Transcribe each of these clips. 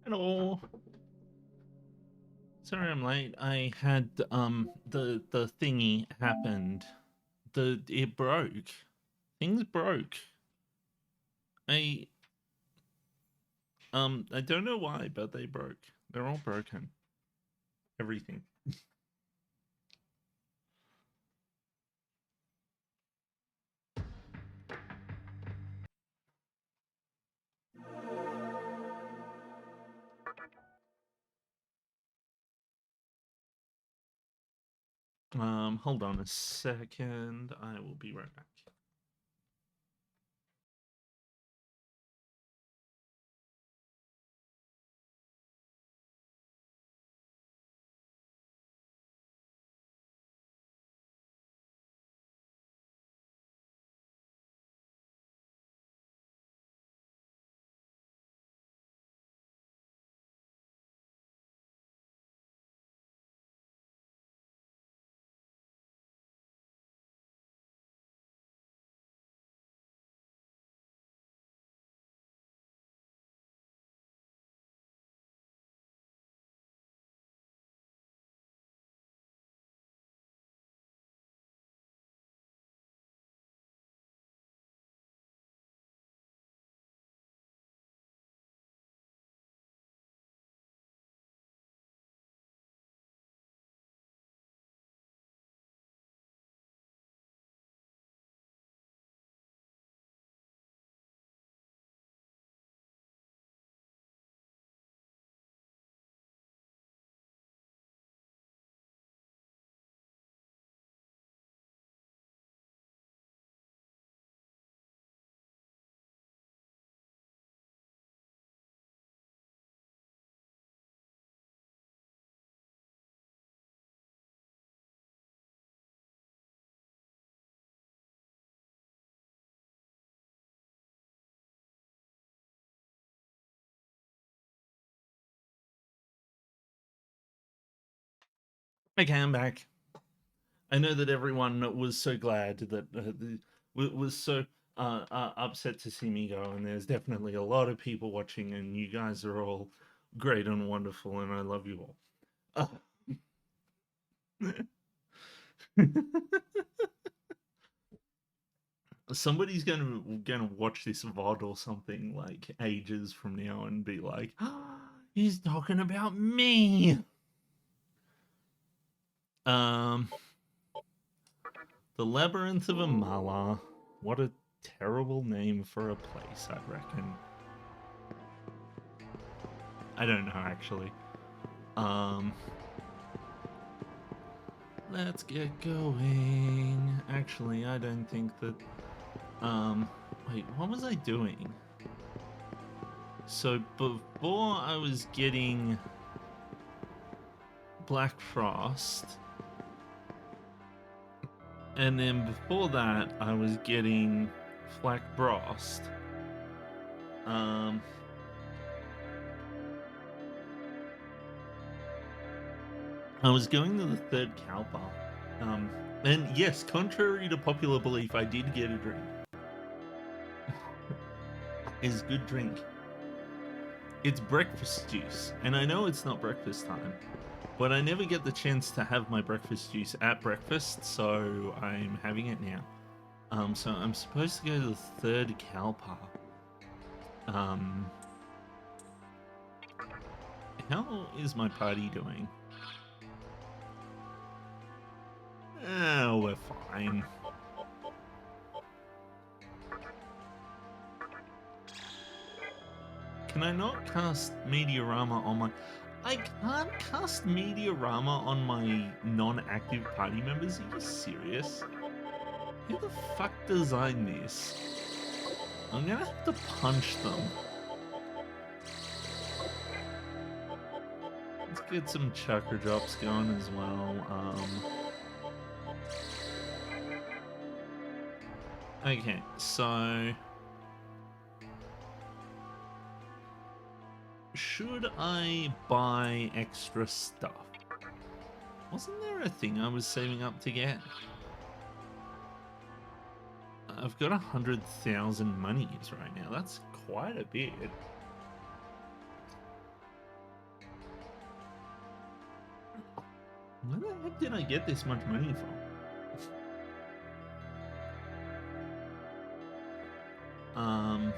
Hello. Sorry I'm late. I had the thingy happened. It broke. Things broke. I I don't know why, but they broke. They're all broken. Everything. Hold on a second. I will be right back. Okay, I'm back. I know that everyone was so glad that was so upset to see me go, and there's definitely a lot of people watching, and you guys are all great and wonderful, and I love you all. Somebody's gonna watch this VOD or something like ages from now and be like, oh, he's talking about me. Um, the Labyrinth of Amala. What a terrible name for a place, I reckon. I don't know actually. Um, let's get going. Actually, I don't think that. Wait, what was I doing? So before I was getting Black Frost, and then before that I was getting Flak Frost. I was going to the third Kalpa. And yes, contrary to popular belief, I did get a drink. It's good drink. It's breakfast juice, and I know it's not breakfast time, but I never get the chance to have my breakfast juice at breakfast, so I'm having it now. So I'm supposed to go to the third Kalpa. How is my party doing? Oh, we're fine. Can I not cast Meteorama on my... I can't cast Meteorama on my non-active party members? Are you serious? Who the fuck designed this? I'm gonna have to punch them. Let's get some chakra drops going as well. Okay, so... should I buy extra stuff? Wasn't there a thing I was saving up to get? I've got 100,000 monies right now. That's quite a bit. Where the heck did I get this much money from? I'm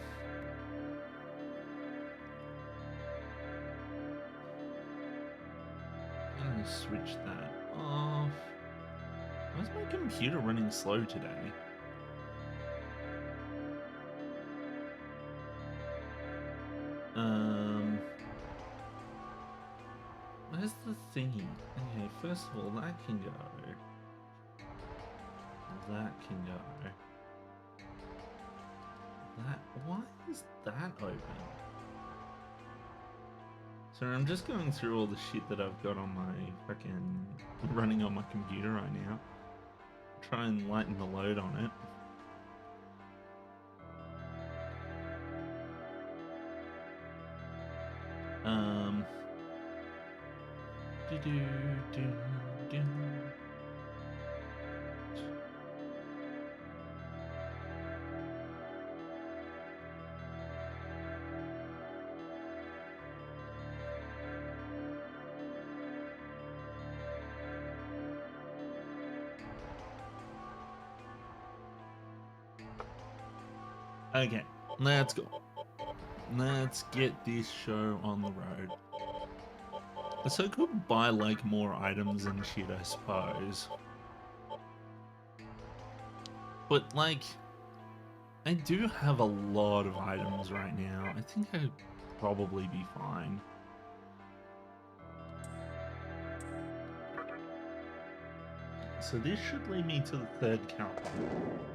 gonna switch that off. Why is my computer running slow today? Where's the thingy? Okay, first of all, that can go. That can go. That, why is that open? So I'm just going through all the shit that I've got on my fucking running on my computer right now. Try and lighten the load on it. Okay, let's go. Let's get this show on the road. So I could buy like more items and shit, I suppose. But like, I do have a lot of items right now. I think I'd probably be fine. So this should lead me to the third Kalpa.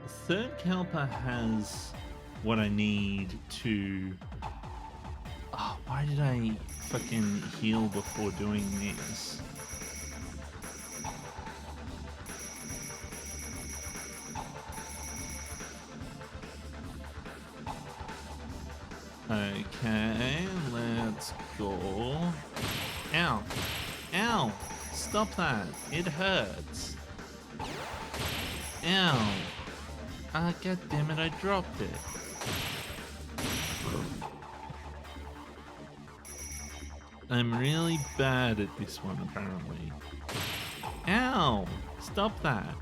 The third Kalpa has what I need to... Oh, why did I fucking heal before doing this? Okay, let's go. Ow. Ow! Stop that. It hurts. Ow. Ah, god damn it, I dropped it. I'm really bad at this one, apparently. Ow! Stop that.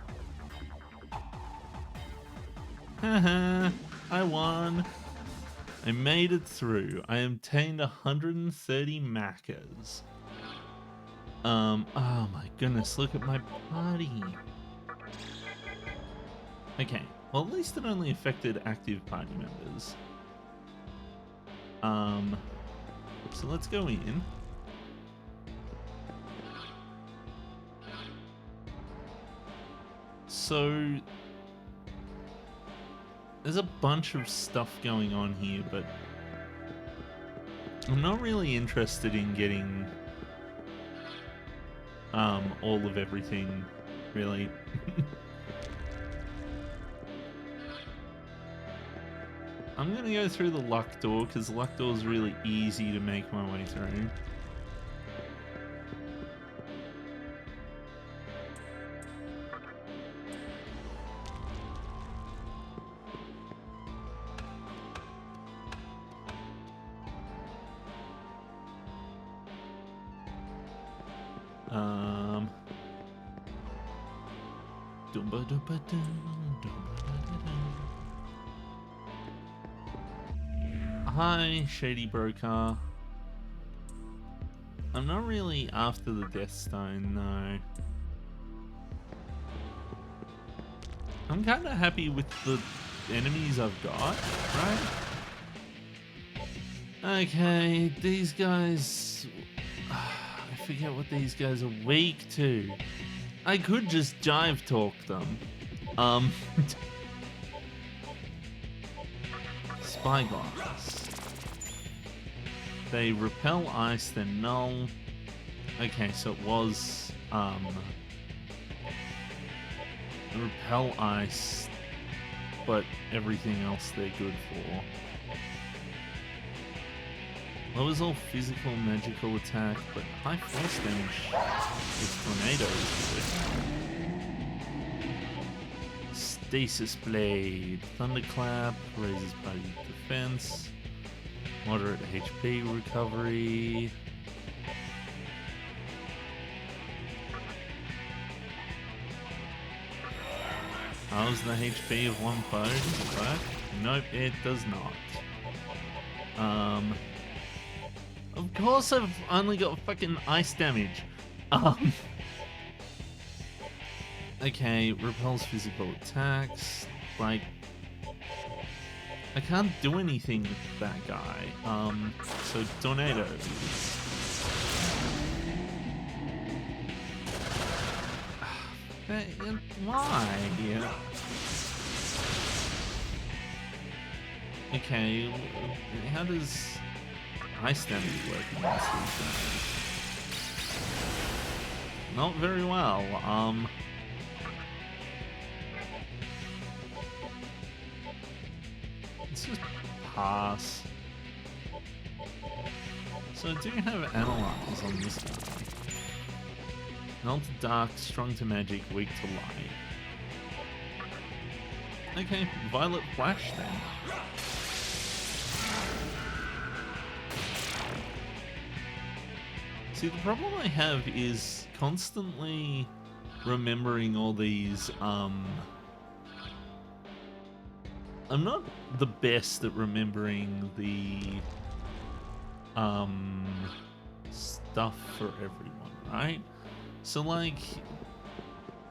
Haha, I won. I made it through. I obtained 130 macas. Oh my goodness, look at my party. Okay, well at least it only affected active party members. So let's go in. So there's a bunch of stuff going on here, but I'm not really interested in getting all of everything, really. I'm gonna go through the luck door because the luck door is really easy to make my way through. Hi, Shady Broker. I'm not really after the Death Stone, no. I'm kind of happy with the enemies I've got, right? Okay, these guys... I forget what these guys are weak to. I could just jive talk them. Spyglass. They repel ice, they're null. Okay, so it was repel ice, but everything else they're good for. Lowers all physical magical attack, but high force damage with tornadoes good. Stasis Blade. Thunderclap raises body defense. Moderate HP recovery. Halves the HP of one foe. Does it work? Nope, it does not. Of course I've only got fucking ice damage. Okay, repels physical attacks. Like, I can't do anything with that guy. So tornado. Why? Okay, how does ice damage work against these guys? Not very well. Let's just pass. So I do have analyze on this guy. Null to dark, strong to magic, weak to light. Okay, violet flash then. See, the problem I have is constantly remembering all these, I'm not the best at remembering the, stuff for everyone, right? So, like,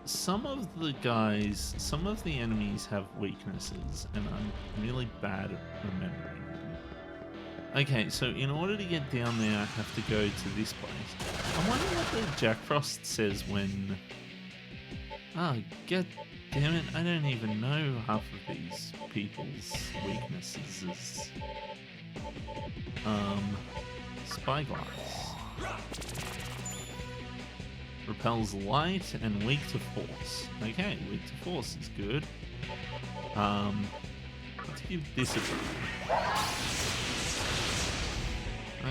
some of the enemies have weaknesses, and I'm really bad at remembering them. Okay, so in order to get down there, I have to go to this place. I wonder what the Jack Frost says when... Oh, god damn it, I don't even know half of these people's weaknesses. Spyglass. Repels light and weak to force. Okay, weak to force is good. Let's give this a try.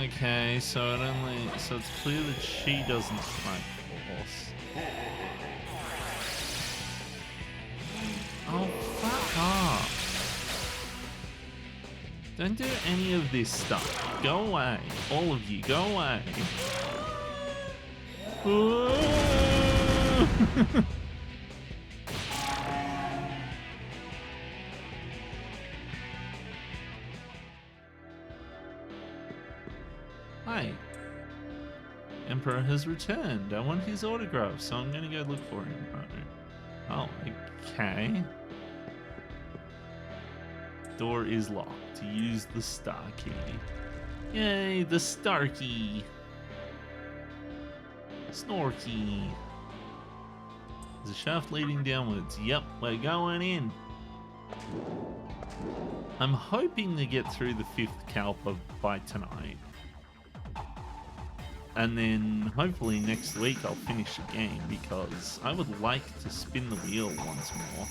Okay, so it's clear that she doesn't like force. Oh, fuck off. Don't do any of this stuff. Go away. All of you, go away. Hi. Emperor has returned. I want his autograph, so I'm gonna go look for him. Oh, okay. Door is locked. To use the star key. Yay, the star key. Snorky. There's a shaft leading downwards. Yep, we're going in. I'm hoping to get through the 5th Kalpa by tonight. And then hopefully next week I'll finish the game because I would like to spin the wheel once more.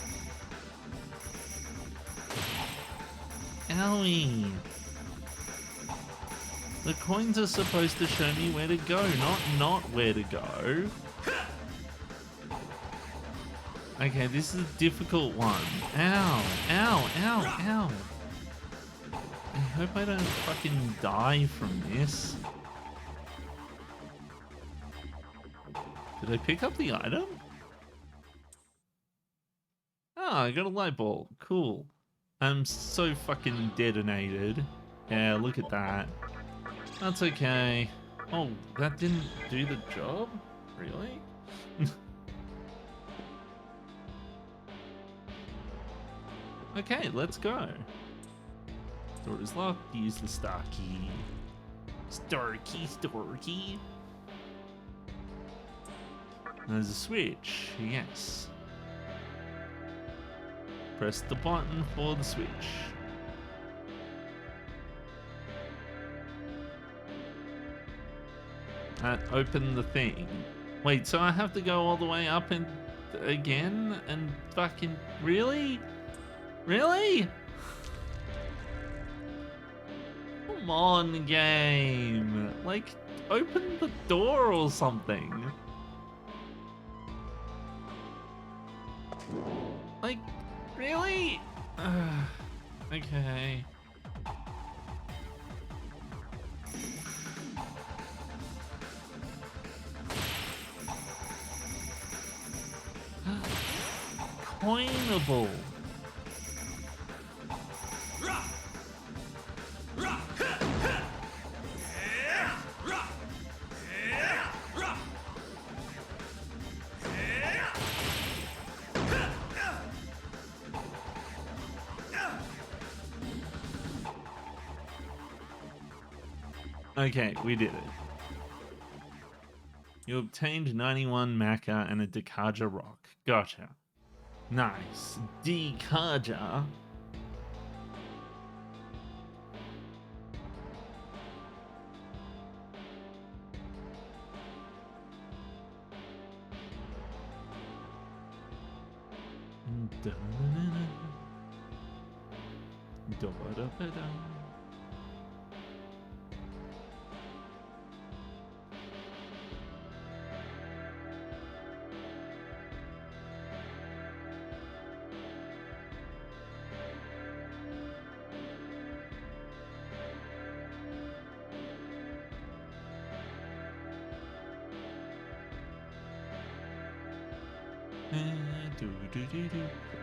Owie! The coins are supposed to show me where to go, not where to go. Okay, this is a difficult one. Ow, ow, ow, ow. I hope I don't fucking die from this. Did I pick up the item? Oh, I got a light bulb. Cool. I'm so fucking detonated. Yeah, look at that. That's okay. Oh, that didn't do the job? Really? Okay, let's go. Door is locked. Use the star key. Star key, star key. There's a switch. Yes. Press the button for the switch. Open the thing. Wait, so I have to go all the way up and again and fucking really? Really? Come on, game. Like, open the door or something. Like, really? Okay. pointable. Okay, we did it. You obtained 91 Maca and a Dekaja rock. Gotcha. Nice. Dekaja.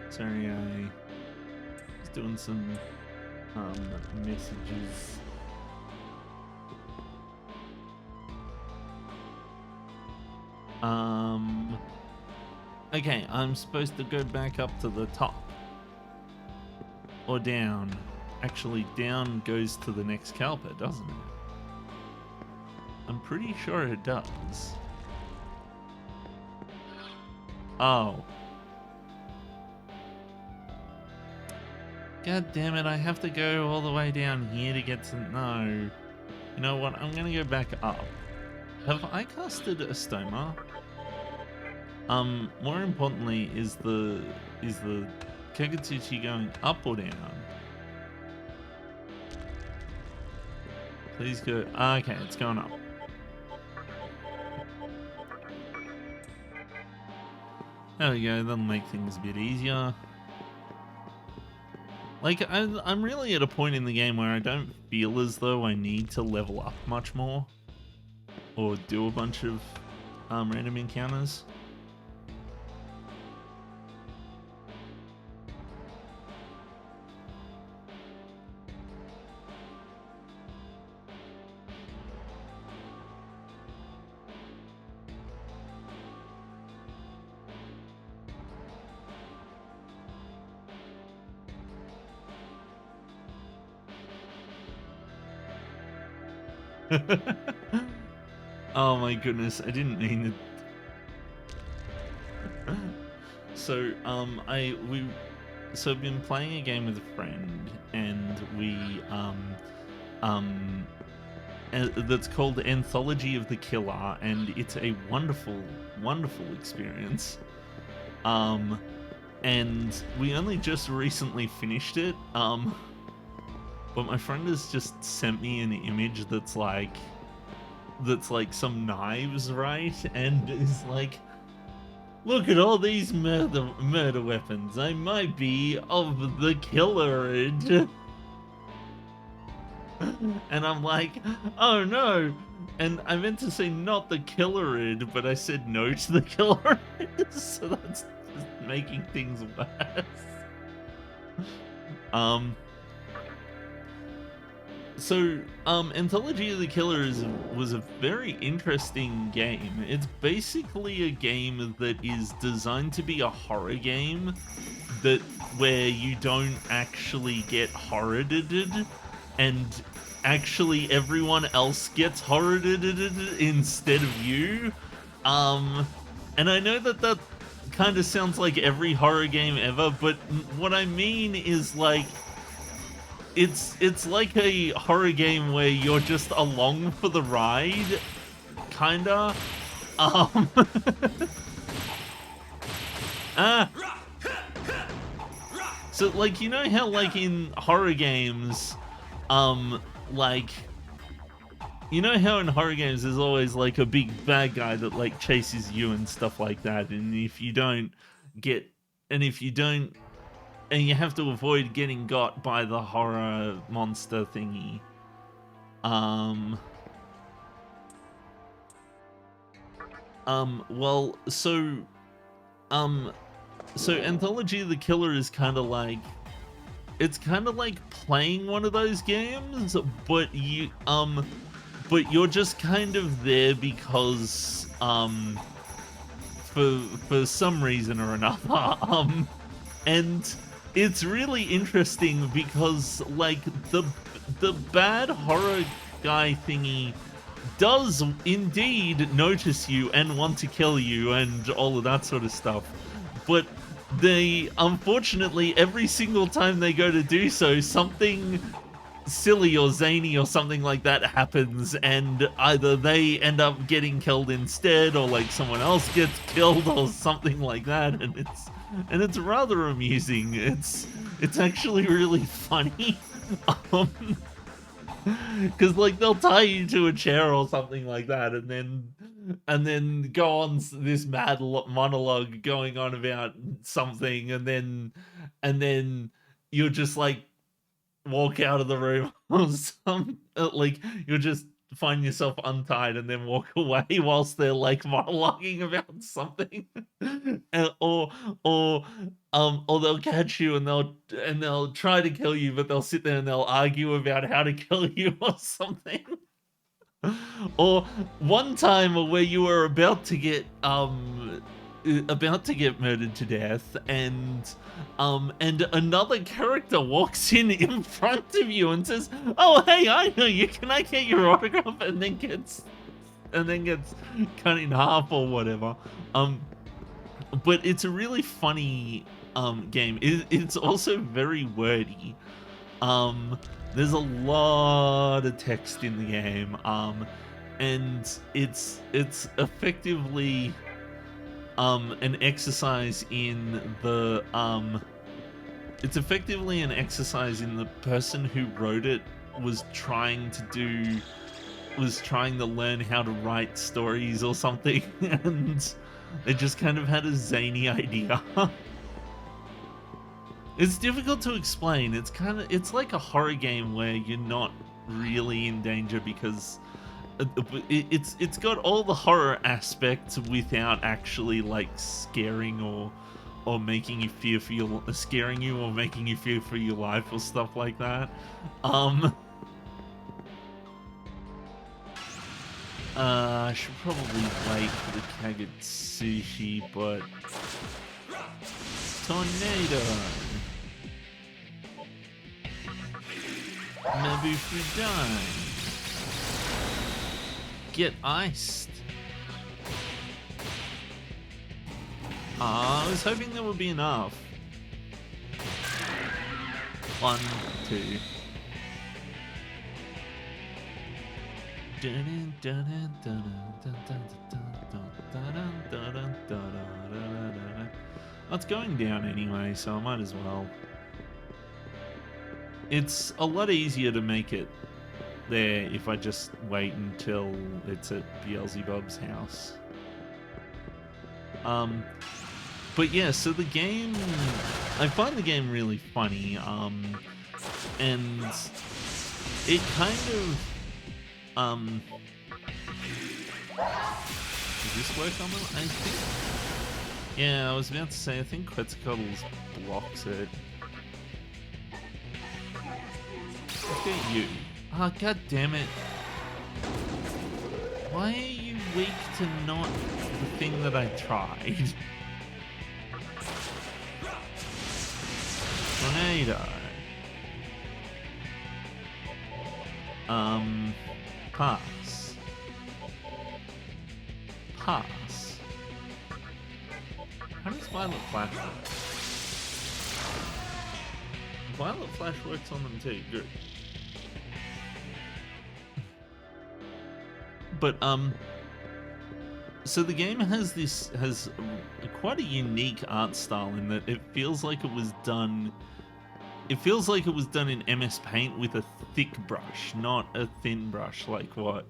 Sorry, I was doing some messages. Okay, I'm supposed to go back up to the top. Or down. Actually, down goes to the next Kalpa, doesn't it? I'm pretty sure it does. Oh. God damn it, I have to go all the way down here to get to... No. You know what, I'm gonna go back up. Have I casted a Stoma? More importantly, is the Kagutsuchi going up or down? Please go... Okay, it's going up. There we go, that'll make things a bit easier. Like, I'm really at a point in the game where I don't feel as though I need to level up much more. Or do a bunch of random encounters. Oh my goodness, I didn't mean it. So, I've been playing a game with a friend, and that's called Anthology of the Killer, and it's a wonderful, wonderful experience. And we only just recently finished it, but my friend has just sent me an image that's like some knives, right? And is like, look at all these murder weapons. I might be of the Killerid. And I'm like, oh no. And I meant to say not the Killerid, but I said no to the Killerid. So that's just making things worse. So, Anthology of the Killer was a very interesting game. It's basically a game that is designed to be a horror game, where you don't actually get horrored, and actually everyone else gets horrored instead of you. And I know that kind of sounds like every horror game ever, but what I mean is like, it's like a horror game where you're just along for the ride, kinda. So like, you know how like in horror games, like, you know how in horror games there's always like a big bad guy that like chases you and stuff like that, and if you don't and you have to avoid getting got by the horror monster thingy. So Anthology of the Killer is kind of like, it's kind of like playing one of those games, but you're just kind of there because for some reason or another. And it's really interesting because like the bad horror guy thingy does indeed notice you and want to kill you and all of that sort of stuff, but they, unfortunately, every single time they go to do so, something silly or zany or something like that happens, and either they end up getting killed instead, or like someone else gets killed or something like that, and it's rather amusing. It's actually really funny. Because like they'll tie you to a chair or something like that, and then go on this mad monologue going on about something, and then you'll just like walk out of the room or some like you'll just find yourself untied and then walk away whilst they're like monologuing about something. Or or they'll catch you and they'll try to kill you, but they'll sit there and they'll argue about how to kill you or something. Or one time where you were about to get murdered to death, and another character walks in front of you and says, "Oh, hey, I know you. Can I get your autograph?" And then gets cut in half or whatever. But it's a really funny game. It's also very wordy. There's a lot of text in the game, and it's effectively an exercise in the it's effectively an exercise in the person who wrote it was trying to learn how to write stories or something, and they just kind of had a zany idea. It's difficult to explain. It's like a horror game where you're not really in danger because it's got all the horror aspects without actually like scaring or making you fear for your scaring you or making you fear for your life or stuff like that. I should probably wait for the Kagutsushi, but tornado. Mabufudai. Get iced. I was hoping there would be enough. 1, 2. It's going down anyway, so I might as well. It's a lot easier to make it there if I just wait until it's at Beelzebub's house. But yeah, so the game, I find the game really funny, and it kind of, does this work on them? I think, yeah, I was about to say, I think Quetzalcoatl's blocks it. Look at you. Oh, god damn it. Why are you weak to not the thing that I tried? Tornado. Pass. Pass. How does Violet Flash work? Violet Flash works on them too, good. But so the game has quite a unique art style in that it feels like it was done in MS Paint with a thick brush, not a thin brush like what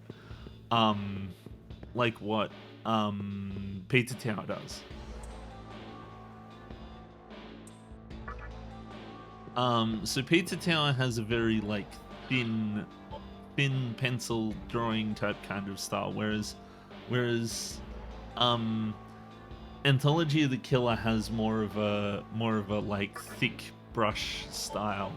Pizza Tower does. So Pizza Tower has a very like thin pencil drawing type kind of style, whereas Anthology of the Killer has more of a like thick brush style.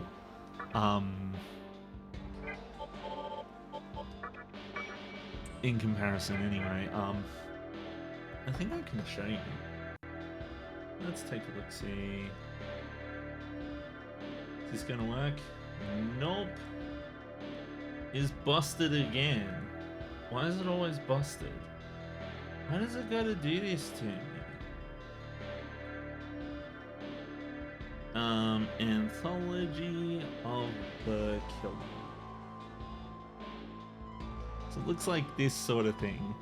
In comparison anyway. I think I can show you. Let's take a look, see. Is this gonna work? Nope. Is busted again. Why is it always busted? Why does it gotta do this to me? Anthology of the Killer. So it looks like this sort of thing.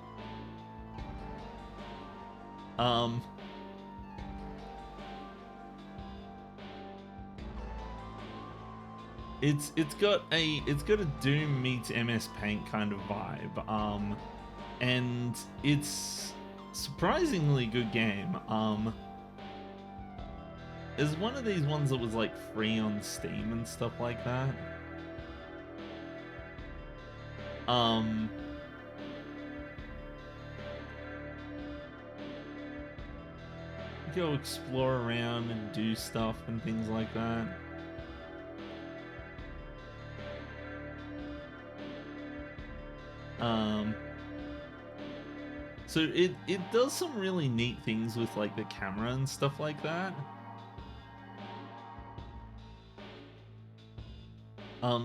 It's got a Doom meets MS Paint kind of vibe. And it's surprisingly good game. It's one of these ones that was like free on Steam and stuff like that. Go explore around and do stuff and things like that. So it does some really neat things with like the camera and stuff like that.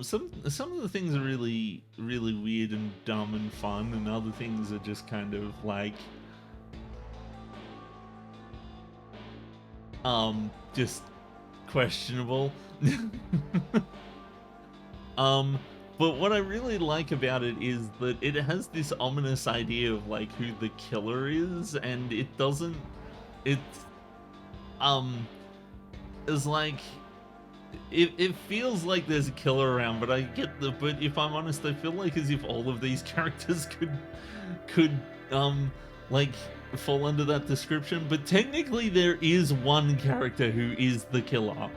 Some of the things are really weird and dumb and fun, and other things are just kind of like just questionable. But what I really like about it is that it has this ominous idea of like who the killer is, and it doesn't, it's like it feels like there's a killer around, but but if I'm honest, I feel like as if all of these characters could like fall under that description, but technically there is one character who is the killer.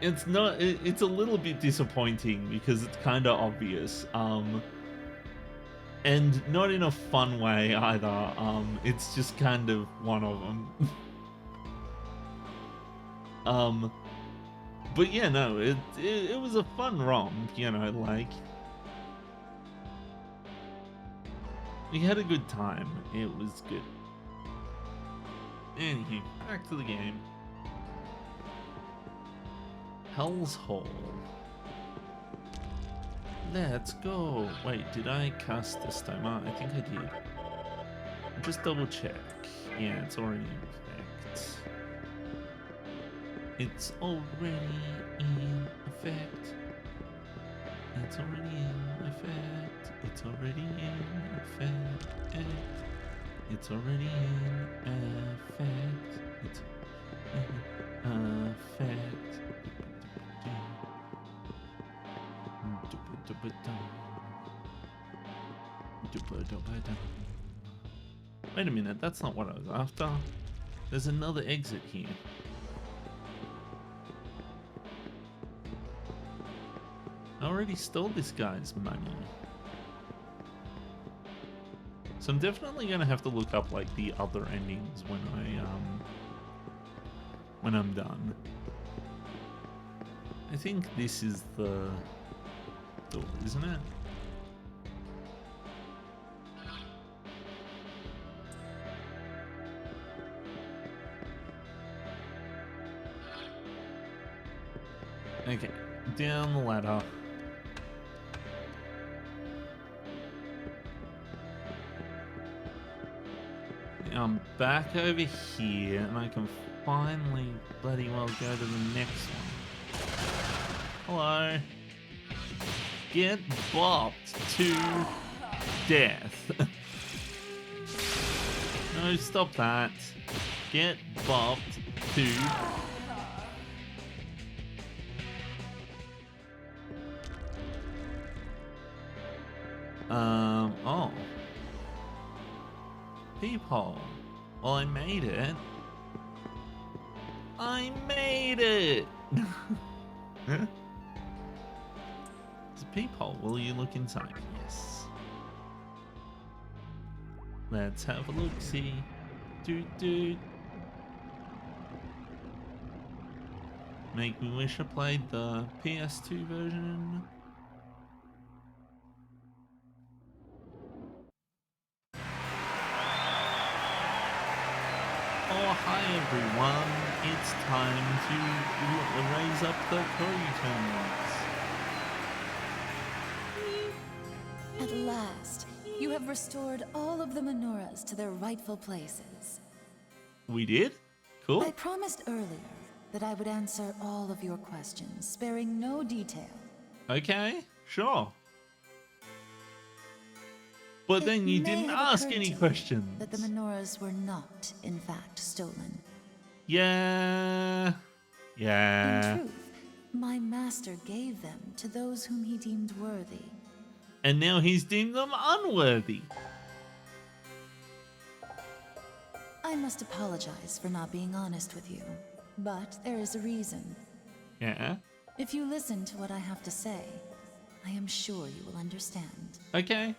It's not, it's a little bit disappointing because it's kind of obvious, and not in a fun way either. It's just kind of one of them. But yeah, no, it was a fun romp, you know, like we had a good time. It was good. Anywho, back to the game. Hell's Hole. Let's go. Wait, did I cast the stoma? I think I did. Just double check. Yeah, it's already in effect. It's already in effect. It's already in effect. It's already in effect. It's already in effect. It's in effect. Wait a minute, that's not what I was after. There's another exit here. I already stole this guy's money. So I'm definitely gonna have to look up like the other endings when I'm done. I think this is the door, isn't it? Okay, down the ladder. Now I'm back over here, and I can finally bloody well go to the next one. Hello. Get bopped to death. No, stop that. Get bopped to... oh. Peephole. Well, I made it. I made it! It's a peephole. Will you look inside? Yes. Let's have a look, see. Doot. Make me wish I played the PS2 version. Oh, hi everyone. It's time to raise up the curtains. At last, you have restored all of the menorahs to their rightful places. We did? Cool. I promised earlier that I would answer all of your questions, sparing no detail. Okay, sure. But then you didn't ask any questions. That the menorahs were not, in fact, stolen. Yeah. In truth, my master gave them to those whom he deemed worthy. And now he's deemed them unworthy. I must apologize for not being honest with you, but there is a reason. Yeah. If you listen to what I have to say, I am sure you will understand. Okay.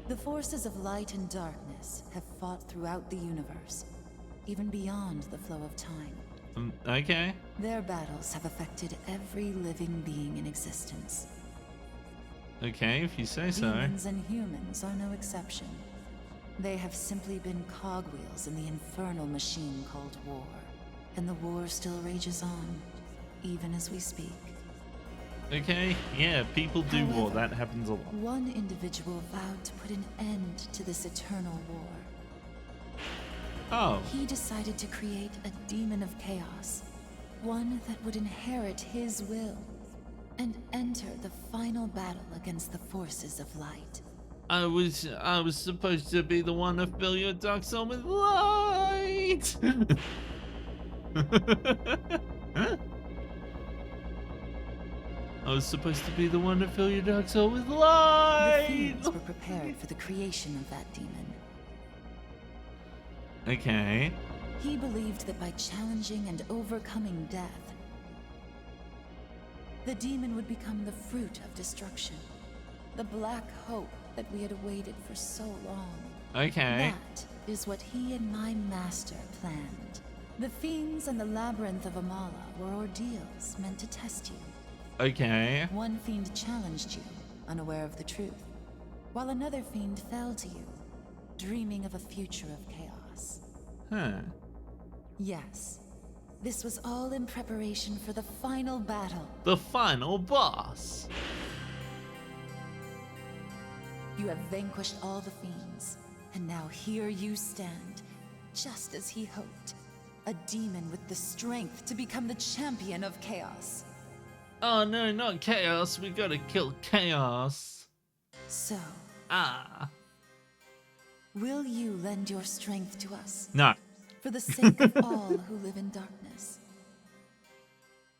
The forces of light and darkness have fought throughout the universe, even beyond the flow of time. Okay. Their battles have affected every living being in existence. Okay, if you say so. Demons and humans are no exception. They have simply been cogwheels in the infernal machine called war. And the war still rages on, even as we speak. Okay, yeah, people do war. However, That happens a lot. One individual vowed to put an end to this eternal war. Oh. He decided to create a demon of chaos, one that would inherit his will and enter the final battle against the forces of light. I was supposed to be the one to fill your dark soul with light. I was supposed to be the one to fill your dark soul with light. The fiends were prepared for the creation of that demon. Okay. He believed that by challenging and overcoming death, the demon would become the fruit of destruction, the black hope that we had awaited for so long. Okay. That is what he and my master planned. The fiends and the labyrinth of Amala were ordeals meant to test you. Okay. One fiend challenged you, unaware of the truth, while another fiend fell to you, dreaming of a future of chaos. Huh. Yes, this was all in preparation for the final battle. The final boss. You have vanquished all the fiends, and now here you stand, just as he hoped. A demon with the strength to become the champion of chaos. Oh no, not chaos. We gotta kill chaos. So, will you lend your strength to us? No. For the sake of all who live in darkness.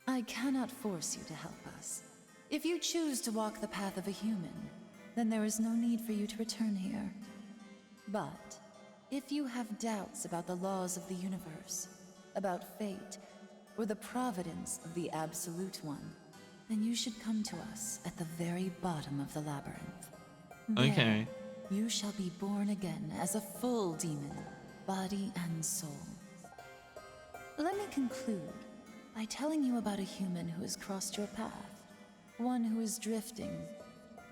I cannot force you to help us. If you choose to walk the path of a human, then there is no need for you to return here. But if you have doubts about the laws of the universe, about fate, or the providence of the Absolute One, then you should come to us at the very bottom of the labyrinth. Okay. There, you shall be born again as a full demon, body and soul. Let me conclude by telling you about a human who has crossed your path. One who is drifting,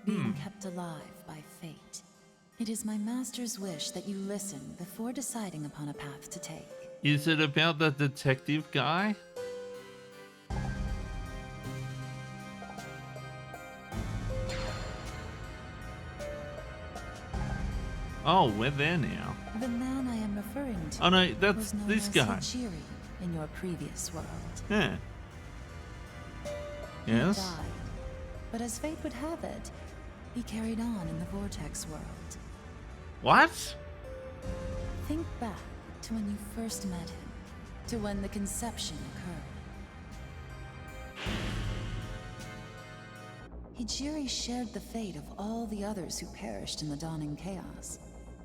being kept alive by fate. It is my master's wish that you listen before deciding upon a path to take. Is it about the detective guy? Oh, we're there now. The man I am referring to. Oh no, that's was known this as guy. Hijiri in your previous world. Yeah. He Yes. died, but as fate would have it, he carried on in the Vortex world. What? Think back to when you first met him, to when the conception occurred. Hijiri shared the fate of all the others who perished in the dawning chaos.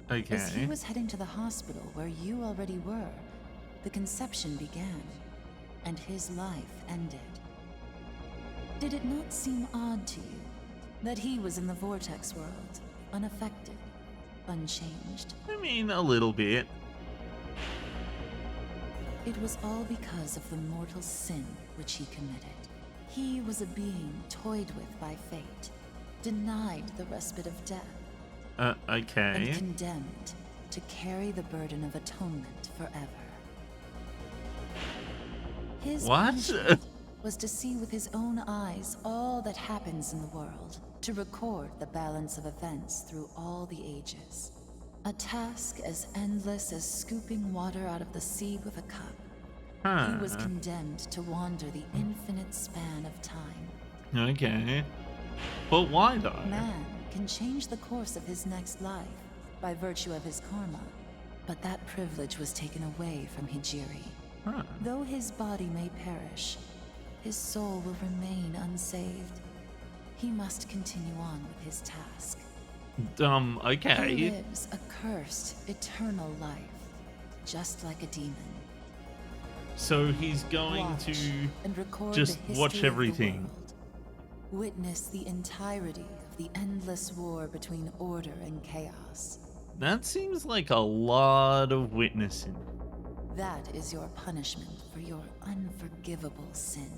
As he Okay. was heading to the hospital where you already were, the conception began, and his life ended. Did it not seem odd to you that he was in the Vortex world, unaffected, unchanged. I mean, a little bit. It was all because of the mortal sin which he committed. He was a being toyed with by fate, denied the respite of death, and Okay. condemned to carry the burden of atonement forever. His What? punishment was to see with his own eyes all that happens in the world, to record the balance of events through all the ages. A task as endless as scooping water out of the sea with a cup. Huh. He was condemned to wander the infinite span of time. Okay. But why though? Man can change the course of his next life by virtue of his karma, but that privilege was taken away from Hijiri. Huh. Though his body may perish, his soul will remain unsaved. He must continue on with his task. Okay. He lives a cursed, eternal life, just like a demon. So he's going Watch to and record just the watch history of the everything. world. Witness the entirety of the endless war between order and chaos. That seems like a lot of witnessing. That is your punishment for your unforgivable sin.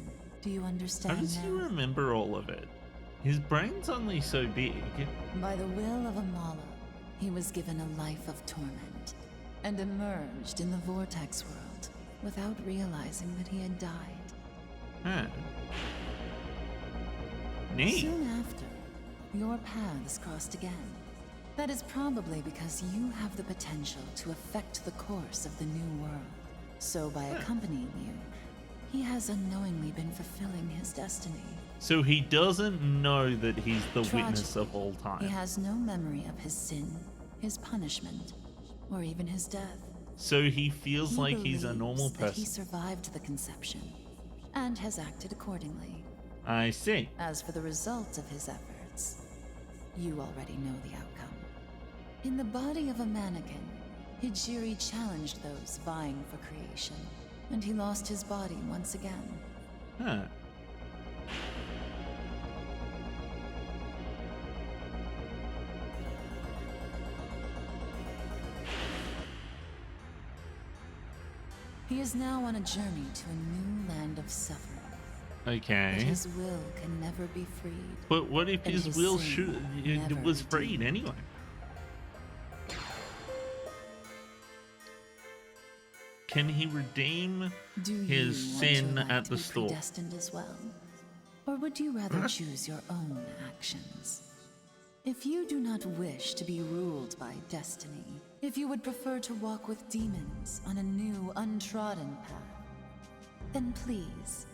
Do you How understand does he now? remember all of it? His brain's only so big. By the will of Amala, he was given a life of torment and emerged in the vortex world without realizing that he had died. Huh. Neat. Soon after, your paths crossed again. That is probably because you have the potential to affect the course of the new world. So by accompanying you, he has unknowingly been fulfilling his destiny. So he doesn't know that he's the witness Tragically, of all time. He has no memory of his sin, his punishment, or even his death. So he feels He like he's a believes normal that he person. survived the conception and has acted accordingly. I see. As for the results of his efforts, you already know the outcome. In the body of a mannequin, Hijiri challenged those vying for creation, and he lost his body once again. Huh. He is now on a journey to a new land of suffering. But Okay. his will can never be freed. But what if and his his will sin it never was freed redeemed. anyway? Can he redeem Do his you want sin your life at to the be store? predestined as well? Or would you rather choose your own actions? If you do not wish to be ruled by destiny, if you would prefer to walk with demons on a new, untrodden path, then please,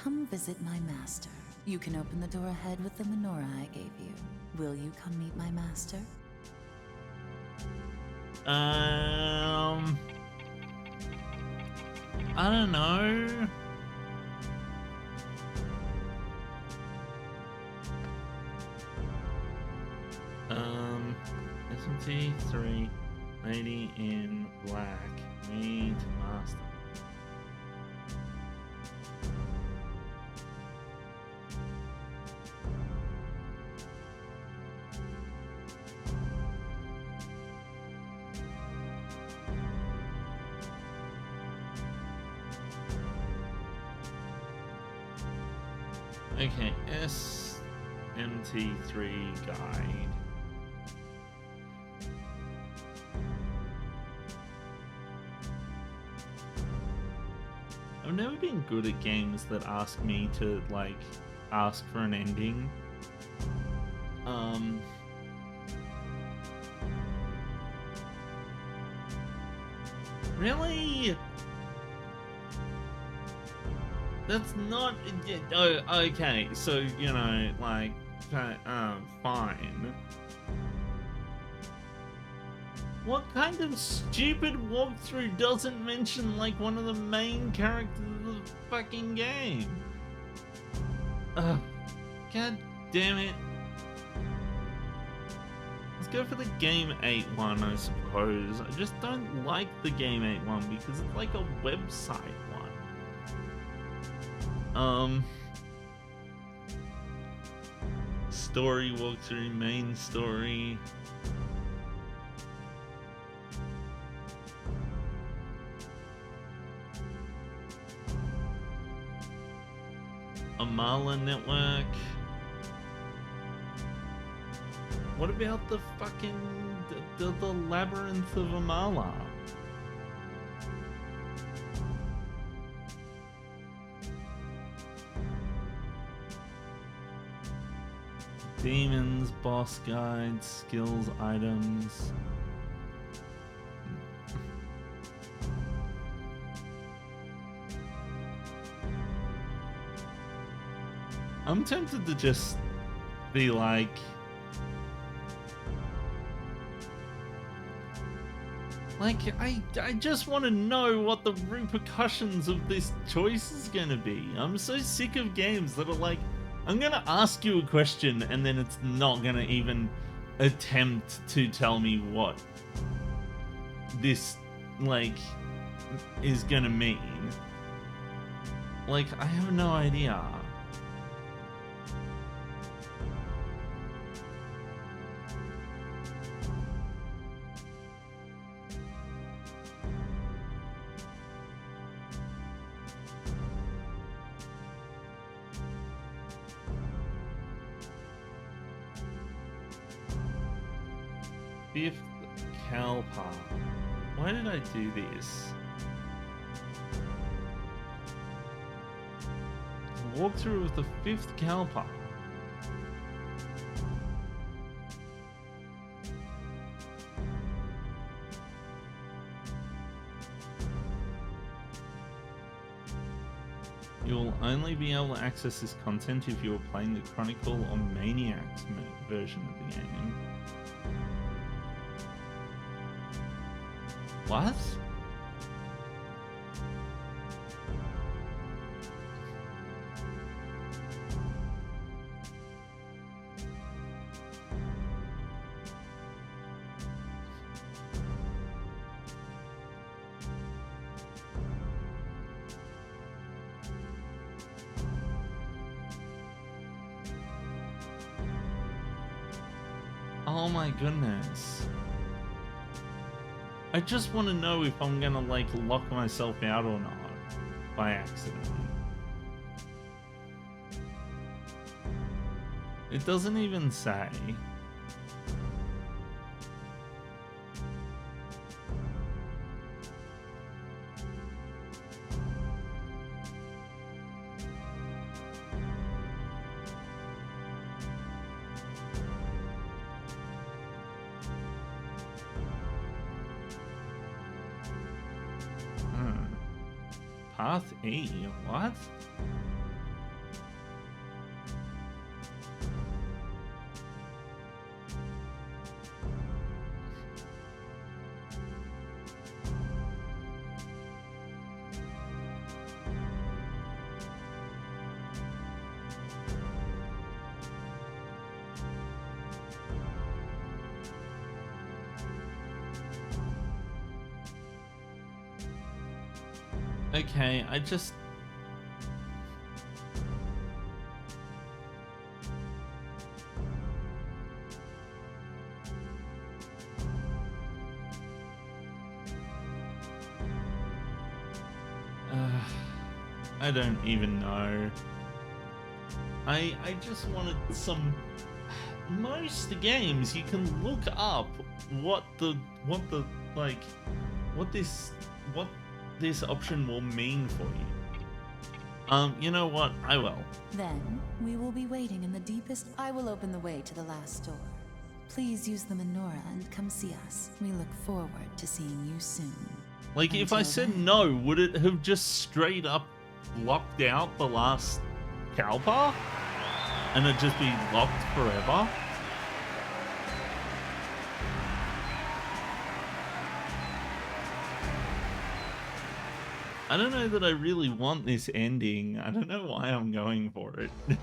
come visit my master. You can open the door ahead with the menorah I gave you. Will you come meet my master? I don't know. SMT 3, Lady in Black, Meet Master. Okay, SMT3 guide. I've never been good at games that ask me to, like, ask for an ending. Really? That's not. Oh, okay. So, you know, like, fine. What kind of stupid walkthrough doesn't mention, like, one of the main characters of the fucking game? Ugh. God damn it. Let's go for the Game 8 one, I suppose. I just don't like the Game 8 one because it's like a website one. Story walkthrough, main story. Amala Network. What about the fucking the Labyrinth of Amala? Demons, boss guides, skills, items. I'm tempted to just be like, I just want to know what the repercussions of this choice is gonna be. I'm so sick of games that are like, I'm gonna ask you a question and then it's not gonna even attempt to tell me what this, like, is gonna mean. Like, I have no idea. Fifth Kalpa. Why did I do this? Walkthrough of the fifth Kalpa. You will only be able to access this content if you are playing the Chronicle or Maniacs version of the game. What? Oh my goodness. I just want to know if I'm gonna, like, lock myself out or not by accident. It doesn't even say. Path E, what? Okay, I just... I don't even know. I just wanted some... Most games you can look up what this option will mean for you. You know what? I will. Then, we will be waiting in the deepest... I will open the way to the last door. Please use the menorah and come see us. We look forward to seeing you soon. Like, if I said no, would it have just straight up locked out the last Kalpa? And it'd just be locked forever? I don't know that I really want this ending. I don't know why I'm going for it. If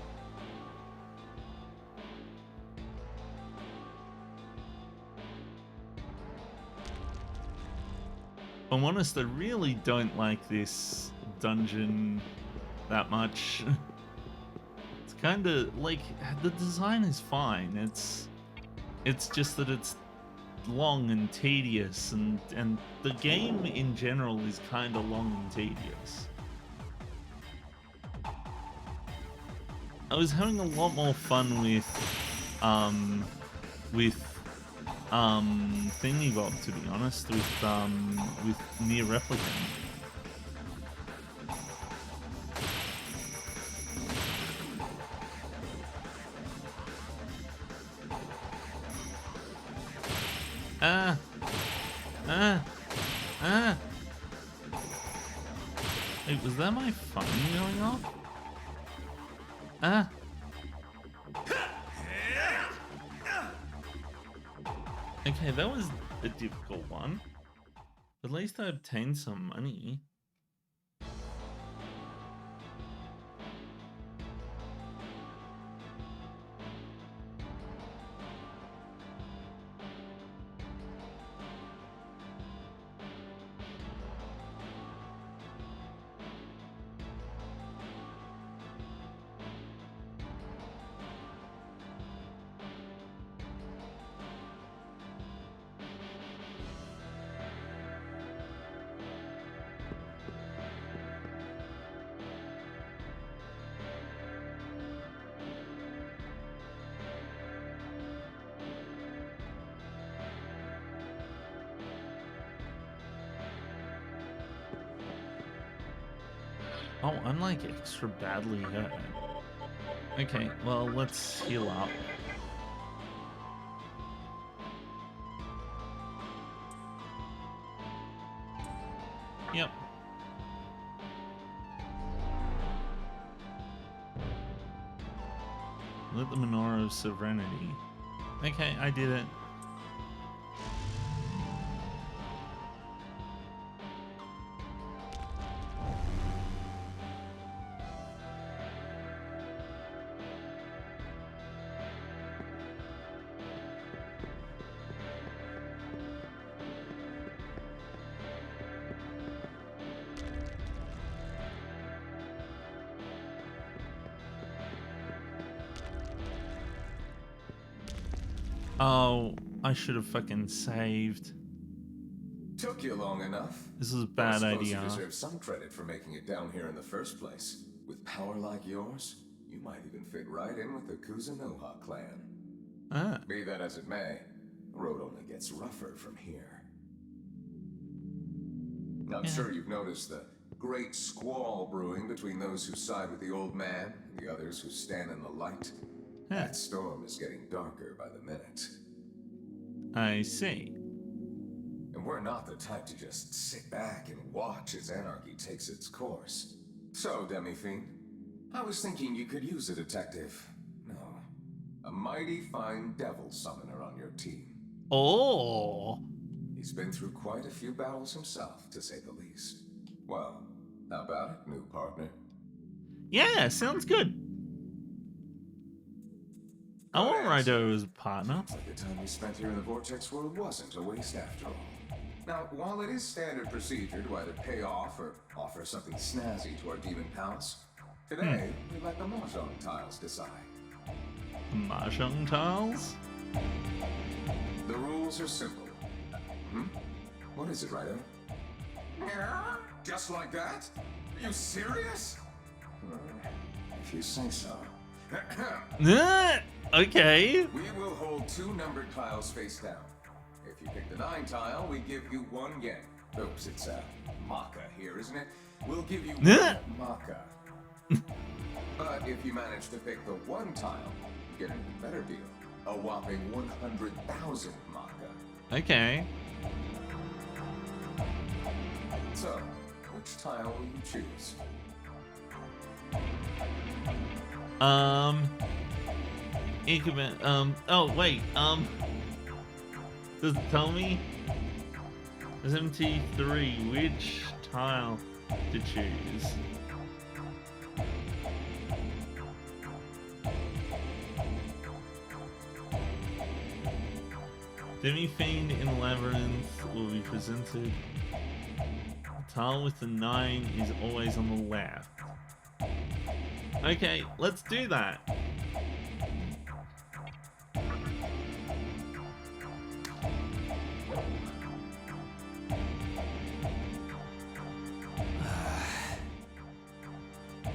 I'm honest, I really don't like this dungeon that much. It's kind of like, the design is fine. It's just that it's long and tedious, and the game in general is kind of long and tedious. I was having a lot more fun with Thingy Bob, to be honest, with Near Replicant. Wait, was that my phone going off? Okay, that was a difficult one. At least I obtained some money. Oh, I'm like extra badly hurt. Okay, well, let's heal up. Yep. Lit the Menorah of Serenity. Okay, I did it. Oh, I should have fucking saved. Took you long enough. This is a bad idea. You deserve some credit for making it down here in the first place. With power like yours, you might even fit right in with the Kuzunoha clan. Be that as it may, the road only gets rougher from here. I'm sure you've noticed the great squall brewing between those who side with the old man and the others who stand in the light. That storm is getting darker by the minute. I see. And we're not the type to just sit back and watch as anarchy takes its course. So, Demi-Fiend, I was thinking you could use a detective. No, a mighty fine devil summoner on your team. Oh! He's been through quite a few battles himself, to say the least. Well, how about it, new partner? Yeah, sounds good. I want Rido as a partner. Seems like the time we spent here in the Vortex world wasn't a waste after all. Now, while it is standard procedure to either pay off or offer something snazzy to our demon pals, today we let the Mahjong tiles decide. Mahjong tiles? The rules are simple. What is it, Rido? Just like that? Are you serious? If you say so. Okay. We will hold 2 numbered tiles face down. If you pick the 9 tile, we give you 1 yen. Oops, it's Maka here, isn't it? We'll give you 1 Maka. But if you manage to pick the 1 tile, you get an even better deal. A whopping 100,000 Maka. Okay. So, which tile will you choose? Increment, oh wait, does it tell me? SMT3, which tile to choose? Demi-Fiend in Labyrinth will be presented. The tile with the 9 is always on the left. Okay, let's do that.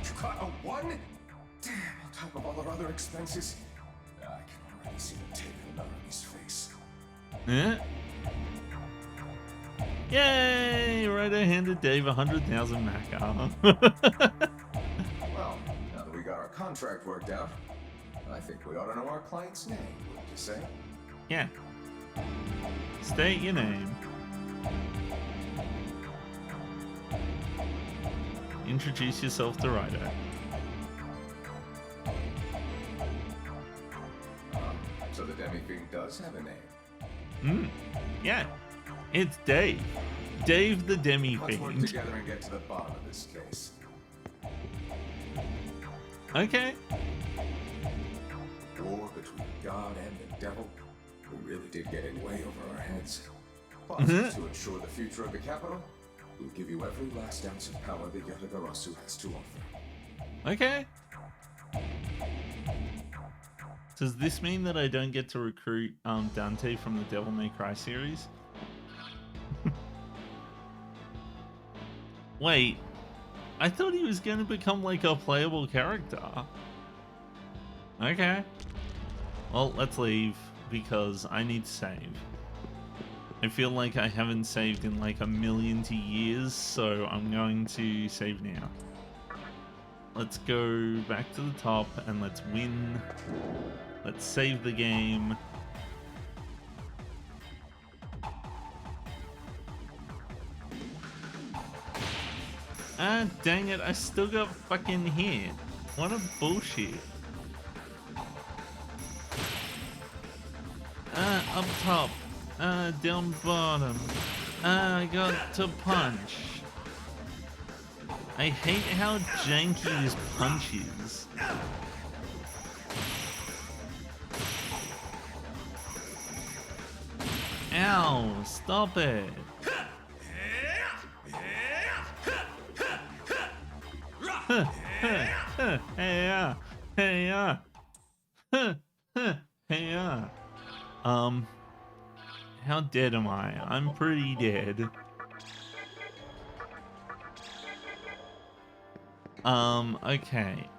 You got a 1? Damn, on top of all all our other expenses. I can already see the tape in Laramie's face. Yeah. Yay! Ryder handed Dave 100,000 Maca. Well, now that we got our contract worked out, I think we ought to know our client's name, wouldn't you say? Yeah. State your name. Introduce yourself to Ryder. So the demi-fiend does have a name. Yeah. It's Dave. Dave the Let's work Demi-Fiend. together and get to the bottom of this case. Okay. War between God and the devil. We really did get in way over our heads. But to ensure the future of the capital, we'll give you every last ounce of power that Yatagarasu has to offer. Okay. Does this mean that I don't get to recruit Dante from the Devil May Cry series? Wait, I thought he was going to become like a playable character. Okay. Well, let's leave because I need to save. I feel like I haven't saved in like a million years, so I'm going to save now. Let's go back to the top and let's win. Let's save the game. Ah, dang it, I still got fucking hit. What a bullshit. Up top. Down bottom. I got to punch. I hate how janky this punch is. Ow, stop it. Hey, yeah. Hey, yeah. Hey, yeah. How dead am I? I'm pretty dead. Okay.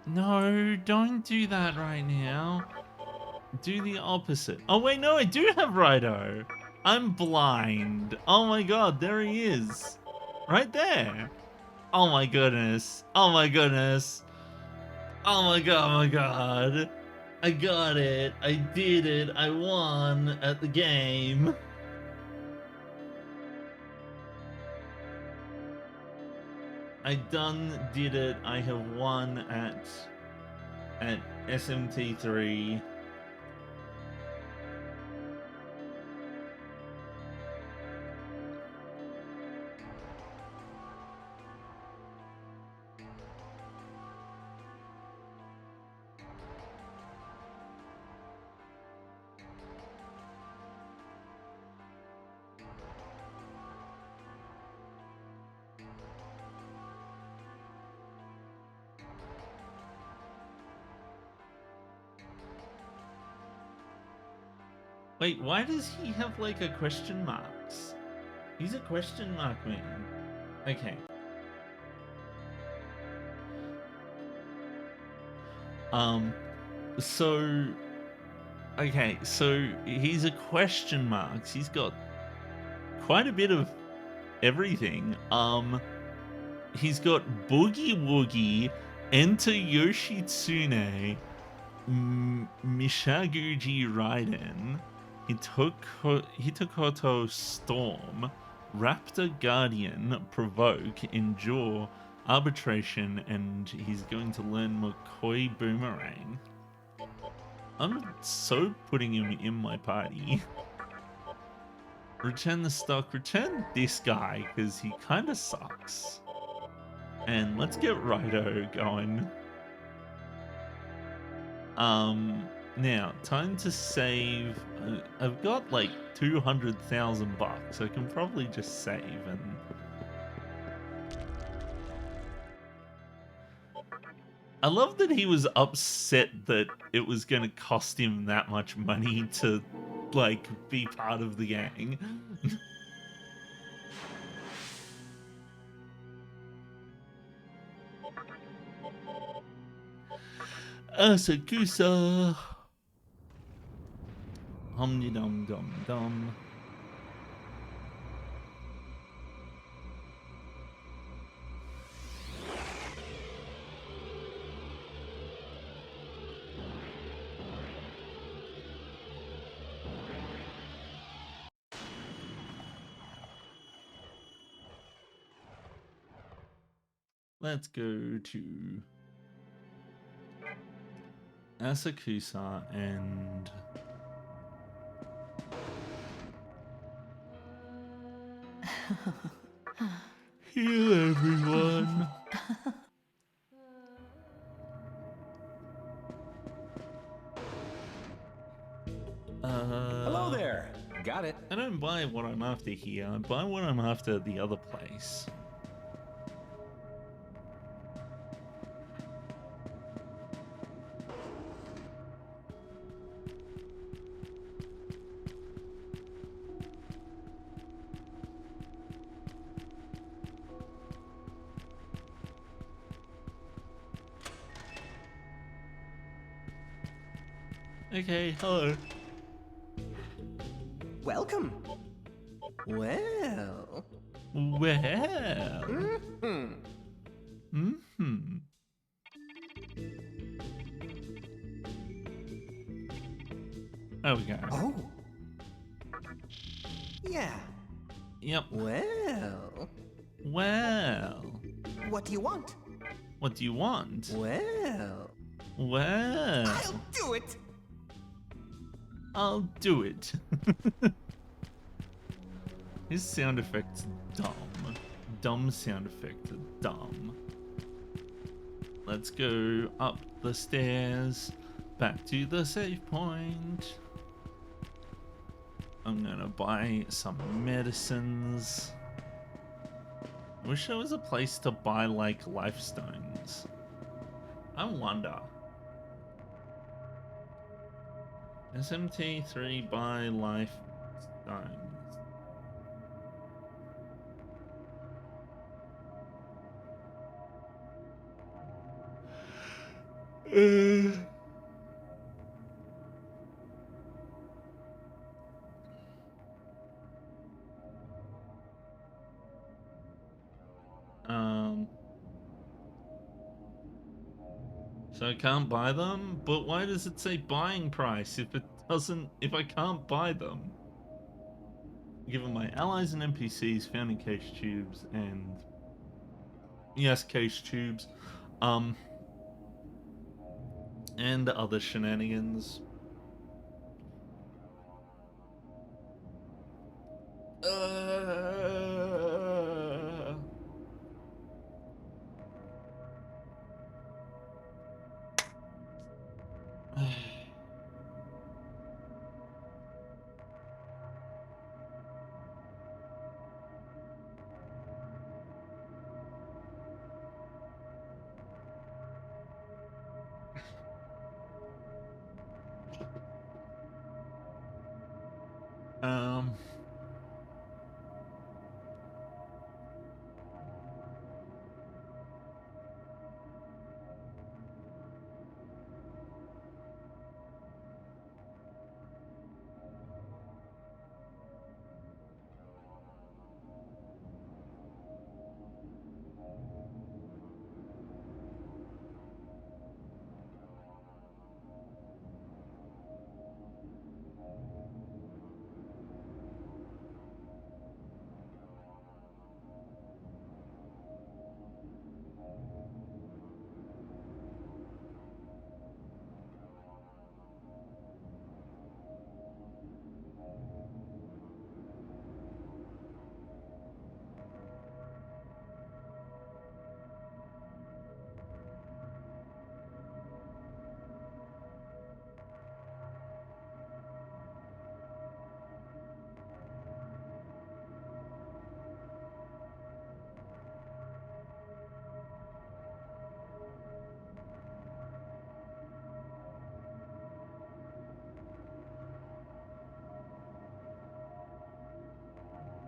No, don't do that right now. Do the opposite. Oh, wait, no, I do have Rido. I'm blind. Oh my god, there he is. Right there. Oh my goodness. Oh my goodness. Oh my god, oh my god. I got it. I did it. I won at the game. I done did it. I have won at SMT 3. Wait, why does he have like a question marks? He's a question mark man. Okay. So okay, so he's a question marks. He's got quite a bit of everything. He's got Boogie Woogie, Enter Yoshitsune, Mishaguji Raiden, Hitokoto Storm, Raptor Guardian, Provoke, Endure, Arbitration, and he's going to learn McCoy Boomerang. I'm so putting him in my party. Return the stock, return this guy, because he kind of sucks. And let's get Rido going. Now, time to save. I've got like 200,000 bucks. I can probably just save and... I love that he was upset that it was going to cost him that much money to, like, be part of the gang. Asakusa. Humdy dum dum dum. Let's go to Asakusa and heal everyone. Hello there. Got it. I don't buy what I'm after here. I buy what I'm after at the other place. Okay, hello. Welcome. Well. Well. Hmm. Mm-hmm. There we go. Oh. Yeah. Yep. Well. Well. What do you want? What do you want? Well. Well. I'll do it. I'll do it. His sound effect's dumb. Dumb sound effects are dumb. Let's go up the stairs, back to the save point. I'm gonna buy some medicines. Wish there was a place to buy like life stones. I wonder. SMT 3 buy life stones. So I can't buy them? But why does it say buying price if it doesn't, if I can't buy them? Given my allies and NPCs found in cache tubes and... Yes, cache tubes. And other shenanigans. Um...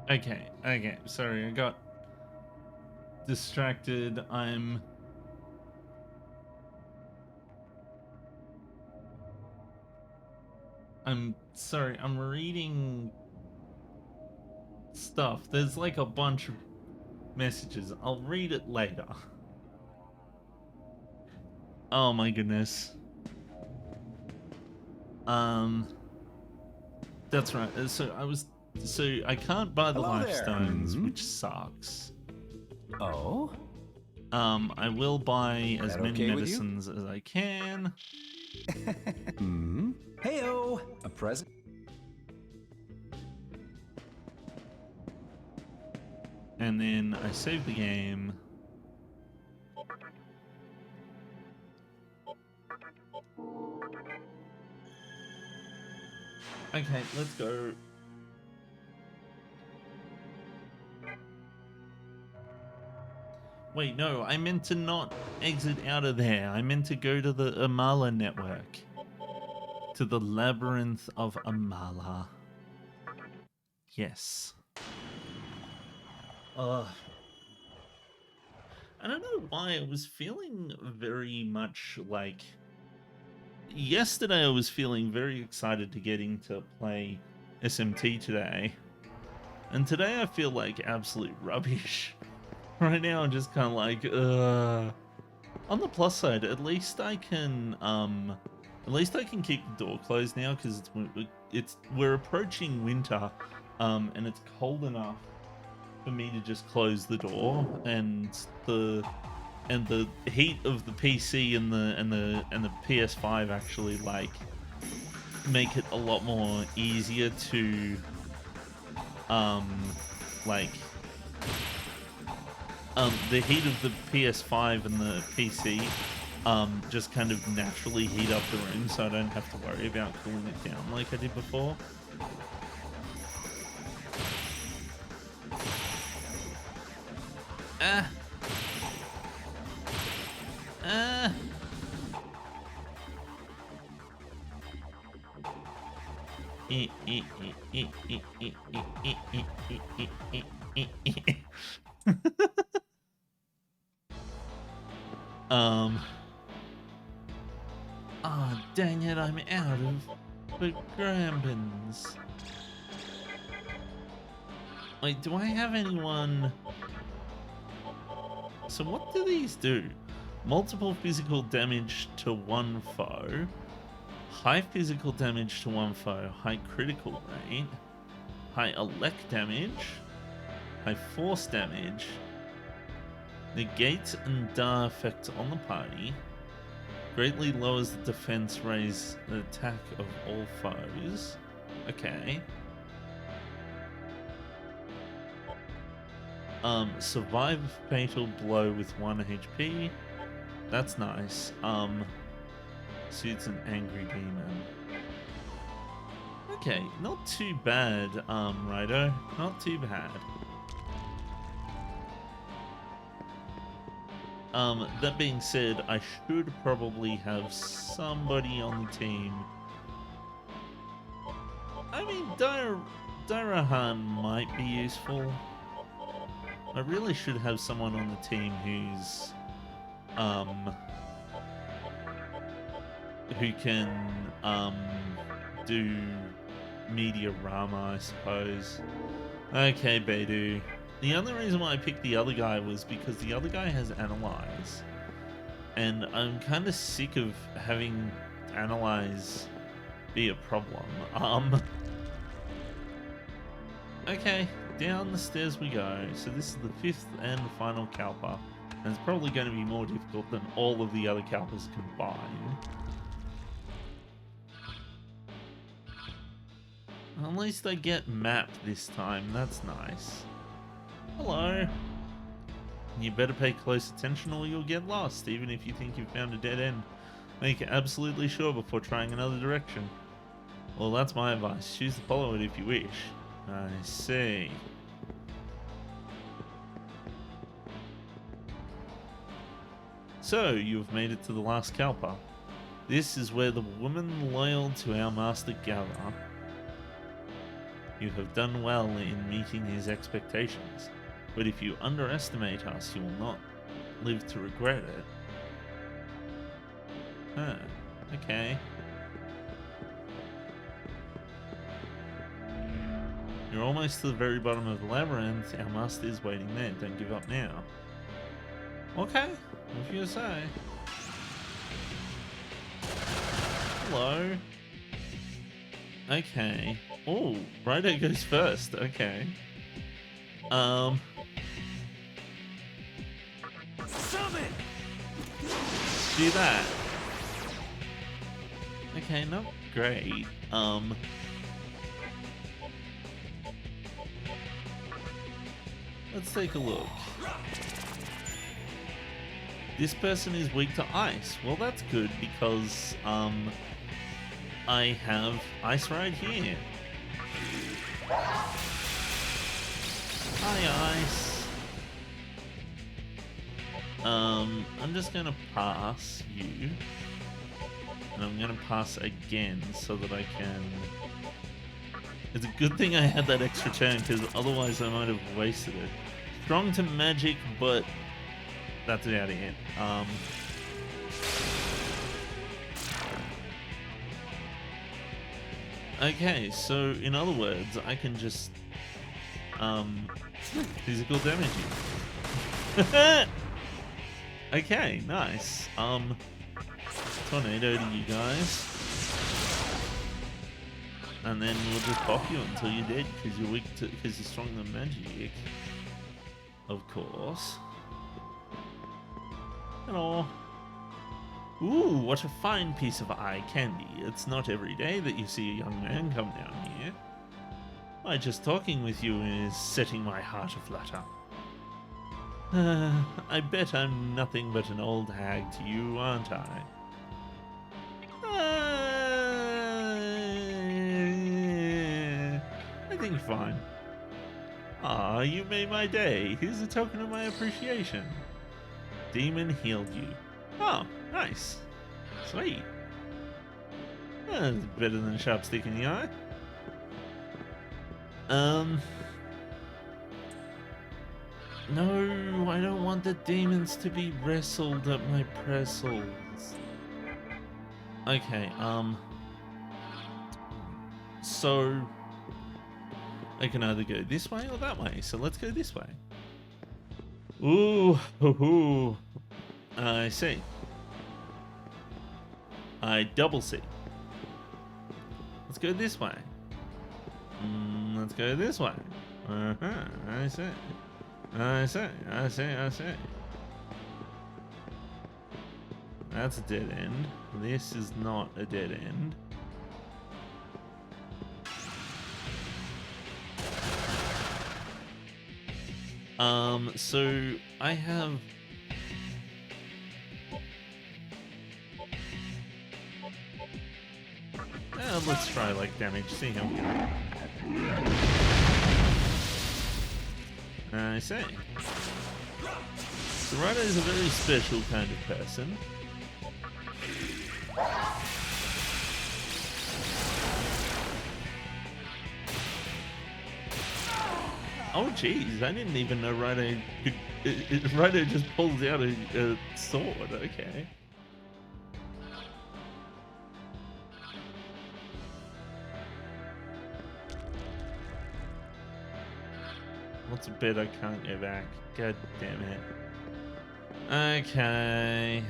Okay, sorry, I got distracted. I'm I'm sorry, I'm reading stuff. There's like a bunch of messages. I'll read it later. Oh my goodness. That's right. So I can't buy the Hello life there. stones, which sucks. Oh? I will buy as That many okay with you? medicines as I can. Heyo! A present? And then I save the game. Okay, let's go. Wait, no, I meant to not exit out of there. I meant to go to the Amala network. To the Labyrinth of Amala. Yes. I don't know why I was feeling very much like... Yesterday I was feeling very excited to get into play SMT today. And today I feel like absolute rubbish. Right now I'm just kind of like, On the plus side, at least I can keep the door closed now because we're approaching winter, and it's cold enough for me to just close the door, and the heat of the PC and the PS5 actually like make it a lot more easier to the heat of the PS5 and the PC just kind of naturally heat up the room, so I don't have to worry about cooling it down like I did before. Oh, dang it, I'm out of the Grambins. Wait, do I have anyone... So what do these do? Multiple physical damage to one foe. High physical damage to one foe. High critical rate. High elect damage. High force damage. Negates and DAR effects on the party. Greatly lowers the defense, raise the attack of all foes. Okay. Survive a fatal blow with 1 HP. That's nice. Suits an angry demon. Okay, not too bad, Rido. Not too bad. That being said, I should probably have somebody on the team. I mean, Dairahan might be useful. I really should have someone on the team who's, who can, do Media Rama, I suppose. Okay, Beidou. The other reason why I picked the other guy was because the other guy has Analyze. And I'm kind of sick of having Analyze be a problem. Okay, down the stairs we go. So this is the 5th and final Kalpa. And it's probably going to be more difficult than all of the other Kalpas combined. At least I get mapped this time, that's nice. Hello. You better pay close attention or you'll get lost, even if you think you've found a dead end. Make absolutely sure before trying another direction. Well, that's my advice. Choose to follow it if you wish. I see. So, you've made it to the last Kalpa. This is where the women loyal to our master gather. You have done well in meeting his expectations, but if you underestimate us, you will not live to regret it. Huh, okay. You're almost to the very bottom of the labyrinth. Our master is waiting there. Don't give up now. Okay, if you say. Hello. Okay. Oh, Rido goes first. Okay. Summon! Do that. Okay, not great. Let's take a look. This person is weak to ice. Well, that's good because I have ice right here. Hi, ice. I'm just gonna pass you, and I'm gonna pass again so that I can. It's a good thing I had that extra turn because otherwise I might have wasted it. Strong to magic, but that's about it. Okay, so in other words, I can just physical damage you. Okay, nice. Tornado to you guys. And then we'll just pop you until you're dead because you're weak to, because you're stronger than magic. Of course. Hello. Ooh, what a fine piece of eye candy. It's not every day that you see a young man come down here. Why, just talking with you is setting my heart aflutter. I bet I'm nothing but an old hag to you, aren't I? I think fine. Ah, you made my day. Here's a token of my appreciation. Demon healed you. Oh, nice. Sweet. That's better than a sharp stick in the eye. No, I don't want the demons to be wrestled at my pressels. Okay, so I can either go this way or that way, so let's go this way. Ooh, hoo, I see. I double see. Let's go this way. Let's go this way. I see. I see. That's a dead end. This is not a dead end. So I have let's try like damage, see how we go. I see. So Ryder is a very special kind of person. Oh jeez, I didn't even know Ryder could... Ryder just pulls out a sword, okay. What's a bit I can't go back? God damn it. Okay.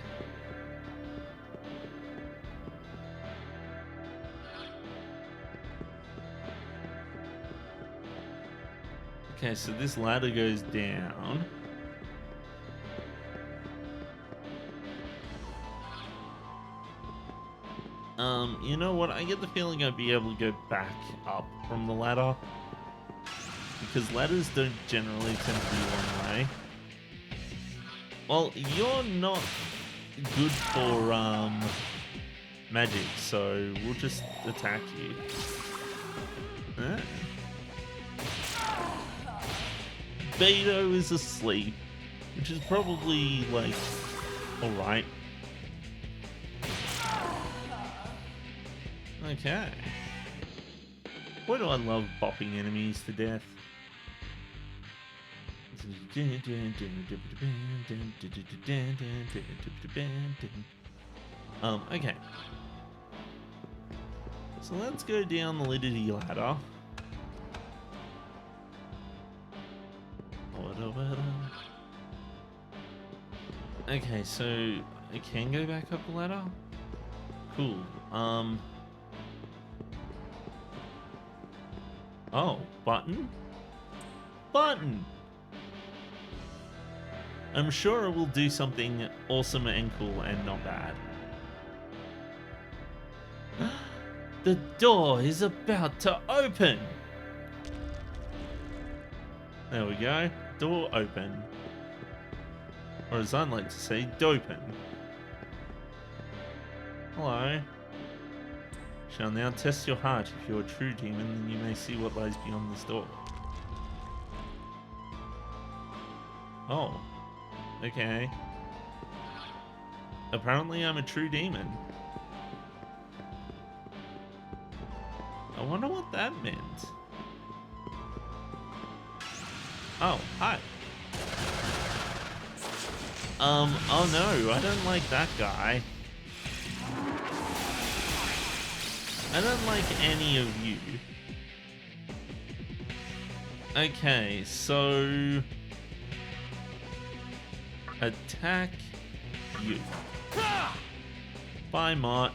Okay, so this ladder goes down. You know what? I get the feeling I'd be able to go back up from the ladder. Because ladders don't generally tend to be one way. Well, you're not good for magic, so we'll just attack you. Beto is asleep, which is probably like alright. Okay. Why do I love bopping enemies to death? Okay. So let's go down the Liddy ladder. Okay, so I can go back up the ladder? Cool. Oh, button? Button! I'm sure it will do something awesome and cool and not bad. The door is about to open! There we go. Door open. Or as I'd like to say, dopen. Hello. Shall now test your heart. If you're a true demon, then you may see what lies beyond this door. Oh. Okay. Apparently I'm a true demon. I wonder what that meant. Oh, hi. Oh no, I don't like that guy. I don't like any of you. Okay, so... attack you. Bye, Mott.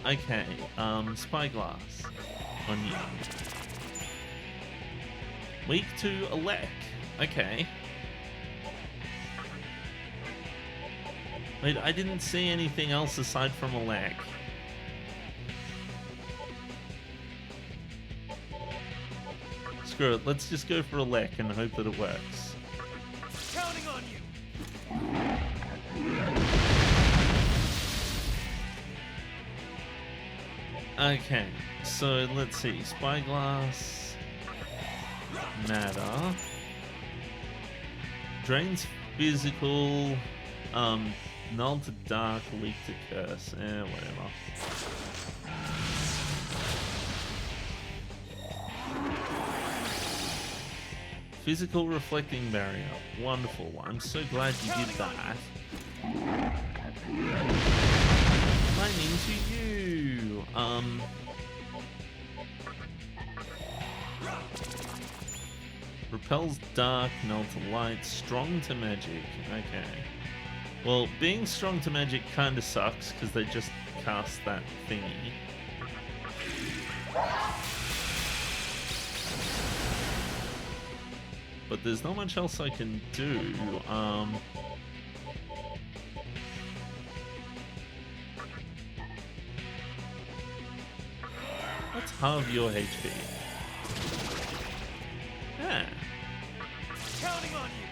Okay. Spyglass on you. Weak to Alec. Okay. Wait, I didn't see anything else aside from Alec. Screw it, let's just go for Alec and hope that it works. Counting on you. Okay, so let's see. Spyglass. Matter. Drains physical. Null to dark, weak to curse. Whatever. Physical reflecting barrier. Wonderful. I'm so glad you did that. Lightning to you. Repels dark, null to light, strong to magic. Okay. Well, being strong to magic kinda sucks because they just cast that thingy. But there's not much else I can do. Let's halve your HP. Yeah. Counting on you.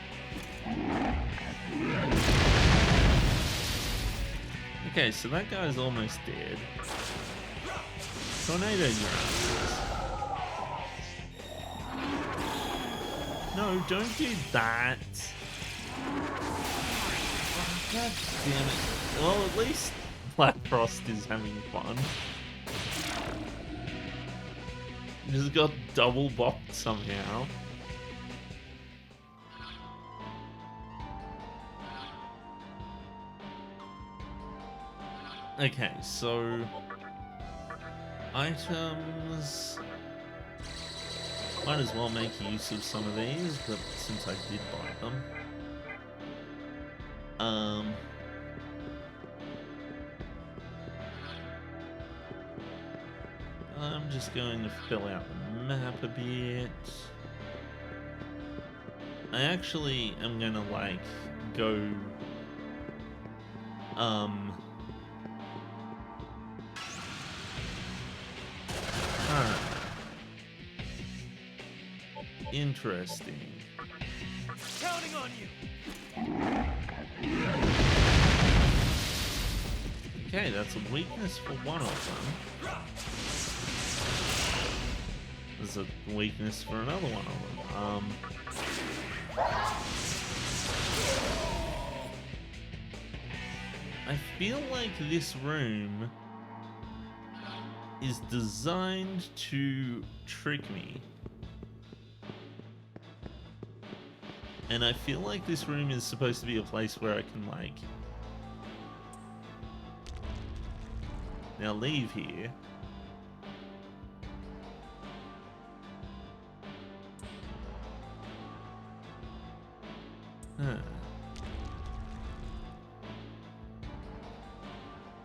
Okay, so that guy's almost dead. Tornado your ass. No, don't do that. Oh, God damn it. Well, at least Black Frost is having fun. Just got double bopped somehow. Okay, so items. Might as well make use of some of these, but since I did buy them. I'm just going to fill out the map a bit. I actually am gonna like go interesting. Counting on you. Okay, that's a weakness for one of them. There's a weakness for another one of them. I feel like this room is designed to trick me. And I feel like this room is supposed to be a place where I can, like... now leave here.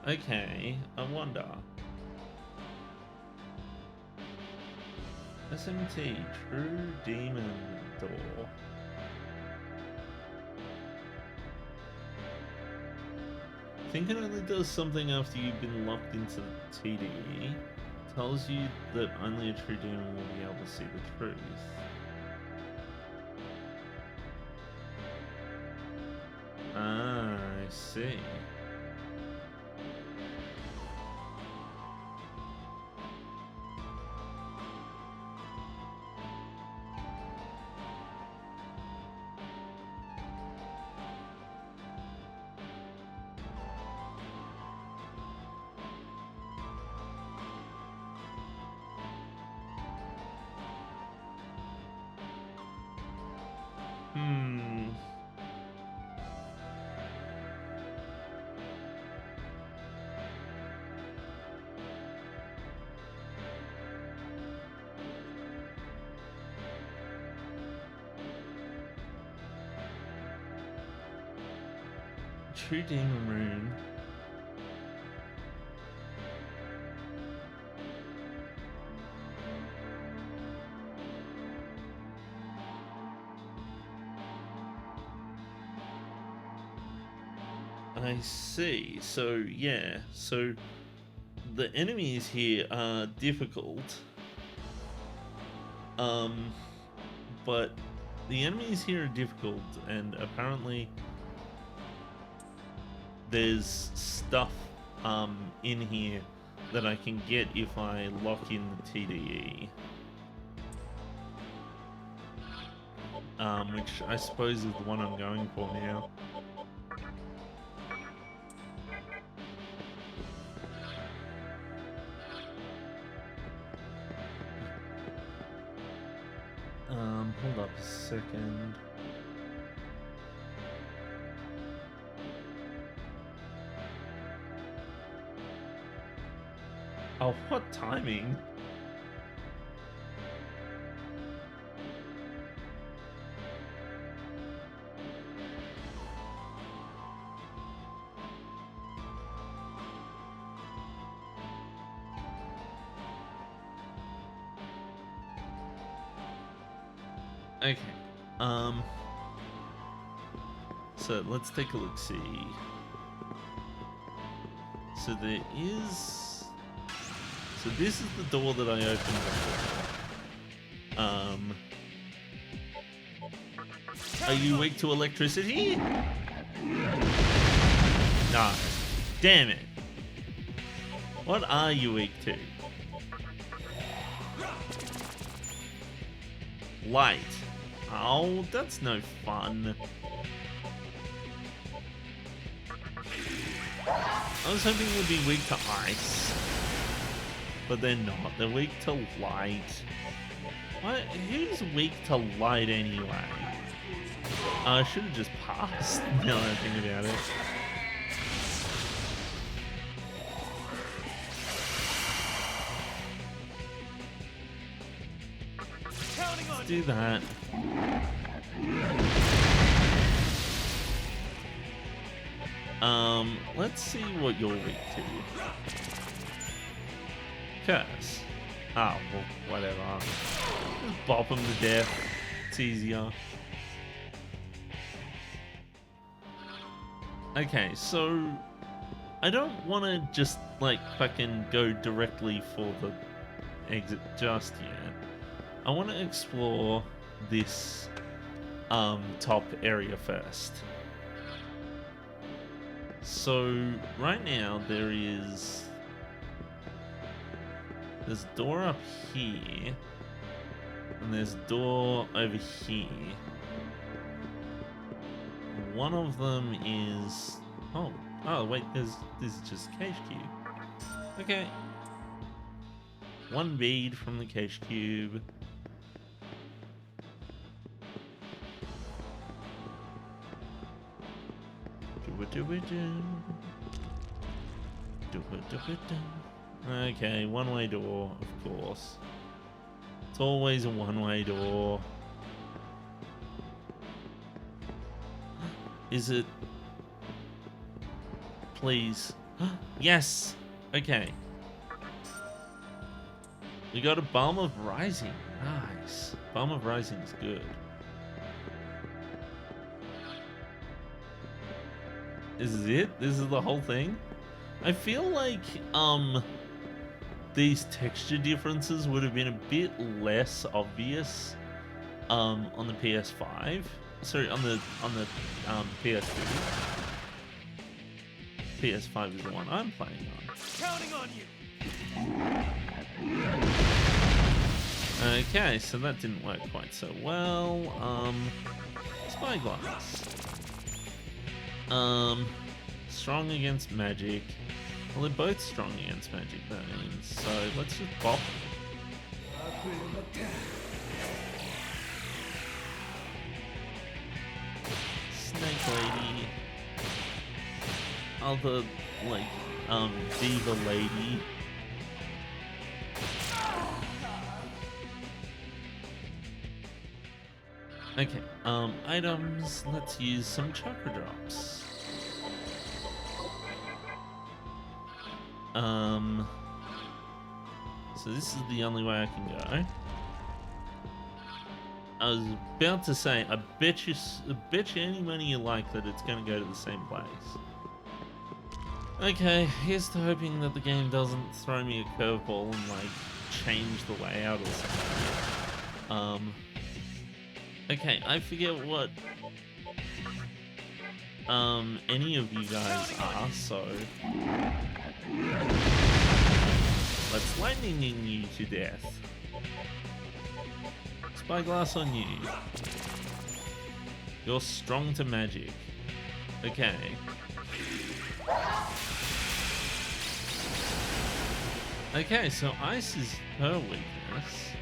Okay, I wonder. SMT, True Demon Door. I think it only does something after you've been locked into the TDE. Tells you that only a true demon will be able to see the truth. Ah, I see. Hmm. True Demon Rune. I see. So, yeah. So, the enemies here are difficult. But the enemies here are difficult, and apparently there's stuff, in here that I can get if I lock in the TDE. Which I suppose is the one I'm going for now. Hold up a second. Oh, what timing? Okay. So let's take a look. See. So there is. So this is the door that I opened before. Are you weak to electricity? No. Damn it. What are you weak to? Light. Oh, that's no fun. I was hoping it would be weak to ice. But they're not. They're weak to light. What? Who's weak to light anyway? I should have just passed, now that I think about it. Let's do that. Let's see what you're weak to. Curse. Oh, well, whatever. Just bop him to death. It's easier. Okay, so I don't want to just like fucking go directly for the exit just yet. I want to explore this top area first. So right now there's a door up here, and there's a door over here. One of them is oh wait, this is just cache cube. Okay, one bead from the cache cube. Okay, one-way door, of course. It's always a one-way door. Is it? Please, Yes! Okay. We got a Balm of Rising. Nice. Balm of Rising is good. This is it? This is the whole thing? I feel like, these texture differences would have been a bit less obvious, on the PS5. Sorry, on the PS2. PS5 is the one I'm playing on. Counting on you. Okay, so that didn't work quite so well. Spyglass. Strong against magic. Well, they're both strong against magic, that means. So let's just bop them. Snake Lady. Other, like, Diva Lady. Okay, items, let's use some chakra drops. So this is the only way I can go. I was about to say, I bet you any money you like that it's gonna go to the same place. Okay, here's to hoping that the game doesn't throw me a curveball and like change the layout or something. Okay, I forget what any of you guys are, so let's lightning you to death. Spyglass on you. You're strong to magic. Okay. Okay, so ice is her weakness.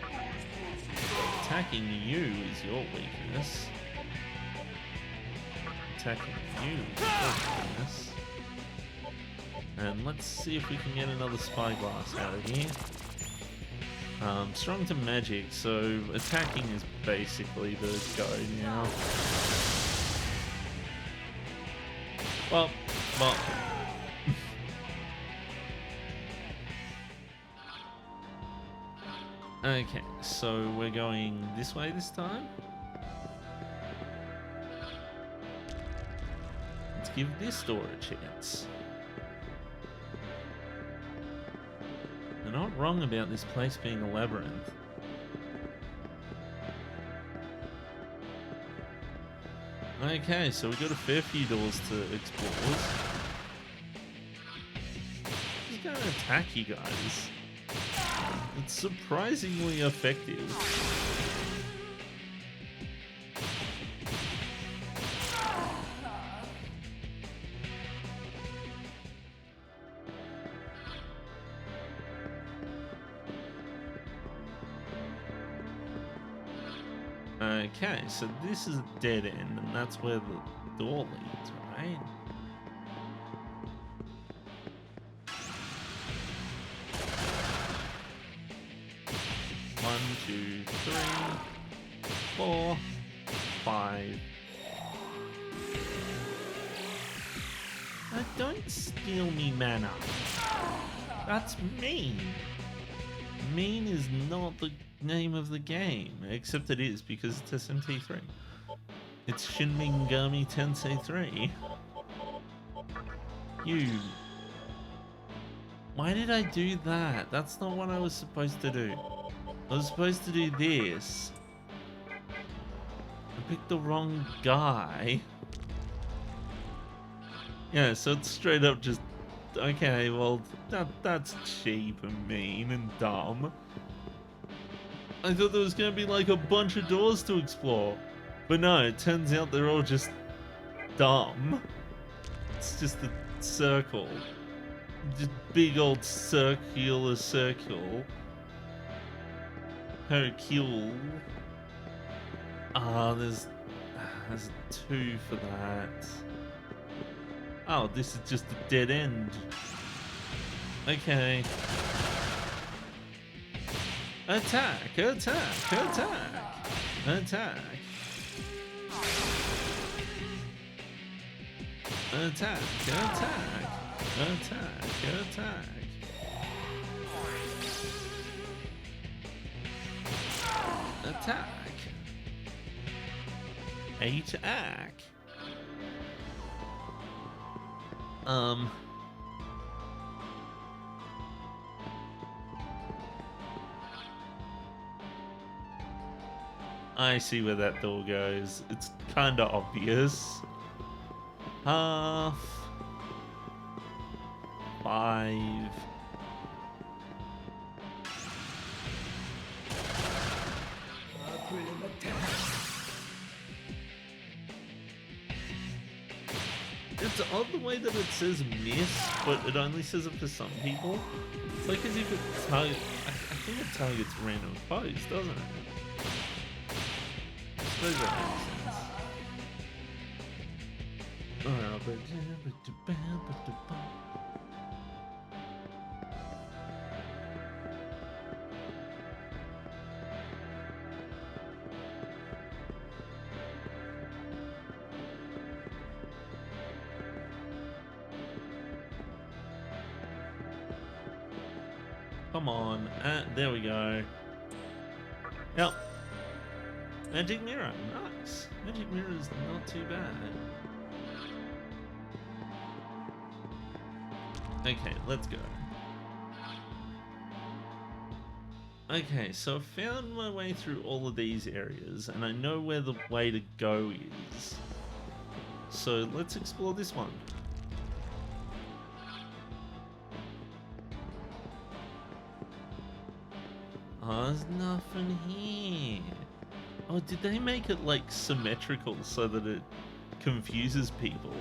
Attacking you is your weakness. Attacking you is your weakness. And let's see if we can get another spyglass out of here. Strong to magic, so attacking is basically the go now. Well. Okay, so we're going this way this time. Let's give this door a chance. They're not wrong about this place being a labyrinth. Okay, so we've got a fair few doors to explore. Just gonna attack you guys. It's surprisingly effective. Okay, so this is a dead end, and that's where the door leads, right? One, 2, 3, 4, 5. Don't steal me mana. That's mean. Mean is not the name of the game, except it is because it's SMT3. It's Shin Megami Tensei 3. You. Why did I do that? That's not what I was supposed to do. I was supposed to do this. I picked the wrong guy. Yeah, so it's straight up just... Okay, well, that's cheap and mean and dumb. I thought there was going to be like a bunch of doors to explore. But no, it turns out they're all just dumb. It's just a circle. Just big old circular circle. Hercule. There's 2 for that. Oh, this is just a dead end. Okay. Attack, attack, attack, attack. Attack, attack. Attack, attack. Attack. Attack. I see where that door goes. It's kinda obvious. Half. 5. It's odd the way that it says miss, but it only says it for some people. It's like as if it targets. I think it targets random foes, doesn't it? I suppose that makes sense. Come on. There we go. Yep. Magic mirror. Nice. Magic mirror is not too bad. Okay, let's go. Okay, so I've found my way through all of these areas, and I know where the way to go is. So let's explore this one. Oh, there's nothing here. Oh, did they make it like symmetrical so that it confuses people?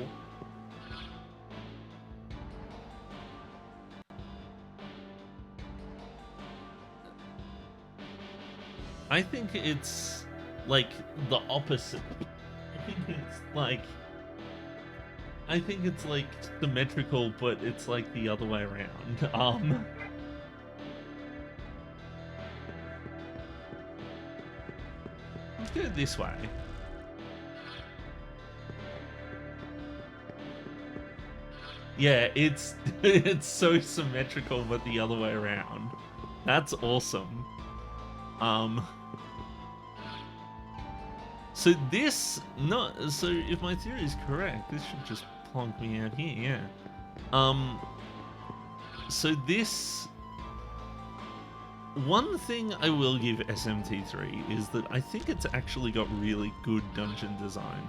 I think it's like the opposite. I think it's like symmetrical, but it's like the other way around. Let's go this way. Yeah, it's it's so symmetrical, but the other way around. That's awesome. So this so if my theory is correct, this should just plonk me out here, yeah. So this one thing I will give SMT3 is that I think it's actually got really good dungeon design.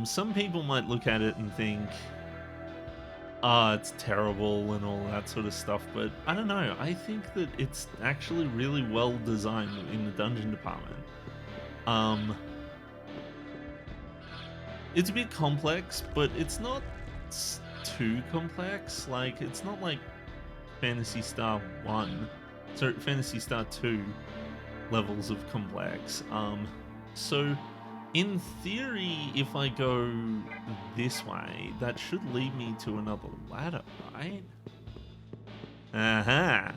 Some people might look at it and think, it's terrible and all that sort of stuff, but I don't know. I think that it's actually really well designed in the dungeon department. It's a bit complex, but it's not too complex. Like, it's not like Phantasy Star 1. So Phantasy Star 2 levels of complex. So in theory, if I go this way, that should lead me to another ladder, right? Aha!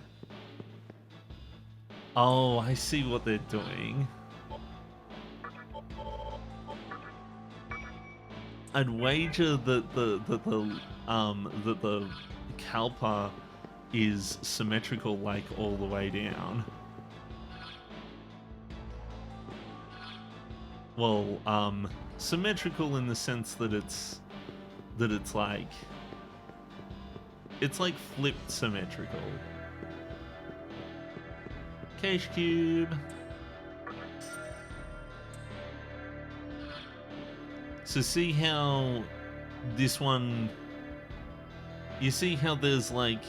Oh, I see what they're doing. I'd wager that the Kalpa is symmetrical, like all the way down. Well, symmetrical in the sense that it's like flipped symmetrical. Cache cube. So see how this one, you see how there's like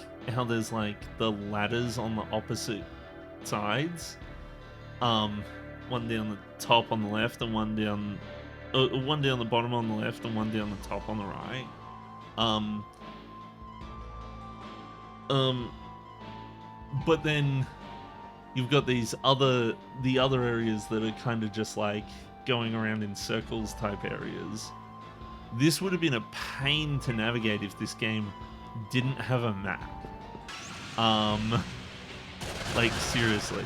the ladders on the opposite sides? One down the top on the left and one down the bottom on the left and one down the top on the right. But then you've got the other areas that are kind of just like going around in circles type areas. This would have been a pain to navigate if this game didn't have a map. Like seriously.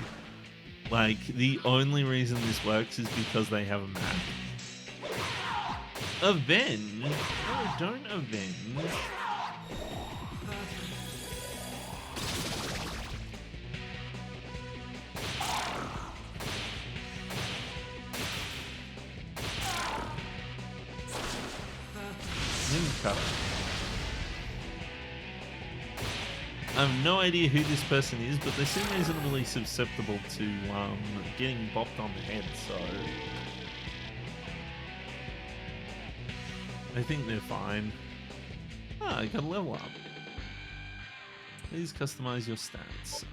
Like, the only reason this works is because they have a map. Avenge? No, don't avenge. cutter. I have no idea who this person is, but they seem reasonably susceptible to getting bopped on the head, so I think they're fine. Ah, I got a level up. Please customize your stats.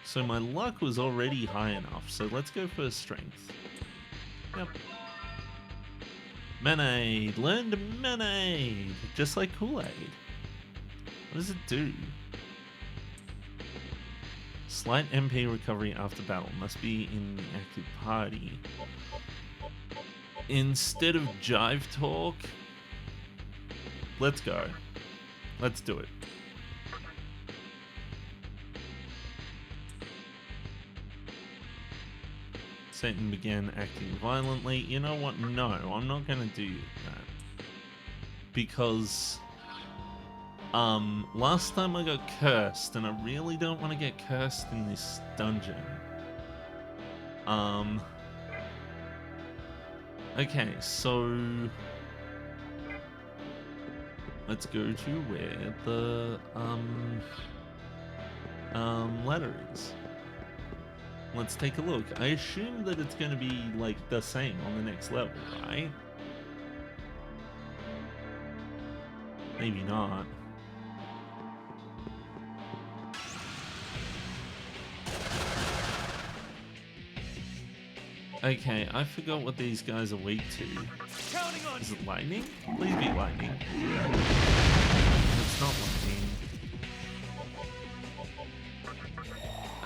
So my luck was already high enough, so let's go for strength. Yep. Manade! Learned Manade! Just like Kool-Aid. What does it do? Slight MP recovery after battle. Must be in the active party. Instead of Jive Talk, let's go. Let's do it. Satan began acting violently. You know what? No, I'm not going to do that. Because last time I got cursed, and I really don't want to get cursed in this dungeon. Okay, so let's go to where the ladder is. Let's take a look. I assume that it's going to be like the same on the next level, right? Maybe not. Okay, I forgot what these guys are weak to. Counting on Is you. it lightning? Please be lightning. It's not lightning.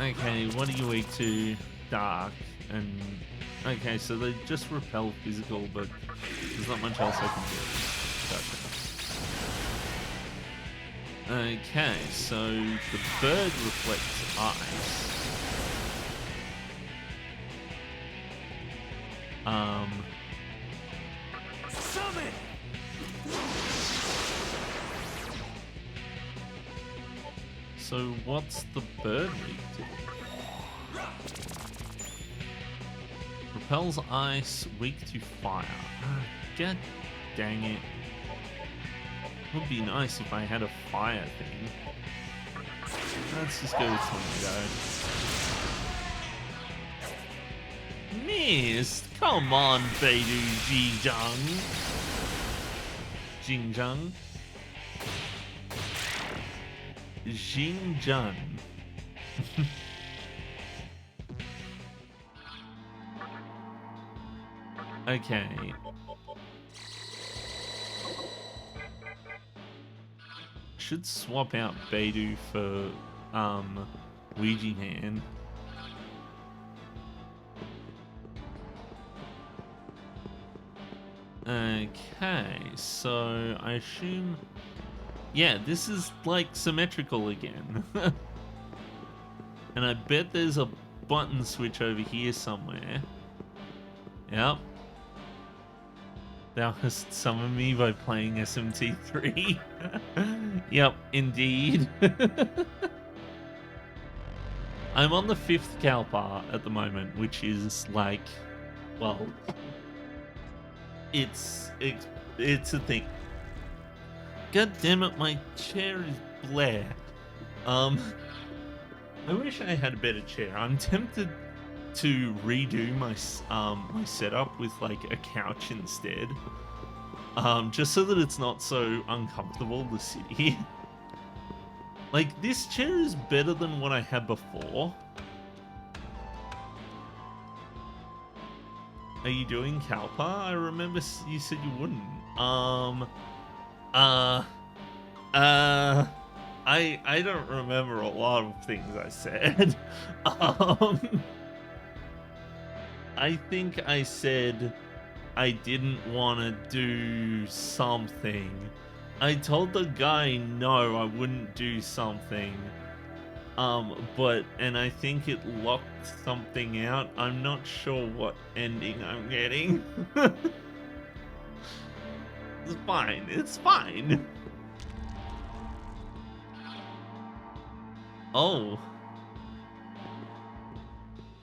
Okay, what are you weak to? Dark. And okay, so they just repel physical, but there's not much else I can do. Gotcha. Okay, so the bird reflects ice. Summon. So what's the bird weak to? Repels ice, weak to fire. God dang it. Would be nice if I had a fire thing. Let's just go with Tornado. Missed! Come on, Beidou Jijang. Jingjang. Xinjiang. Okay. Should swap out Beidou for Ouija Man. Okay, so I assume, yeah, this is like symmetrical again. And I bet there's a button switch over here somewhere. Yep. Thou hast summoned me by playing SMT3. Yep, indeed. I'm on the 5th Kalpa at the moment, which is like, well, it's a thing. God damn it, my chair is Blair. I wish I had a better chair. I'm tempted to redo my my setup with like a couch instead, just so that it's not so uncomfortable to sit here. Like, this chair is better than what I had before. Are you doing Kalpa? I remember you said you wouldn't. I don't remember a lot of things I said. I think I said I didn't want to do something. I told the guy no, I wouldn't do something. And I think it locked something out. I'm not sure what ending I'm getting. It's fine. It's fine. Oh.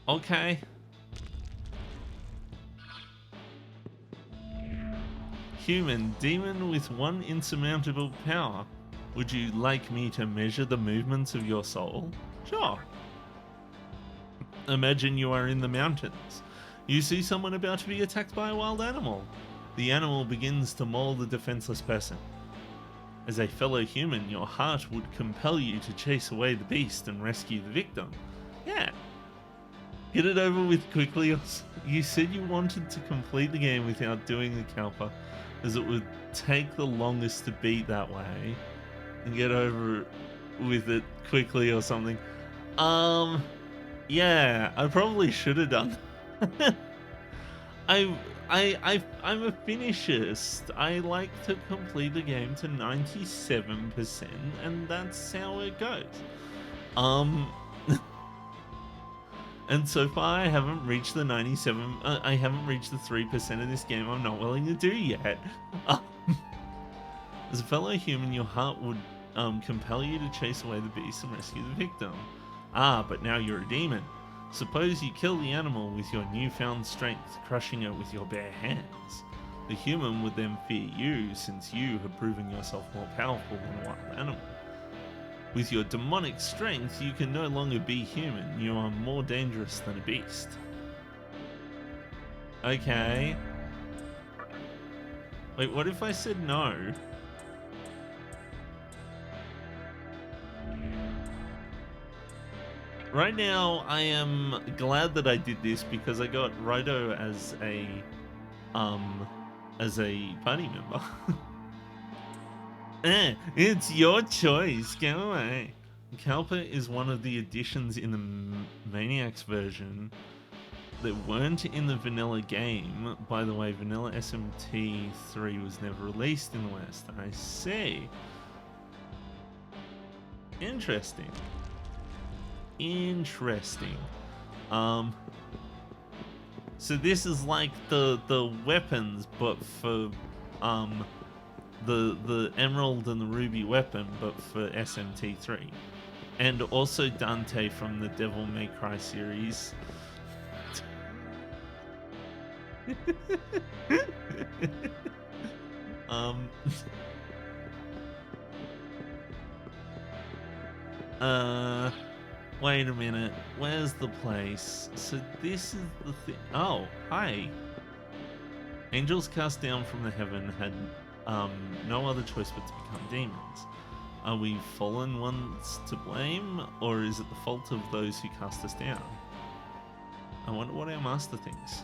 Okay. Human, demon with one insurmountable power. Would you like me to measure the movements of your soul? Sure. Imagine you are in the mountains. You see someone about to be attacked by a wild animal. The animal begins to maul the defenseless person. As a fellow human, your heart would compel you to chase away the beast and rescue the victim. Yeah. Get it over with quickly. You said you wanted to complete the game without doing the Kalpa, as it would take the longest to beat that way, and get over with it quickly or something. Yeah, I probably should have done. I'm a finisherist. I like to complete the game to 97%, and that's how it goes. And so far I haven't reached the 97. I haven't reached the 3% of this game I'm not willing to do yet. As a fellow human, your heart would compel you to chase away the beast and rescue the victim. Ah, but now you're a demon. Suppose you kill the animal with your newfound strength, crushing it with your bare hands. The human would then fear you, since you have proven yourself more powerful than a wild animal. With your demonic strength, you can no longer be human. You are more dangerous than a beast. Okay. Wait, what if I said no? Right now, I am glad that I did this because I got Rito as a party member. It's your choice. Go away. Kalpa is one of the additions in the Maniacs version that weren't in the vanilla game. By the way, vanilla SMT 3 was never released in the West. I see. Interesting. Interesting. So this is like the weapons, but for the emerald and the ruby weapon, but for SMT3, and also Dante from the Devil May Cry series. Wait a minute. Where's the place? So this is the thing. Oh, hi. Angels cast down from the heaven had no other choice but to become demons. Are we fallen ones to blame, or is it the fault of those who cast us down? I wonder what our master thinks.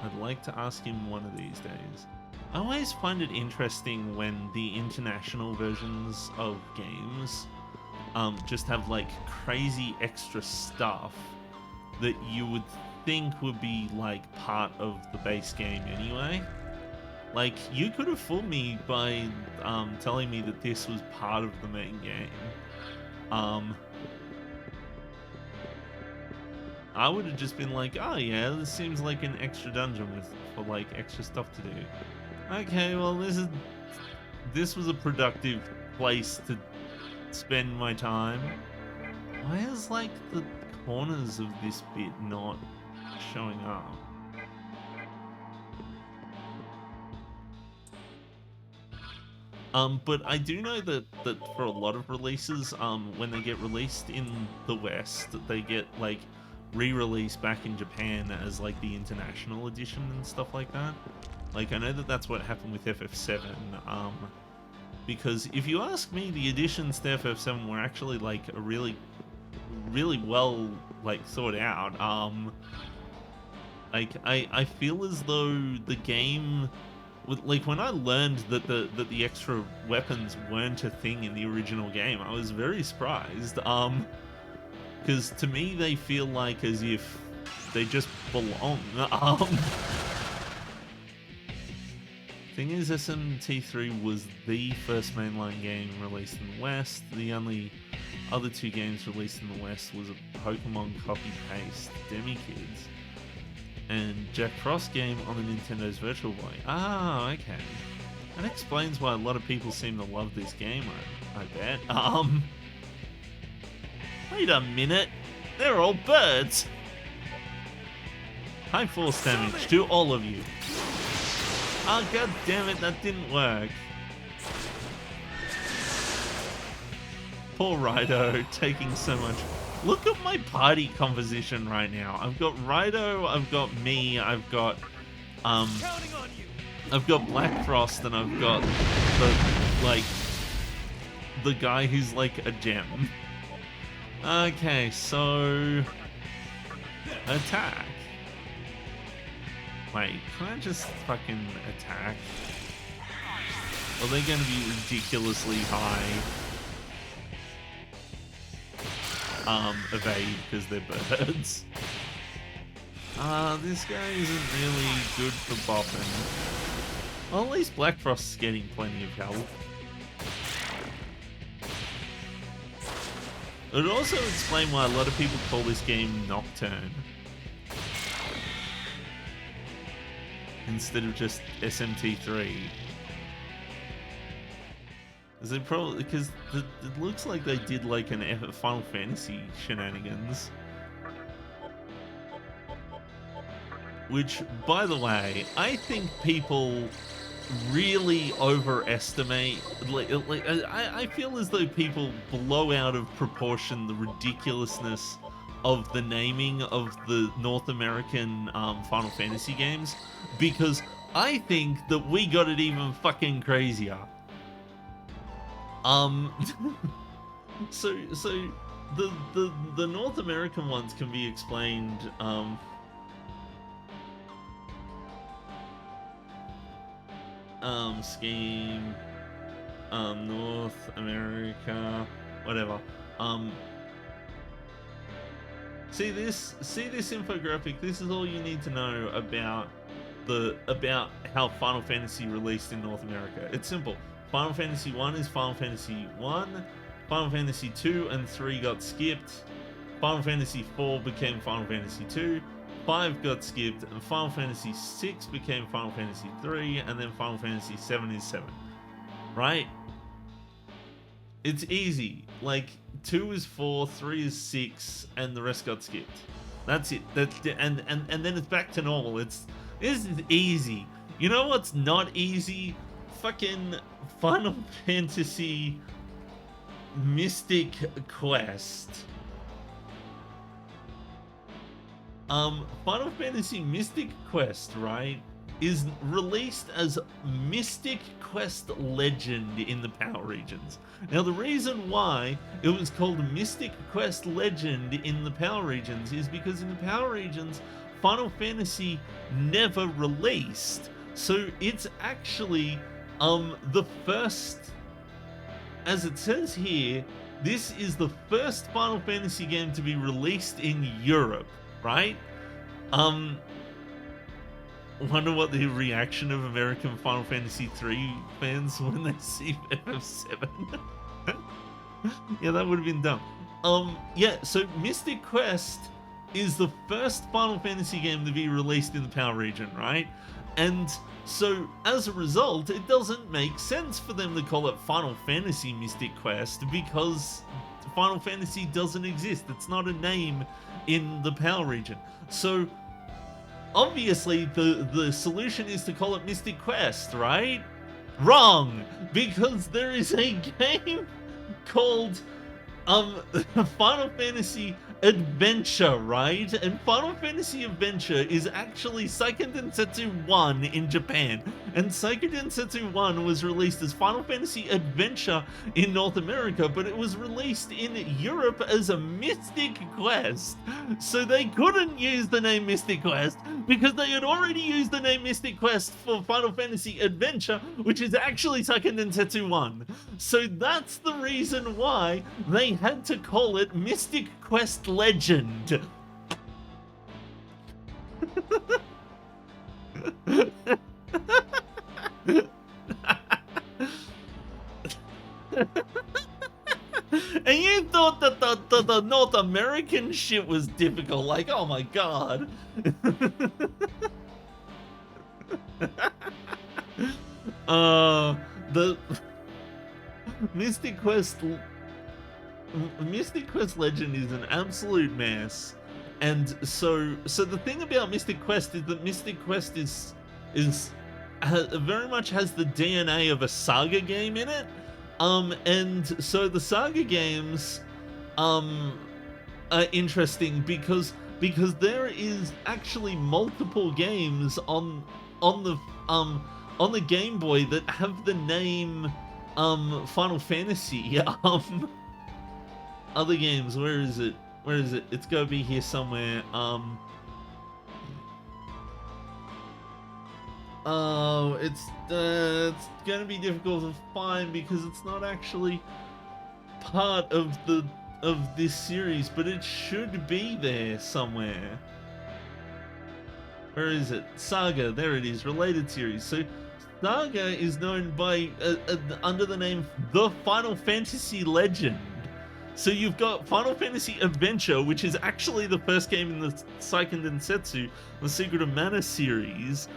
I'd like to ask him one of these days. I always find it interesting when the international versions of games just have like crazy extra stuff that you would think would be like part of the base game anyway. Like, you could have fooled me by telling me that this was part of the main game. I would have just been like, oh yeah, this seems like an extra dungeon for like extra stuff to do. Okay, well this was a productive place to spend my time. Why is like the corners of this bit not showing up? But I do know that for a lot of releases, when they get released in the West, they get like re-released back in Japan as like the international edition and stuff like that. Like, I know that that's what happened with FF7. Because if you ask me, the additions to FF7 were actually like a really well like thought out. Like I feel as though the game, like when I learned that the extra weapons weren't a thing in the original game, I was very surprised. Because to me they feel like as if they just belong. Thing is, SMT3 was the first mainline game released in the West. The only other two games released in the West was a Pokemon copy-paste Demi-Kids and Jack Frost game on the Nintendo's Virtual Boy. Ah, okay. That explains why a lot of people seem to love this game, I bet. Wait a minute. They're all birds. High force damage to all of you. Oh, god damn it, that didn't work. Poor Rido, taking so much. Look at my party composition right now. I've got Rido, I've got me, I've got Counting on you. I've got Black Frost, and I've got the guy who's like a gem. Okay, so attack. Wait, can I just fucking attack? Are they going to be ridiculously high? Evade because they're birds. This guy isn't really good for bopping. Well, at least Black Frost's getting plenty of health. It would also explain why a lot of people call this game Nocturne instead of just SMT3. Is it probably because it looks like they did like an Final Fantasy shenanigans? Which, by the way, I think people really overestimate. I feel as though people blow out of proportion the ridiculousness of the naming of the North American Final Fantasy games, because I think that we got it even fucking crazier. So the North American ones can be explained scheme, North America, whatever. See this infographic. This is all you need to know about how Final Fantasy released in North America. It's simple. Final Fantasy 1 is Final Fantasy 1. Final Fantasy 2 and 3 got skipped. Final Fantasy 4 became Final Fantasy 2. 5 got skipped, and Final Fantasy 6 became Final Fantasy 3, and then Final Fantasy 7 is 7. Right? It's easy. Like, 2 is 4, 3 is 6, and the rest got skipped. That's it. And then it's back to normal. This is easy. You know what's not easy? Fucking Final Fantasy Mystic Quest. Final Fantasy Mystic Quest, right, is released as Mystic Quest Legend in the Power Regions. Now, the reason why it was called Mystic Quest Legend in the Power Regions is because in the Power Regions, Final Fantasy never released. So it's actually the first, as it says here, this is the first Final Fantasy game to be released in Europe, right? Wonder what the reaction of American Final Fantasy 3 fans when they see FF7. Yeah, that would have been dumb. Yeah, so Mystic Quest is the first Final Fantasy game to be released in the Power region, right? And so, as a result, it doesn't make sense for them to call it Final Fantasy Mystic Quest because Final Fantasy doesn't exist. It's not a name in the Power region. So, obviously, the solution is to call it Mystic Quest, right? Wrong! Because there is a game called Final Fantasy Adventure, right? And Final Fantasy Adventure is actually Seiken Densetsu 1 in Japan. And Seiken Densetsu 1 was released as Final Fantasy Adventure in North America, but it was released in Europe as a Mystic Quest. So they couldn't use the name Mystic Quest because they had already used the name Mystic Quest for Final Fantasy Adventure, which is actually Seiken Densetsu 1. So that's the reason why they had to call it Mystic Quest Legend. And you thought that the North American shit was difficult, like, oh my god. The Mystic Quest Legend is an absolute mess. And so the thing about Mystic Quest is that Mystic Quest is very much has the DNA of a Saga game in it. And so the Saga games are interesting because there is actually multiple games on the Game Boy that have the name Final Fantasy. Other games, where is it? Where is it? It's gotta be here somewhere. Oh, it's gonna be difficult to find because it's not actually part of this series, but it should be there somewhere. Where is it? Saga, there it is, related series. So Saga is known by under the name The Final Fantasy Legend. So you've got Final Fantasy Adventure, which is actually the first game in the Seiken Densetsu, the Secret of Mana series,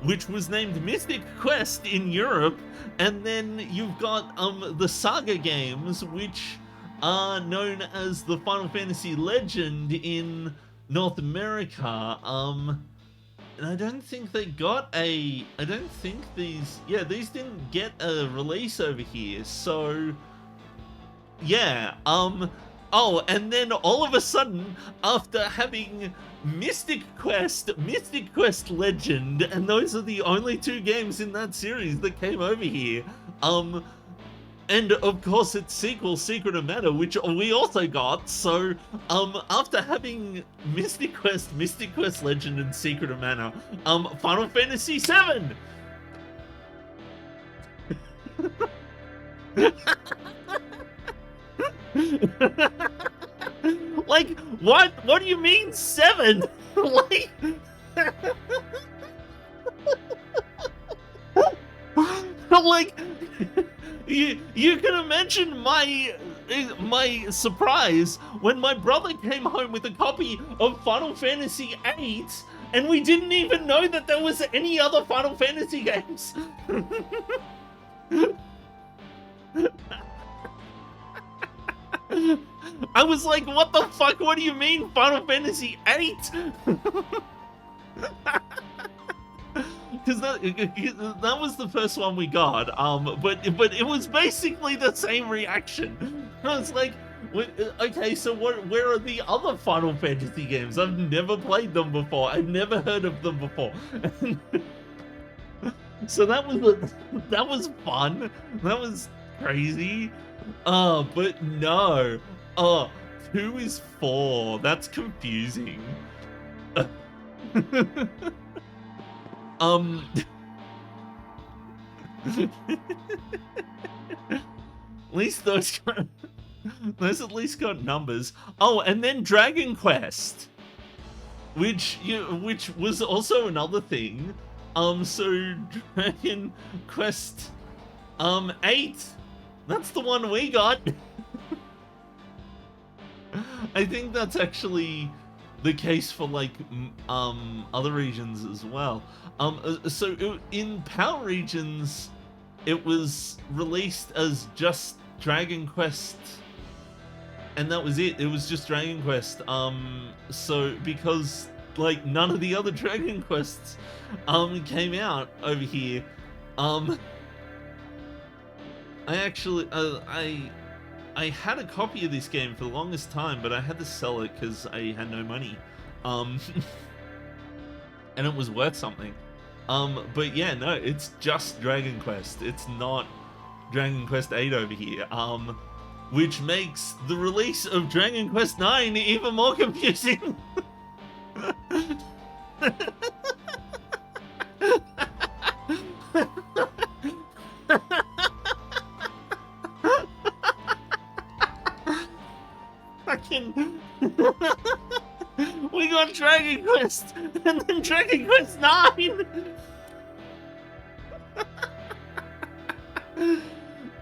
which was named Mystic Quest in Europe, and then you've got the Saga games, which are known as the Final Fantasy Legend in North America. And I don't think they got I don't think these didn't get a release over here, so yeah, oh, and then all of a sudden, after having Mystic Quest Legend, and those are the only two games in that series that came over here, and of course its sequel, Secret of Mana, which we also got, so, after having Mystic Quest Legend, and Secret of Mana, Final Fantasy VII! Like, what? What do you mean 7? Like, like, you can imagine my surprise when my brother came home with a copy of Final Fantasy VIII, and we didn't even know that there was any other Final Fantasy games. I was like, what the fuck? What do you mean Final Fantasy VIII? Because that was the first one we got, but it was basically the same reaction. I was like, okay, so where are the other Final Fantasy games? I've never played them before. I've never heard of them before. So that was fun. That was crazy. But no. 2 is 4. That's confusing. At least those at least got numbers. Oh, and then Dragon Quest, which was also another thing. So Dragon Quest 8. That's the one we got. I think that's actually the case for like other regions as well. In PAL regions, it was released as just Dragon Quest, and that was it. It was just Dragon Quest. So because like none of the other Dragon Quests came out over here, I had a copy of this game for the longest time, but I had to sell it because I had no money. And it was worth something. But yeah, no, it's just Dragon Quest. It's not Dragon Quest 8 over here. Which makes the release of Dragon Quest 9 even more confusing. We got Dragon Quest, and then Dragon Quest 9!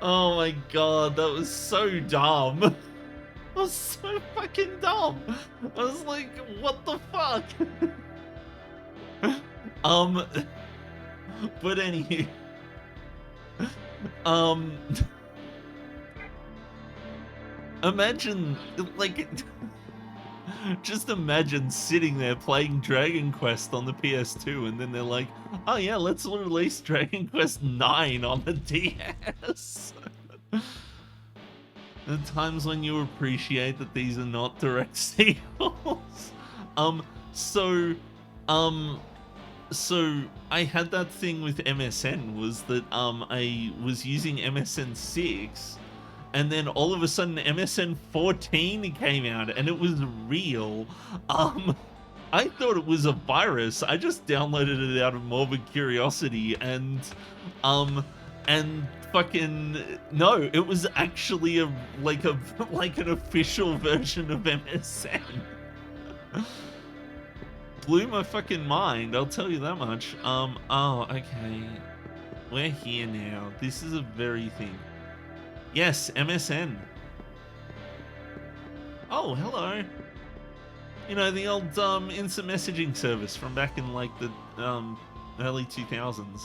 Oh my god, that was so dumb. That was so fucking dumb. I was like, what the fuck? But anyway. Imagine, like, Just imagine sitting there playing Dragon Quest on the PS2 and then they're like, oh yeah, let's release Dragon Quest 9 on the DS. The times when you appreciate that these are not direct sequels. So I had that thing with MSN was that I was using MSN 6 and then all of a sudden MSN 14 came out and it was real. I thought it was a virus. I just downloaded it out of morbid curiosity and fucking no, it was actually like an official version of MSN. Blew my fucking mind, I'll tell you that much. Oh, okay. We're here now. This is a very thing. Yes, MSN. Oh, hello. You know, the old instant messaging service from back in like the early 2000s.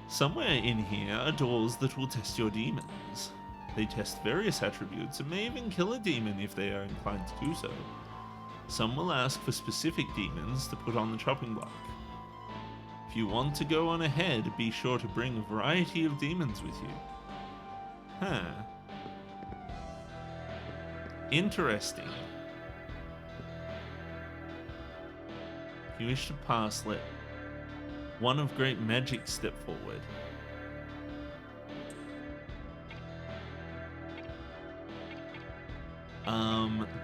Somewhere in here are doors that will test your demons. They test various attributes and may even kill a demon if they are inclined to do so. Some will ask for specific demons to put on the chopping block. If you want to go on ahead, be sure to bring a variety of demons with you. Huh. Interesting. If you wish to pass, let one of great magic step forward.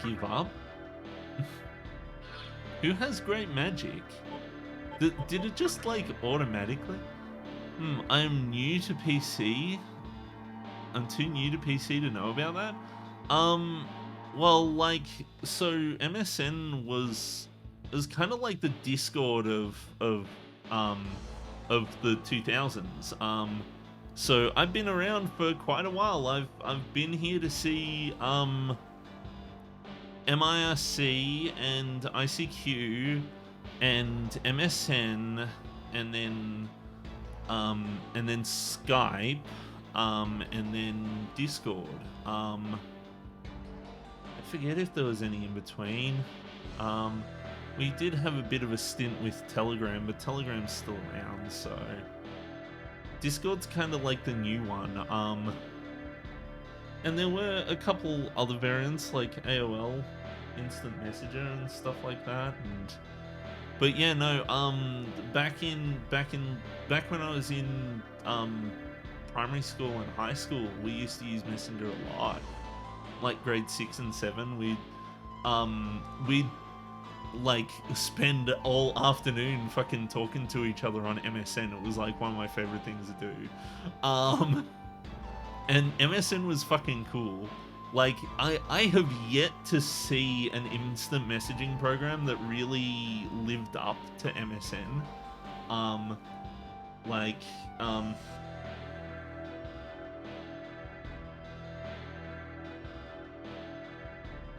Give up? Who has great magic? Did it just like automatically? I'm new to PC. I'm too new to PC to know about that. Well, like, so MSN was kind of like the Discord of the 2000s. So I've been around for quite a while. I've been here to see MIRC and ICQ and MSN and then Skype and then Discord. I forget if there was any in between. We did have a bit of a stint with Telegram, but Telegram's still around, so Discord's kind of like the new one. And there were a couple other variants like AOL Instant Messenger and stuff like that. But yeah, no. Back when I was in primary school and high school, we used to use Messenger a lot. Like grade 6 and 7, we'd like spend all afternoon fucking talking to each other on MSN. It was like one of my favorite things to do. And MSN was fucking cool. Like, I have yet to see an instant messaging program that really lived up to MSN.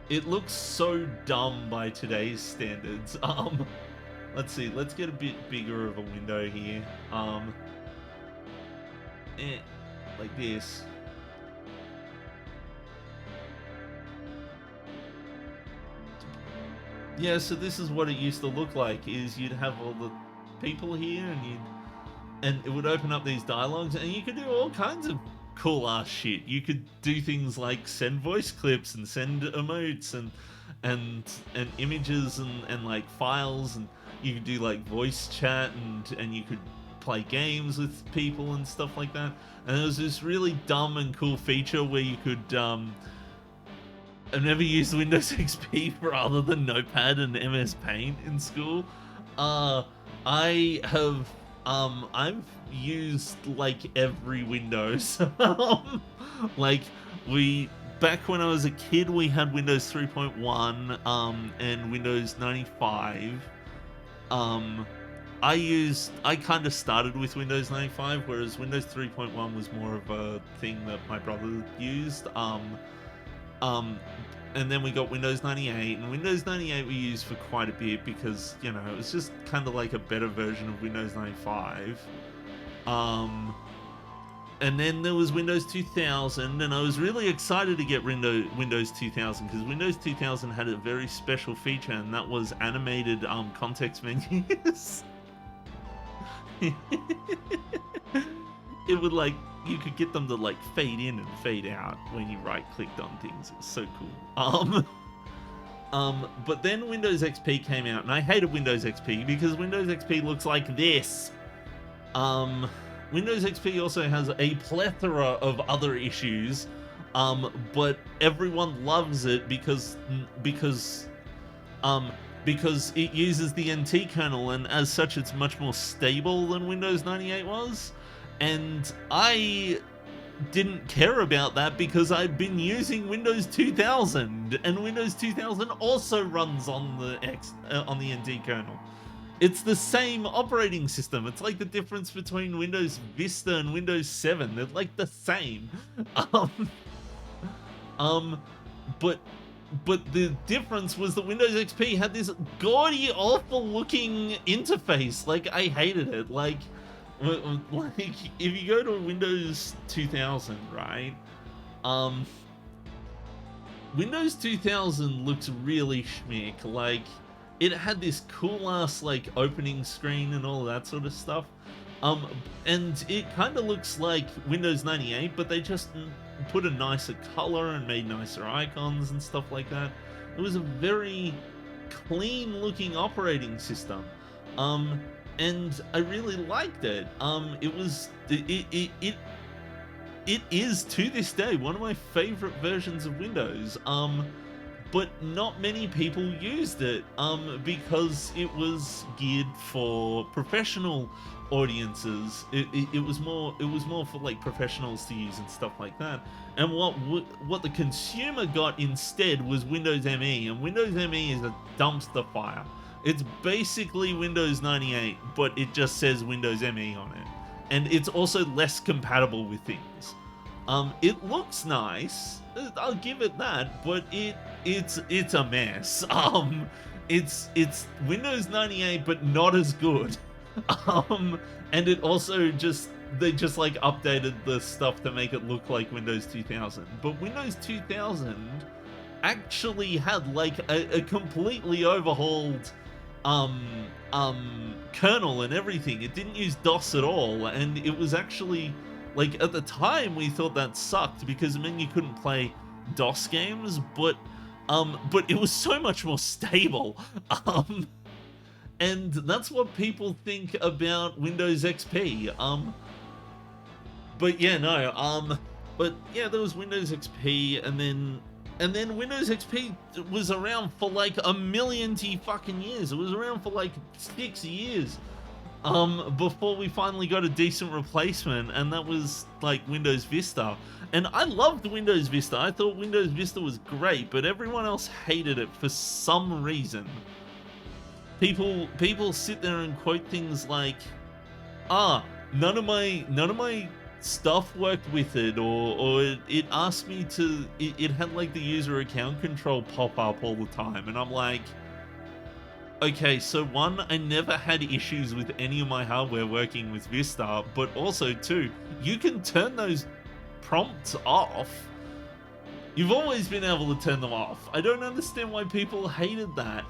It looks so dumb by today's standards. Let's see, let's get a bit bigger of a window here. Like this. Yeah, so this is what it used to look like, is you'd have all the people here and it would open up these dialogues and you could do all kinds of cool ass shit. You could do things like send voice clips and send emotes and images and like files, and you could do like voice chat and you could play games with people and stuff like that. And there was this really dumb and cool feature where you could I've never used Windows XP for other than Notepad and MS Paint in school. I've used like every Windows. Like back when I was a kid, we had Windows 3.1 and Windows 95. I kind of started with Windows 95, whereas Windows 3.1 was more of a thing that my brother used. And then we got Windows 98, and Windows 98 we used for quite a bit because, you know, it was just kind of like a better version of Windows 95. And then there was Windows 2000, and I was really excited to get Windows 2000 because Windows 2000 had a very special feature, and that was animated context menus. It would like, you could get them to like fade in and fade out when you right clicked on things. It was so cool. But then Windows XP came out, and I hated Windows XP because Windows XP looks like this. Windows XP also has a plethora of other issues, but everyone loves it because it uses the NT kernel, and as such it's much more stable than Windows 98 was. And I didn't care about that because I've been using Windows 2000, and Windows 2000 also runs on the NT kernel. It's the same operating system. It's like the difference between Windows Vista and Windows 7. They're like the same. But the difference was that Windows XP had this gaudy, awful looking interface. Like, I hated it. Like if you go to Windows 2000, right? Windows 2000 looks really schmick. Like, it had this cool ass like opening screen and all that sort of stuff. And it kind of looks like Windows 98, but they just put a nicer color and made nicer icons and stuff like that. It was a very clean looking operating system. And I really liked it. It is to this day one of my favorite versions of Windows. But not many people used it because it was geared for professional audiences. It was more for like professionals to use and stuff like that. And what the consumer got instead was Windows ME, and Windows ME is a dumpster fire. It's basically Windows 98, but it just says Windows ME on it, and it's also less compatible with things. It looks nice, I'll give it that, but it's a mess. It's Windows 98, but not as good. And it also they just like updated the stuff to make it look like Windows 2000. But Windows 2000 actually had like a completely overhauled kernel and everything. It didn't use DOS at all, and it was actually, like, at the time we thought that sucked because it meant you couldn't play DOS games, but it was so much more stable. And that's what people think about Windows XP. But yeah, no, but yeah, there was Windows XP, and then Windows XP was around for like a million fucking years. It was around for like 6 years before we finally got a decent replacement, and that was like Windows Vista. And I loved Windows Vista. I thought Windows Vista was great, but everyone else hated it for some reason. People sit there and quote things like, none of my stuff worked with it, or it asked me to, it had like the user account control pop up all the time, and I'm like, okay, so one, I never had issues with any of my hardware working with Vista, but also two, you can turn those prompts off. You've always been able to turn them off. I don't understand why people hated that.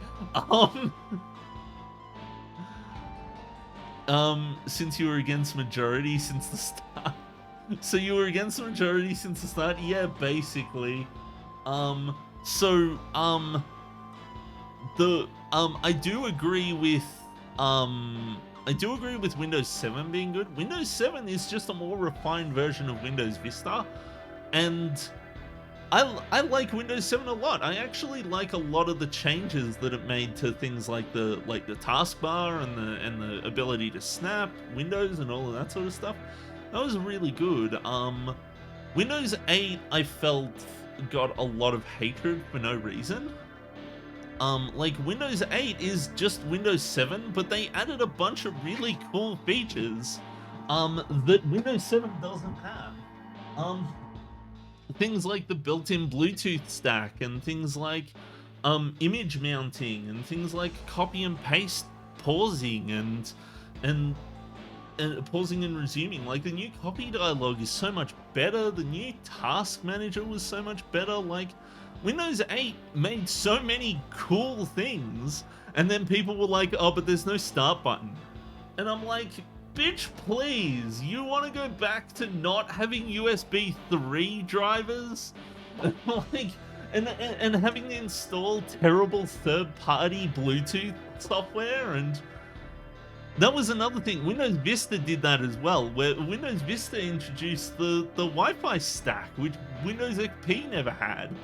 Since you were against majority since the start. So you were against the majority since the start? Yeah, basically. I do agree with Windows 7 being good. Windows 7 is just a more refined version of Windows Vista, and I like Windows 7 a lot. I actually like a lot of the changes that it made to things like the taskbar and the ability to snap windows and all of that sort of stuff. That was really good. Windows 8, I felt, got a lot of hatred for no reason. Like, Windows 8 is just Windows 7, but they added a bunch of really cool features that Windows 7 doesn't have. Things like the built-in Bluetooth stack, and things like image mounting, and things like copy and paste pausing, and pausing and resuming. Like, the new copy dialogue is so much better. The new task manager was so much better. Like, Windows 8 made so many cool things, and then people were like, oh, but there's no start button. And I'm like, bitch, please, you want to go back to not having USB 3 drivers? Like, and having to install terrible third-party Bluetooth software, and that was another thing. Windows Vista did that as well, where Windows Vista introduced the Wi-Fi stack, which Windows XP never had.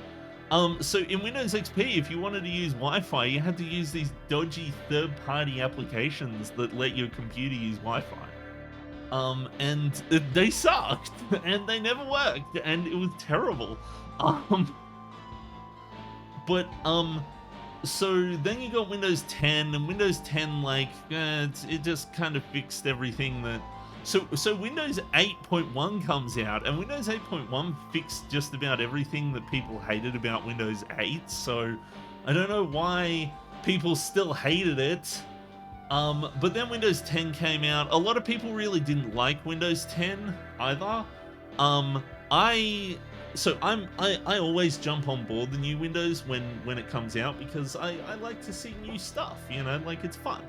So in Windows XP, if you wanted to use Wi-Fi, you had to use these dodgy third-party applications that let your computer use Wi-Fi. And they sucked, and they never worked, and it was terrible. So then you got Windows 10, and Windows 10, like, it just kind of fixed everything that... So Windows 8.1 comes out, and Windows 8.1 fixed just about everything that people hated about Windows 8, so I don't know why people still hated it. But then Windows 10 came out. A lot of people really didn't like Windows 10 either. I always jump on board the new Windows when it comes out, because I like to see new stuff, you know, like, it's fun.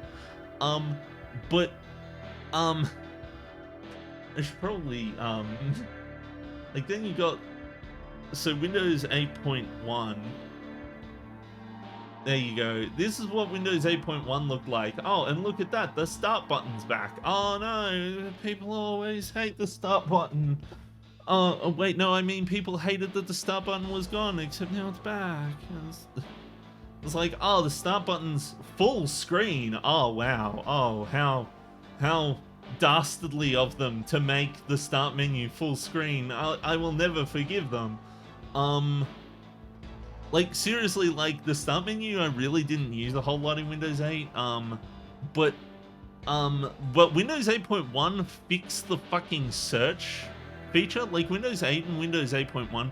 I should probably, like, then you got, so Windows 8.1, there you go. This is what Windows 8.1 looked like. Oh, and look at that, the start button's back. Oh no, people always hate the start button. Oh, wait, no, I mean, people hated that the start button was gone, except now it's back. It's like, oh, the start button's full screen. Oh, wow. Oh, how dastardly of them to make the start menu full screen. I will never forgive them. Like, seriously, like, the start menu I really didn't use a whole lot in Windows 8. But Windows 8.1 fixed the fucking search feature. Like, Windows 8 and Windows 8.1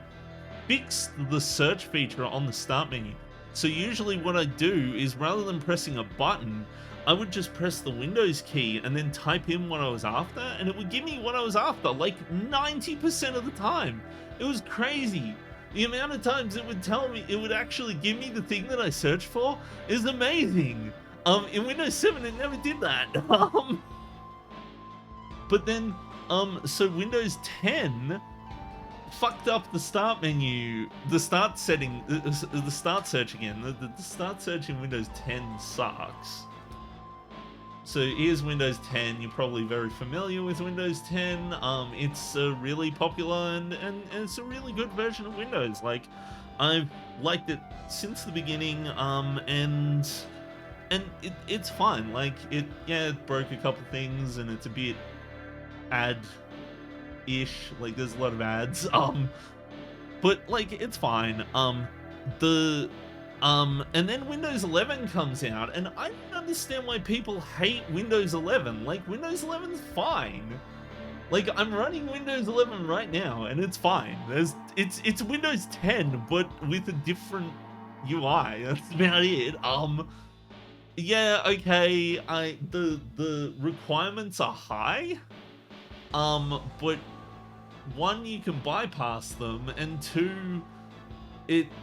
fixed the search feature on the start menu. So usually what I do is, rather than pressing a button, I would just press the Windows key and then type in what I was after, and it would give me what I was after, like 90% of the time. It was crazy. The amount of times it would tell me, it would actually give me the thing that I searched for is amazing. In Windows 7 it never did that. But then, so Windows 10 fucked up the start menu, the start setting, the start search again. The start search in Windows 10 sucks. So here's Windows 10. You're probably very familiar with Windows 10. It's a really popular and it's a really good version of Windows. Like, I've liked it since the beginning, and it's fine. Like, it broke a couple things, and it's a bit ad-ish. Like, there's a lot of ads. But like, it's fine. And then Windows 11 comes out, and I don't understand why people hate Windows 11. Like, Windows 11's fine. Like, I'm running Windows 11 right now, and it's fine. It's Windows 10, but with a different UI. That's about it. Yeah, okay. The requirements are high. But one, you can bypass them, and two,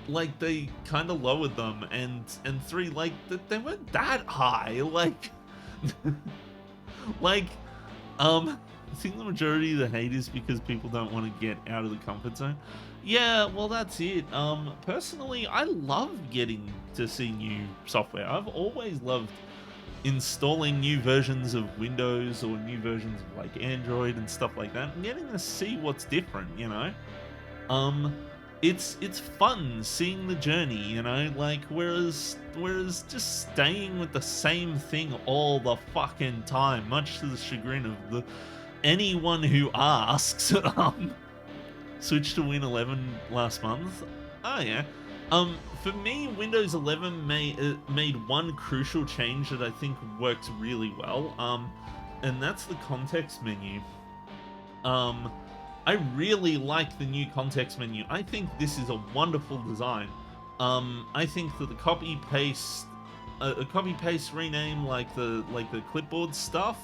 like, they kind of lowered them, and three, like, they weren't that high. Like, I think the majority of the hate is because people don't want to get out of the comfort zone. Yeah, well, that's it. Personally, I love getting to see new software. I've always loved installing new versions of Windows or new versions of, like, Android and stuff like that, and getting to see what's different, you know? It's fun seeing the journey, you know, like, whereas just staying with the same thing all the fucking time, much to the chagrin of anyone who asks. Switched to Win 11 last month. Oh yeah. For me, Windows 11 made one crucial change that I think works really well. And that's the context menu. I really like the new context menu. I think this is a wonderful design. I think that the copy paste rename, like the clipboard stuff,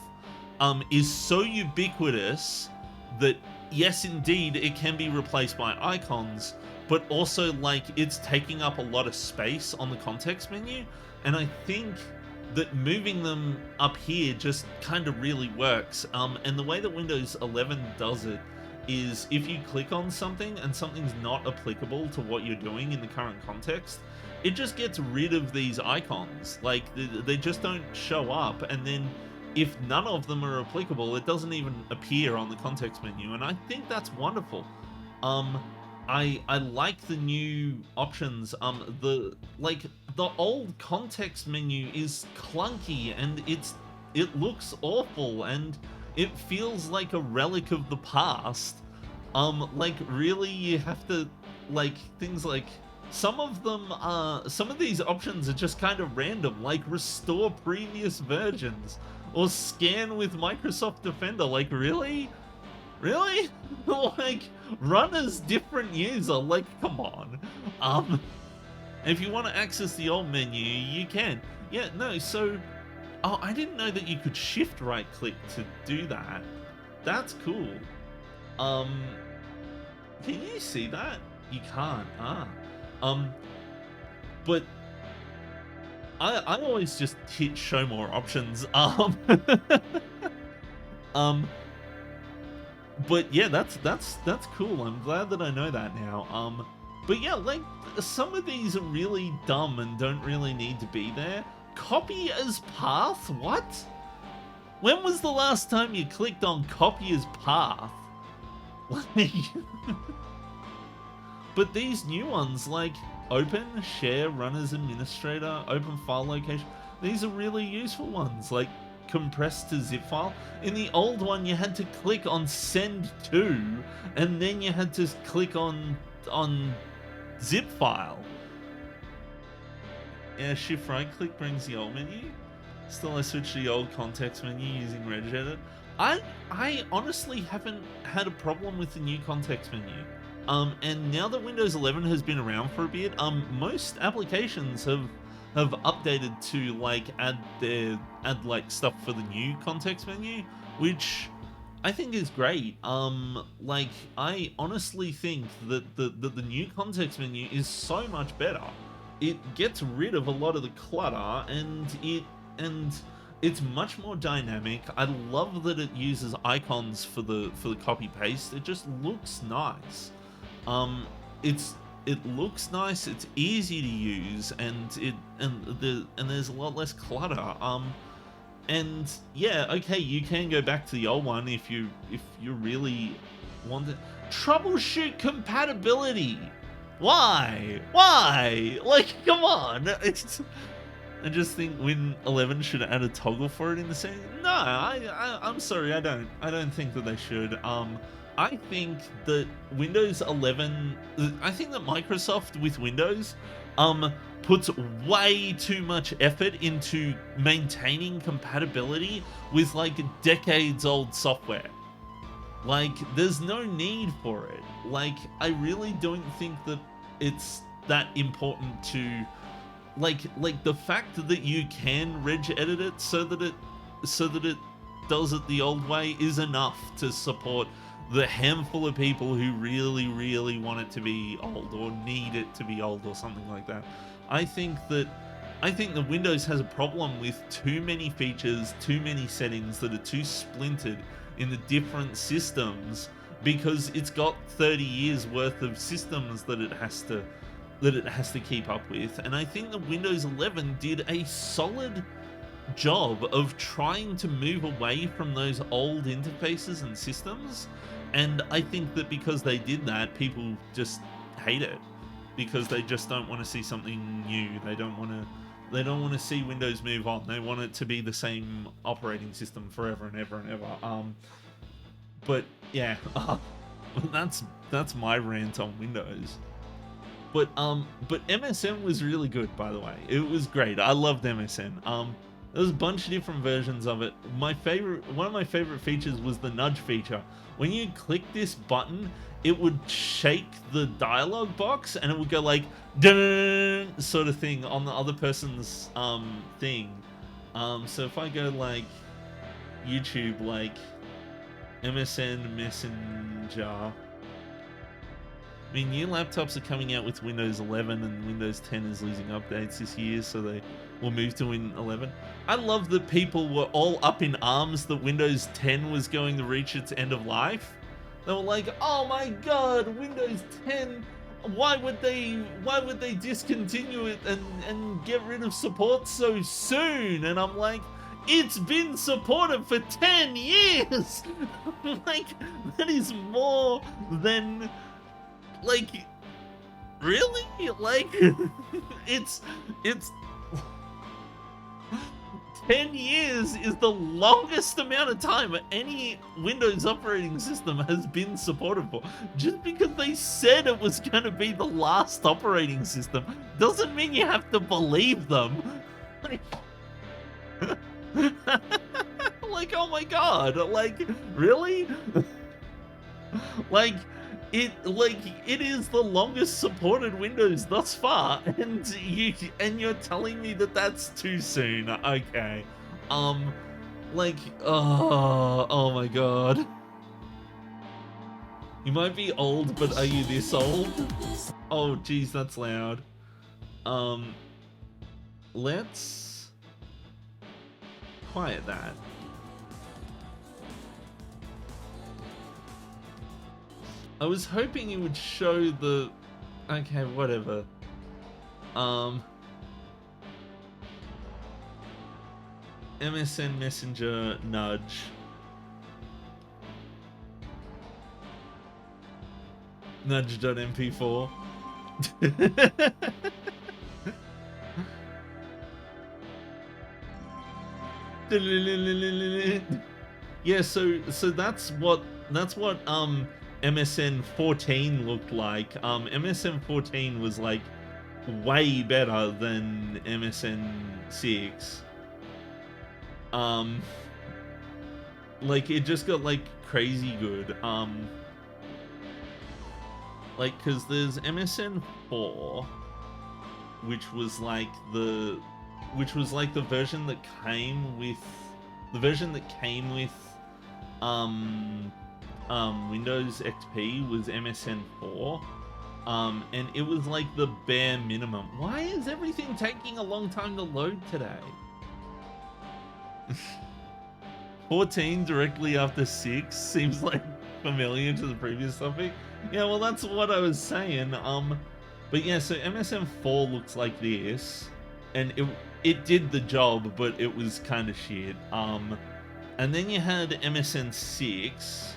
is so ubiquitous that yes, indeed, it can be replaced by icons, but also like it's taking up a lot of space on the context menu, and I think that moving them up here just kind of really works. And the way that Windows 11 does it is if you click on something and something's not applicable to what you're doing in the current context, it just gets rid of these icons. Like, they just don't show up, and then if none of them are applicable, it doesn't even appear on the context menu, and I think that's wonderful. I like the new options. The old context menu is clunky and it looks awful and it feels like a relic of the past. Like really you have to, like, things like some of these options are just kind of random, like restore previous versions or scan with Microsoft Defender. Like, really? Really? Like, run as different user, like, come on. If you want to access the old menu, you can. Yeah, no, so... Oh, I didn't know that you could shift right click to do that. That's cool. Can you see that? You can't, but I always just hit show more options. But yeah, that's cool. I'm glad that I know that now. But yeah, like, some of these are really dumb and don't really need to be there. Copy as path? What? When was the last time you clicked on copy as path? Like, but these new ones, like open, share, run as administrator, open file location, these are really useful ones. Like, compressed to zip file. In the old one, you had to click on send to, and then you had to click on zip file. Yeah, shift right click brings the old menu. Still, I switched to the old context menu using regedit. I honestly haven't had a problem with the new context menu. And now that Windows 11 has been around for a bit, most applications have updated to like add like stuff for the new context menu, which I think is great. Like, I honestly think that the new context menu is so much better. It gets rid of a lot of the clutter, and it's much more dynamic. I love that it uses icons for the copy paste. It just looks nice. It looks nice, it's easy to use, and there's a lot less clutter. And yeah, okay, you can go back to the old one if you really want to. Troubleshoot compatibility. Why? Like, come on. I just think Win 11 should add a toggle for it in the same. No, I'm sorry, I don't think that they should. I think that Windows 11, I think that Microsoft with Windows puts way too much effort into maintaining compatibility with like decades old software. Like, there's no need for it. Like, I really don't think that it's that important to like the fact that you can regedit it so that it does it the old way is enough to support the handful of people who really, really want it to be old or need it to be old or something like that. I think that Windows has a problem with too many features, too many settings that are too splintered in the different systems, because it's got 30 years worth of systems that it has to keep up with. And I think that Windows 11 did a solid job of trying to move away from those old interfaces and systems. And I think that because they did that, people just hate it because they just don't want to see something new. They don't want to see Windows move on. They want it to be the same operating system forever and ever and ever. But yeah, that's my rant on Windows. But MSN was really good, by the way. It was great. I loved MSN. There's a bunch of different versions of it. One of my favorite features was the nudge feature. When you click this button, it would shake the dialog box and it would go like dun sort of thing on the other person's thing. So if I go like YouTube, like MSN Messenger. I mean, new laptops are coming out with Windows 11, and Windows 10 is losing updates this year, so they will move to Win 11. I love that people were all up in arms that Windows 10 was going to reach its end of life. They were like, "Oh my God, Windows 10! Why would they discontinue it and get rid of support so soon?" And I'm like, it's been supported for 10 years! Like, that is more than, like, really? Like, it's 10 years is the longest amount of time any Windows operating system has been supported for. Just because they said it was going to be the last operating system doesn't mean you have to believe them. Like, oh my God, like, really? Like, it is the longest supported Windows thus far, and you're telling me that that's too soon. Okay. Like, oh my God. You might be old, but are you this old? Oh geez, that's loud. Let's quiet that. I was hoping it would show the... Okay, whatever. MSN Messenger nudge. Nudge.mp4. Yeah, so that's what MSN 14 looked like. MSN 14 was like way better than MSN 6. Like it just got like crazy good. Like, cause there's MSN 4, which was like the version that came with Windows XP was MSN 4. And it was like the bare minimum. Why is everything taking a long time to load today? 14 directly after 6 seems like familiar to the previous topic. Yeah, well, that's what I was saying. But yeah, so MSN 4 looks like this, and it did the job, but it was kind of shit. And then you had MSN 6.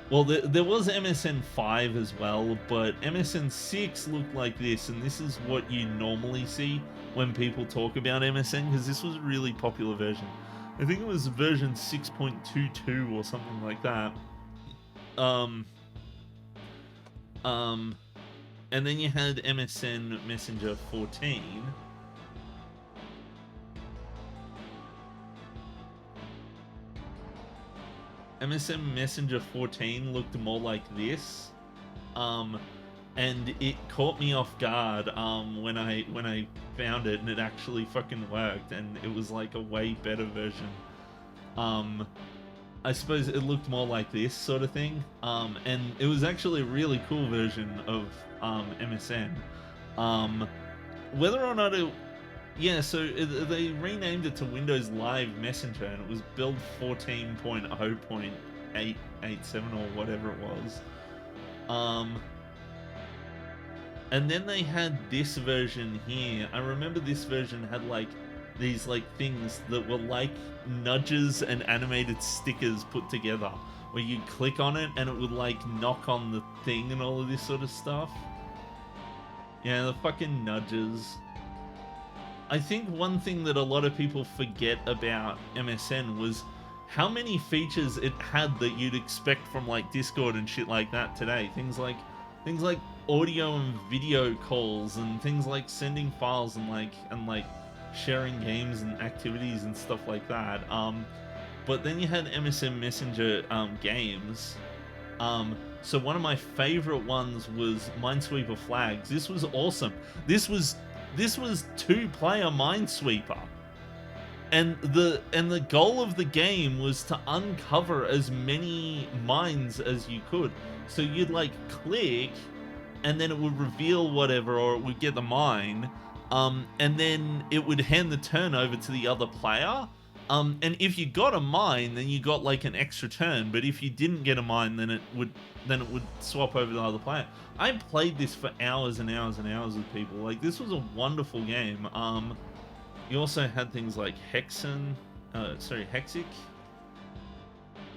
Well, there was MSN 5 as well, but MSN 6 looked like this, and this is what you normally see when people talk about MSN, because this was a really popular version. I think it was version 6.22 or something like that. And then you had MSN Messenger 14. MSN Messenger 14 looked more like this, and it caught me off guard when I found it, and it actually fucking worked, and it was like a way better version. I suppose it looked more like this sort of thing, and it was actually a really cool version of MSN. Whether or not it... Yeah, so they renamed it to Windows Live Messenger, and it was build 14.0.887 or whatever it was. And then they had this version here. I remember this version had like these like things that were like nudges and animated stickers put together, where you'd click on it and it would like knock on the thing and all of this sort of stuff. Yeah, the fucking nudges. I think one thing that a lot of people forget about MSN was how many features it had that you'd expect from like Discord and shit like that today. Things like audio and video calls, and things like sending files and like sharing games and activities and stuff like that. But then you had MSN Messenger games. So one of my favorite ones was Minesweeper Flags. This was awesome. This was 2-player Minesweeper. the goal of the game was to uncover as many mines as you could. So you'd like click, and then it would reveal whatever, or it would get the mine, and then it would hand the turn over to the other player. And if you got a mine, then you got like an extra turn. But if you didn't get a mine, then it would swap over to the other player. I played this for hours and hours and hours with people. Like, this was a wonderful game. You also had things like Hexic.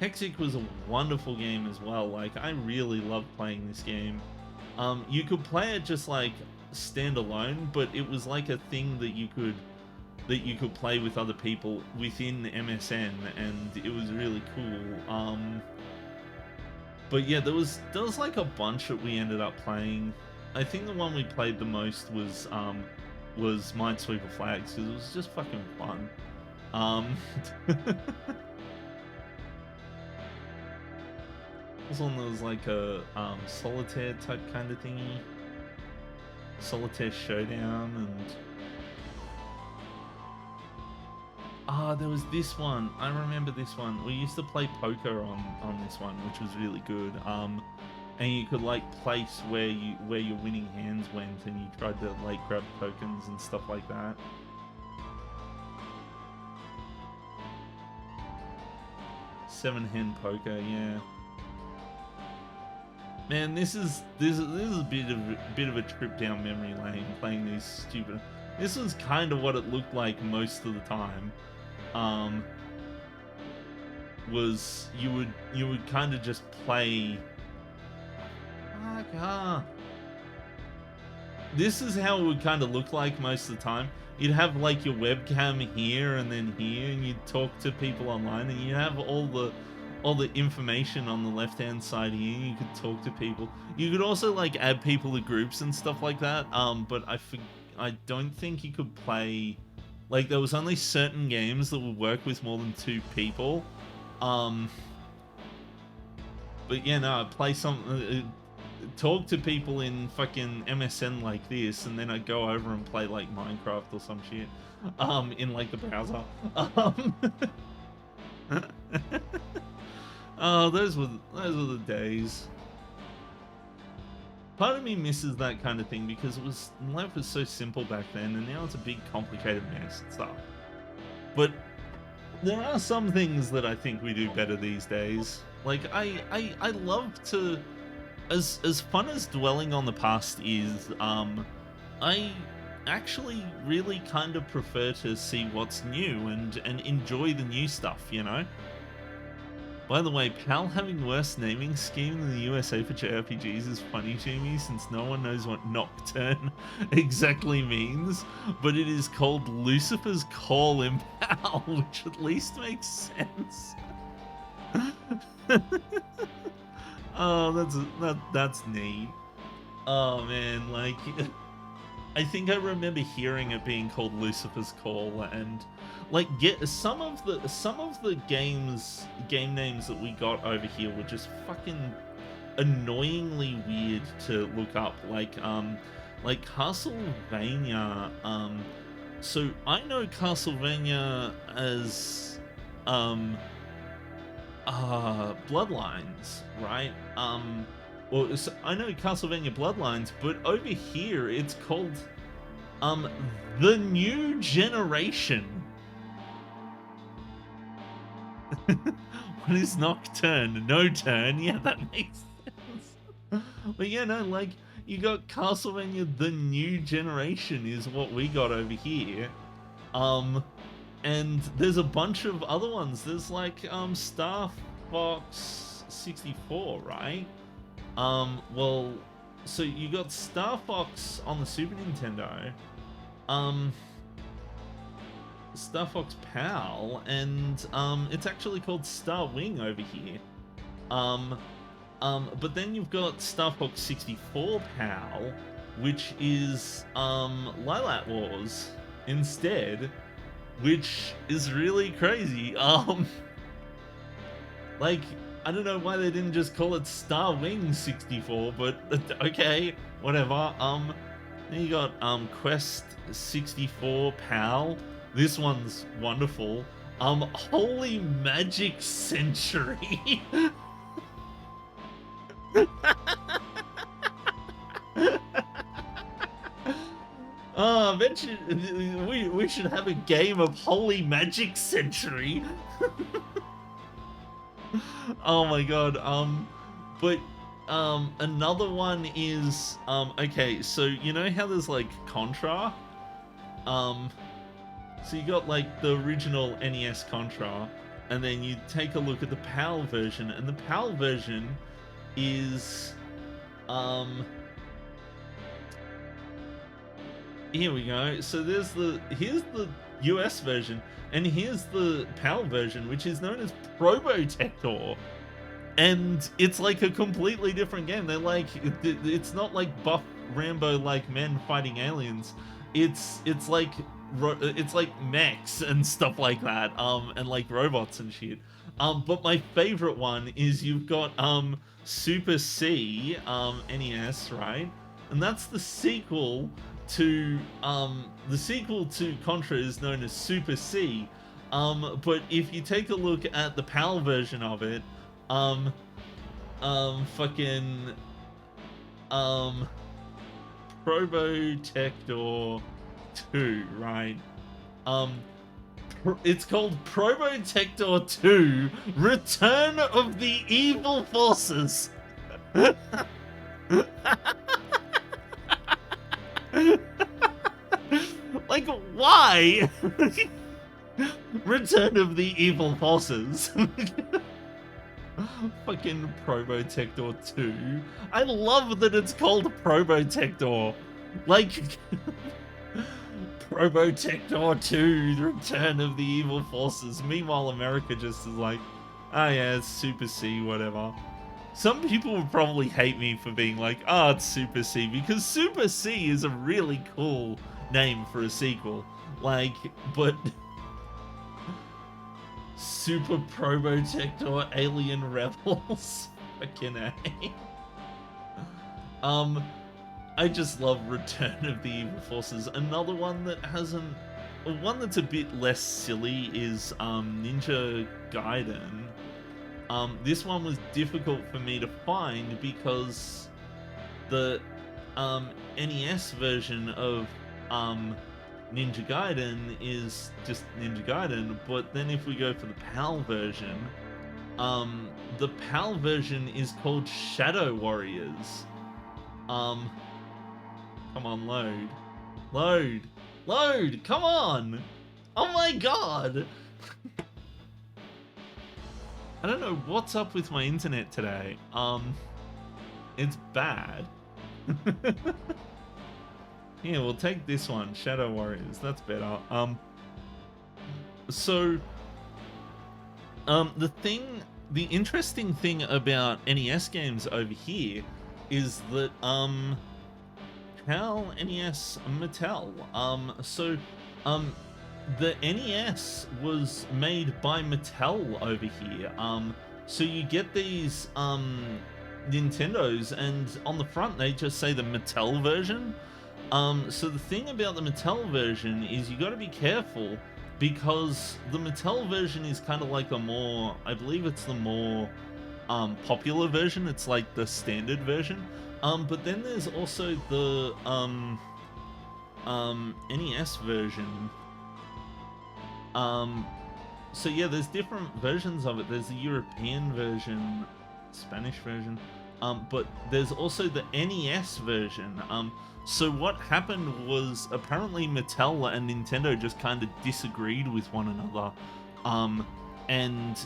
Hexic was a wonderful game as well. Like, I really loved playing this game. You could play it just like standalone, but it was like a thing that you could play with other people within MSN, and it was really cool. But yeah, there was like a bunch that we ended up playing. I think the one we played the most was Minesweeper Flags, because it was just fucking fun. This one was like a solitaire type kind of thingy. Solitaire Showdown, and there was this one. I remember this one. We used to play poker on this one, which was really good. And you could like place where your winning hands went, and you tried to like grab tokens and stuff like that. Seven hand poker, yeah. Man, this is a bit of a trip down memory lane playing these stupid. This was kind of what it looked like most of the time. Was you would kind of just play. This is how it would kind of look like most of the time. You'd have like your webcam here and then here, and you'd talk to people online, and you have all the information on the left hand side here. You could talk to people. You could also like add people to groups and stuff like that. But I don't think you could play. Like, there was only certain games that would work with more than 2 people. But yeah, no, I'd play talk to people in fucking MSN like this, and then I'd go over and play like Minecraft or some shit, in like the browser. Oh, those were the days. Part of me misses that kind of thing, because life was so simple back then, and now it's a big complicated mess and stuff. But there are some things that I think we do better these days. Like, I love to, as fun as dwelling on the past is, I actually really kind of prefer to see what's new and enjoy the new stuff, you know? By the way, PAL having worse naming scheme than the USA for JRPGs is funny to me, since no one knows what Nocturne exactly means, but it is called Lucifer's Call in PAL, which at least makes sense. Oh, that's neat. Oh man, like, I think I remember hearing it being called Lucifer's Call, and like some of the game names that we got over here were just fucking annoyingly weird to look up. Like Castlevania. So I know Castlevania as Bloodlines, right? Well, so I know Castlevania Bloodlines, but over here it's called The New Generation. What is Nocturne? No turn? Yeah, that makes sense. But yeah, no, like, you got Castlevania The New Generation is what we got over here. And there's a bunch of other ones. There's like Star Fox 64, right? Well, so you got Star Fox on the Super Nintendo, Star Fox PAL, and it's actually called Star Wing over here. But then you've got Star Fox 64 PAL, which is Lilac Wars instead, which is really crazy. Like, I don't know why they didn't just call it Star Wing 64, but okay, whatever. Then you got Quest 64 PAL, This one's wonderful. Holy Magic Century. Oh, I bet we should have a game of Holy Magic Century. Oh my god. But another one is okay, so you know how there's like Contra? So you got like the original NES Contra, and then you take a look at the PAL version, and the PAL version is here we go. So here's the US version, and here's the PAL version, which is known as Probotector. And it's like a completely different game. They're like, it's not like buff Rambo like men fighting aliens. It's like mechs and stuff like that, and like robots and shit. But my favorite one is you've got Super C, NES, right? And that's the sequel to Contra is known as Super C. But if you take a look at the PAL version of it, fucking Probotector 2, right? It's called Probotector 2 Return of the Evil Forces. Like, why? Return of the Evil Forces. Fucking Probotector 2. I love that it's called Probotector. Like, Probotector 2, the Return of the Evil Forces. Meanwhile, America just is like, oh yeah, it's Super C, whatever. Some people would probably hate me for being like, oh, it's Super C, because Super C is a really cool name for a sequel. Like, but Super Probotector Alien Rebels. Fucking A. I just love Return of the Evil Forces. Another one that hasn't... One that's a bit less silly is Ninja Gaiden. This one was difficult for me to find because the NES version of Ninja Gaiden is just Ninja Gaiden, but then if we go for the PAL version, the PAL version is called Shadow Warriors. Come on, load. Load! Load! Come on! Oh my god! I don't know what's up with my internet today. It's bad. Yeah, we'll take this one, Shadow Warriors. That's better. The interesting thing about NES games over here is that PAL, NES, Mattel. The NES was made by Mattel over here. So you get these Nintendos, and on the front they just say the Mattel version. So the thing about the Mattel version is you got to be careful, because the Mattel version is kind of like a more, I believe it's the more popular version. It's like the standard version. But then there's also the NES version. So yeah, there's different versions of it. There's the European version, Spanish version, but there's also the NES version. So what happened was apparently Mattel and Nintendo just kind of disagreed with one another, and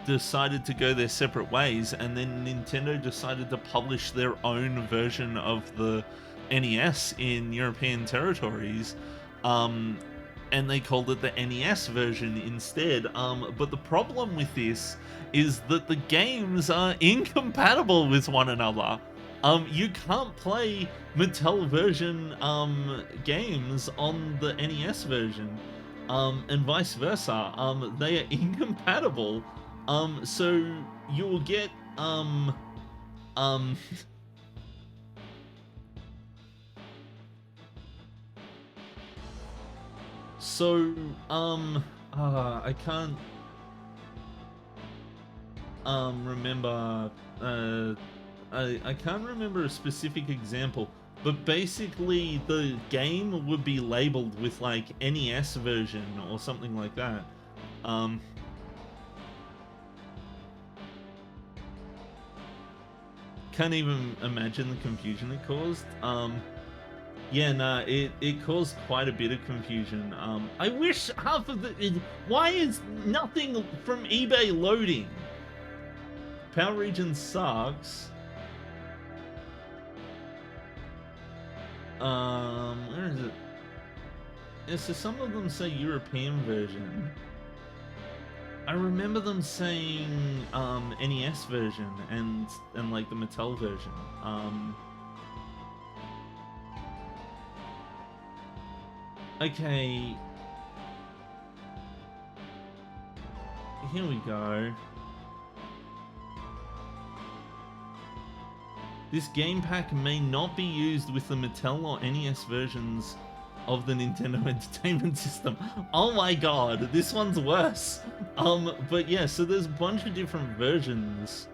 decided to go their separate ways, and then Nintendo decided to publish their own version of the NES in European territories, and they called it the NES version instead. But the problem with this is that the games are incompatible with one another. You can't play Mattel version games on the NES version, and vice versa. They are incompatible. So you'll get So, I can't remember. I can't remember a specific example, but basically the game would be labeled with like NES version or something like that. Can't even imagine the confusion it caused. Yeah, nah, it caused quite a bit of confusion. I wish half of the... Why is nothing from eBay loading? Power Region sucks. Where is it? Yeah, so some of them say European version. I remember them saying NES version and like the Mattel version. Okay. Here we go. This game pack may not be used with the Mattel or NES versions of the Nintendo Entertainment System. Oh my god, this one's worse. But yeah, so there's a bunch of different versions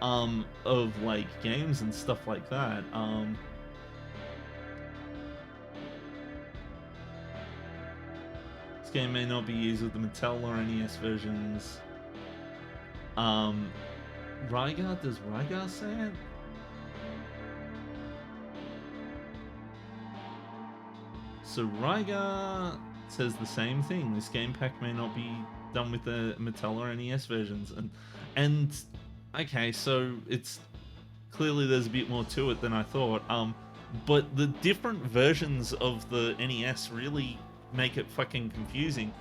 of like games and stuff like that. This game may not be used with the Mattel or NES versions. Rygar, does Rygar say it? So Rygar says the same thing. This game pack may not be done with the Mattel or NES versions, and okay, so it's clearly there's a bit more to it than I thought. But the different versions of the NES really make it fucking confusing,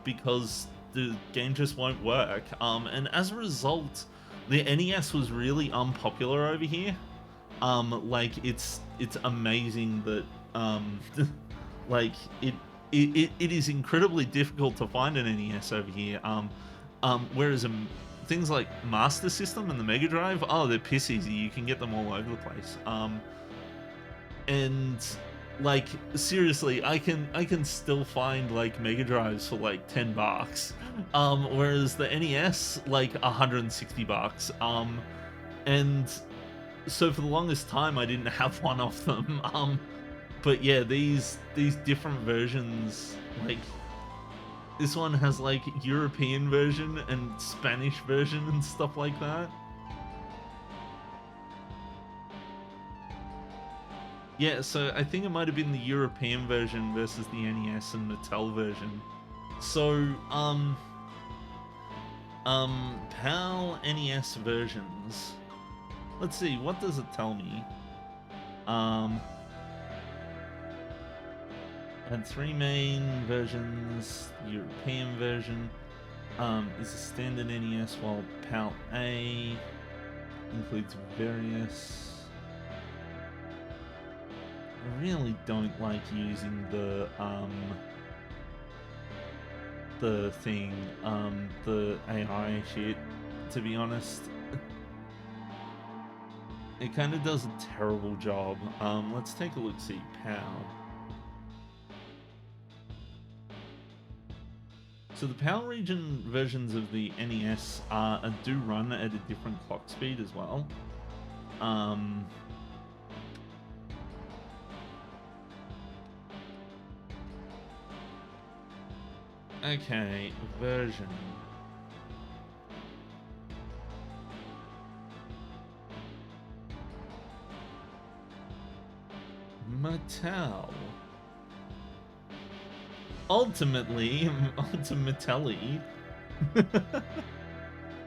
because the game just won't work. And as a result, the NES was really unpopular over here. Like it's amazing that like it is incredibly difficult to find an NES over here. Whereas things like Master System and the Mega Drive, oh, they're piss easy. You can get them all over the place. And like seriously, I can still find like Mega Drives for like $10. Whereas the NES like $160. And so for the longest time I didn't have one of them. But yeah, these different versions, like this one has like European version and Spanish version and stuff like that. Yeah, so I think it might have been the European version versus the NES and Mattel version. So, PAL NES versions. Let's see, what does it tell me? Had 3 main versions. European version is a standard NES, while PAL A includes various. I really don't like using the thing, the AI shit, to be honest. It kind of does a terrible job. Let's take a look, see, PAL. So the Power Region versions of the NES do run at a different clock speed as well. Okay, version. Mattel. Ultimately.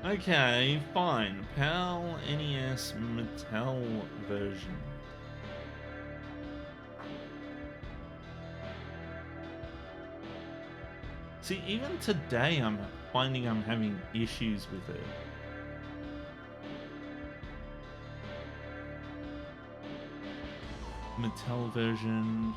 Okay, fine. PAL NES Mattel version. See, even today I'm finding I'm having issues with it. Mattel version.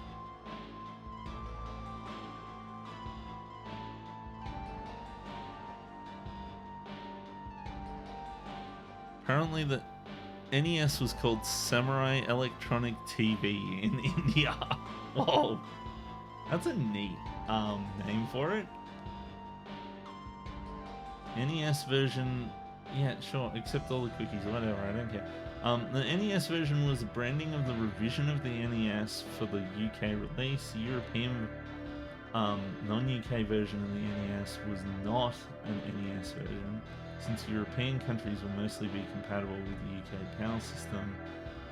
Apparently the NES was called Samurai Electronic TV in India. Whoa. That's a neat name for it. NES version, yeah, sure, accept all the cookies, whatever, I don't care. The NES version was a branding of the revision of the NES for the UK release. The European non-UK version of the NES was not an NES version, since European countries will mostly be compatible with the UK PAL system.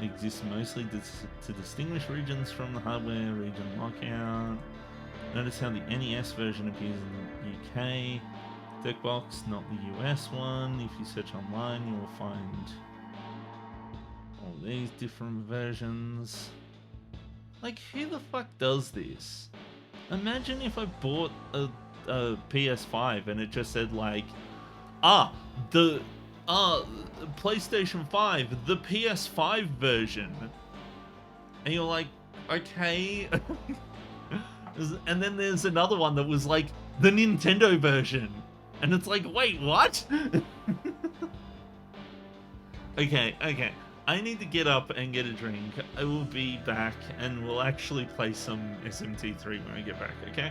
It exists mostly to distinguish regions from the hardware region lockout. Notice how the NES version appears in the UK deck box, not the US one. If you search online, you will find all these different versions. Like, who the fuck does this? Imagine if I bought a PS5 and it just said like, the PlayStation 5, the PS5 version. And you're like, okay. And then there's another one that was like, the Nintendo version. And it's like, wait, what? Okay. I need to get up and get a drink. I will be back and we'll actually play some SMT3 when I get back, okay?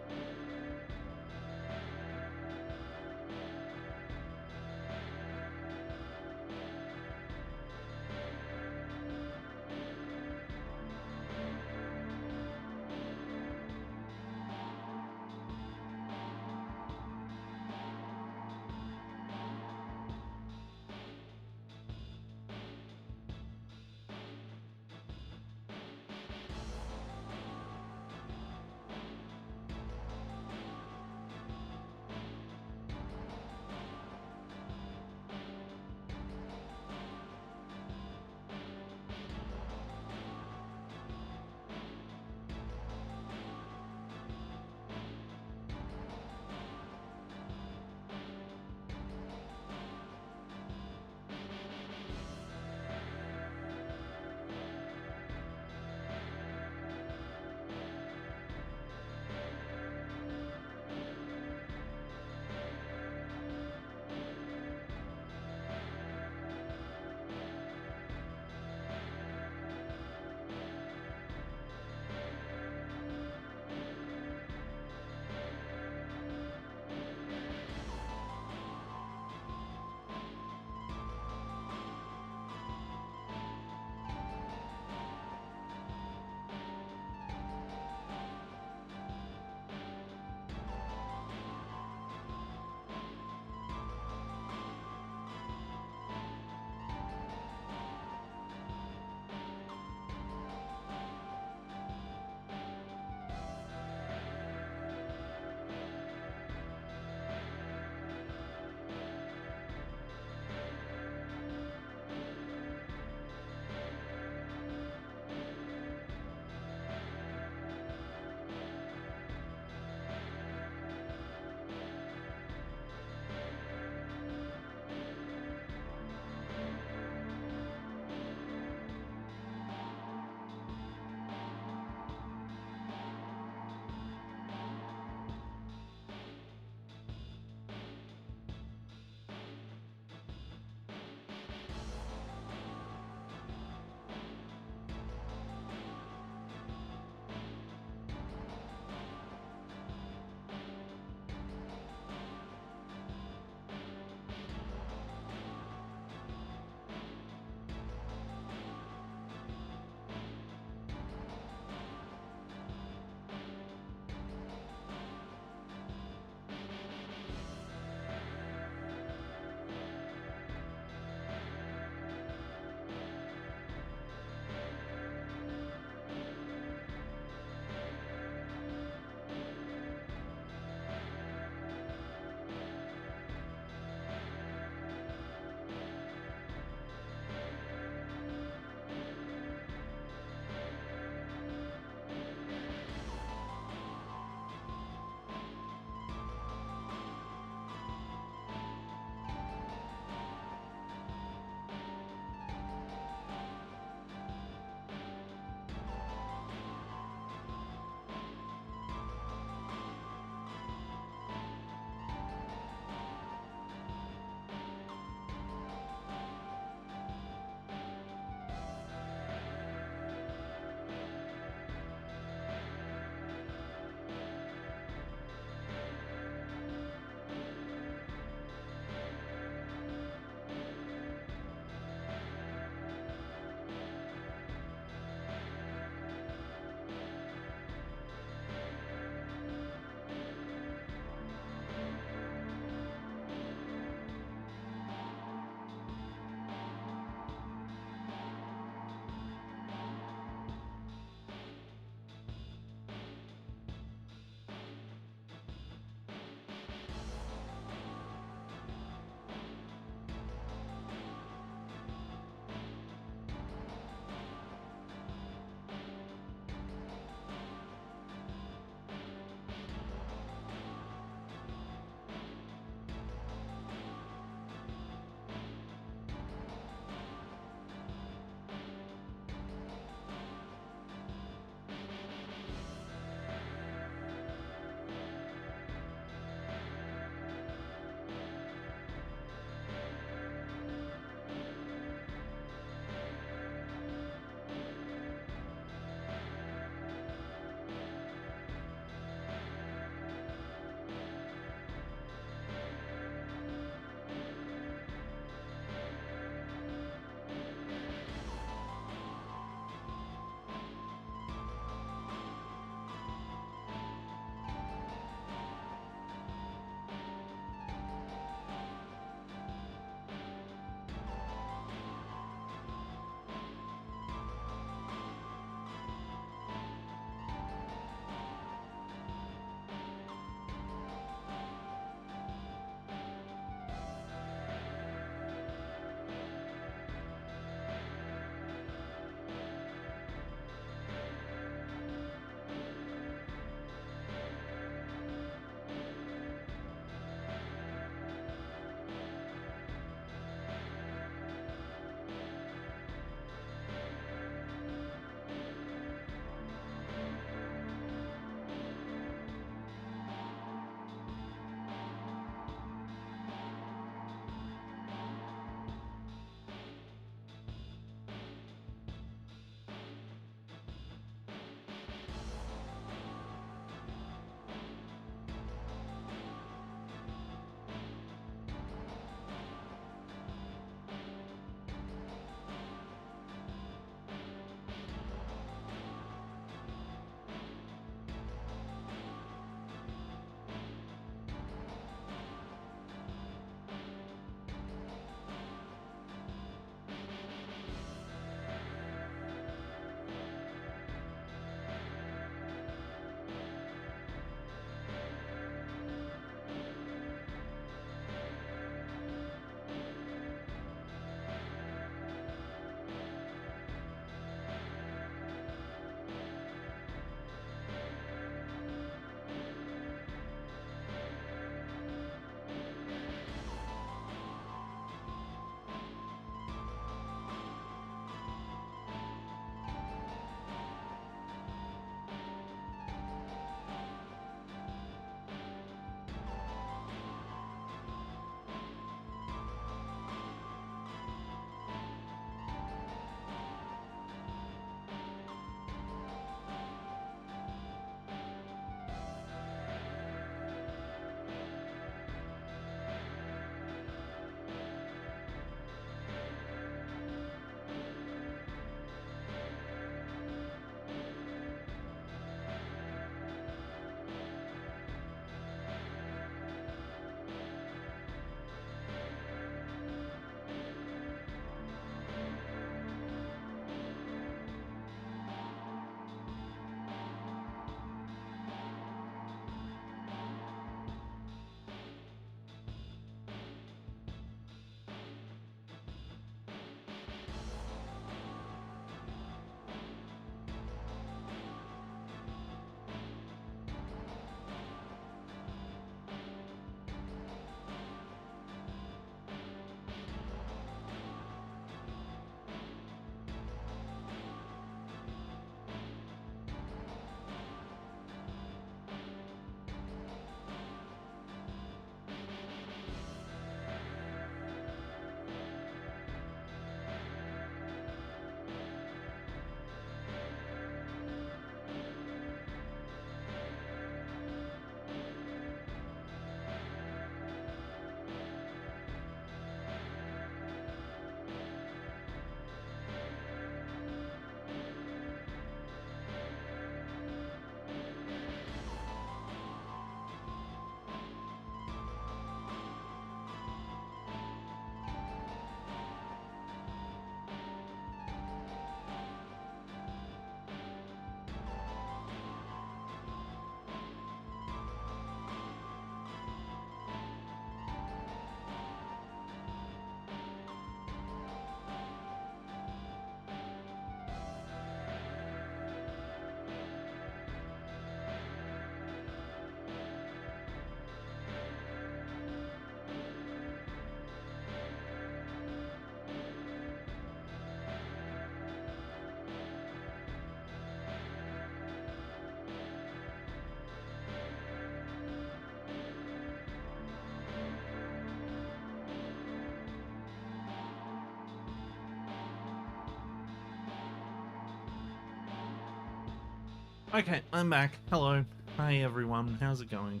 Okay, I'm back. Hello. Hi everyone. How's it going?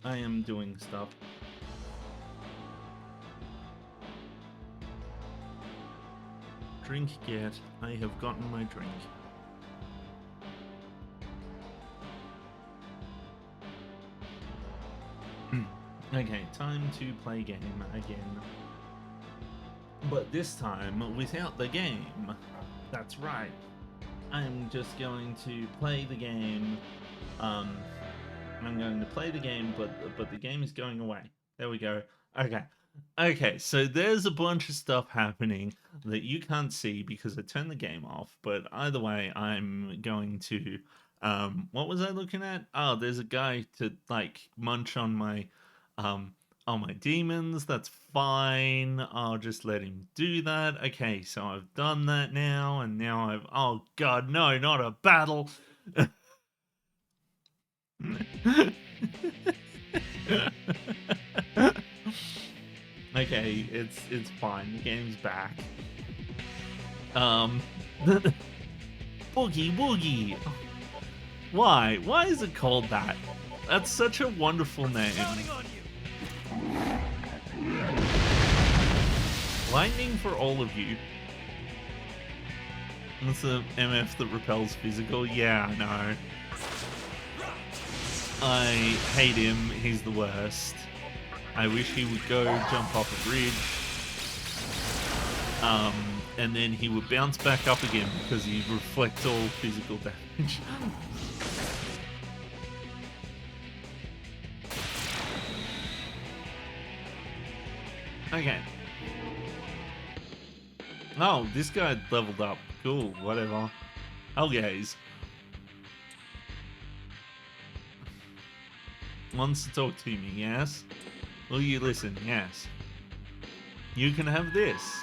I am doing stuff. Drink get. I have gotten my drink. Okay, time to play game again. But this time without the game. That's right. I'm just going to play the game. I'm going to play the game, but the game is going away. There we go. Okay. Okay, so there's a bunch of stuff happening that you can't see because I turned the game off. But either way, I'm going to what was I looking at? Oh, there's a guy to like munch on my demons. That's fine. I'll just let him do that. Okay, so I've done that now, and now I've oh god, no, not a battle. Okay, it's fine. The game's back. Boogie Woogie. Why? Why is it called that? That's such a wonderful name. Lightning for all of you. That's the MF that repels physical. Yeah, I know. I hate him. He's the worst. I wish he would go jump off a bridge. And then he would bounce back up again because he reflects all physical damage. Okay. Oh, this guy leveled up. Cool, whatever. Hellgaze. Wants to talk to me, yes? Will you listen? Yes. You can have this.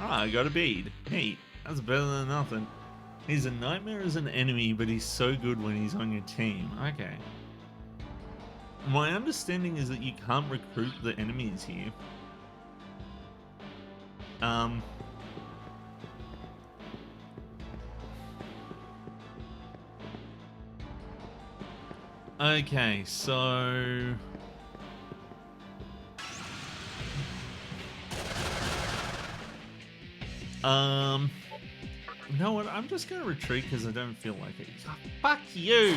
Ah, I got a bead. Neat. That's better than nothing. He's a nightmare as an enemy, but he's so good when he's on your team. Okay. My understanding is that you can't recruit the enemies here. Okay, so... You know what? I'm just gonna retreat because I don't feel like it. Oh, fuck you!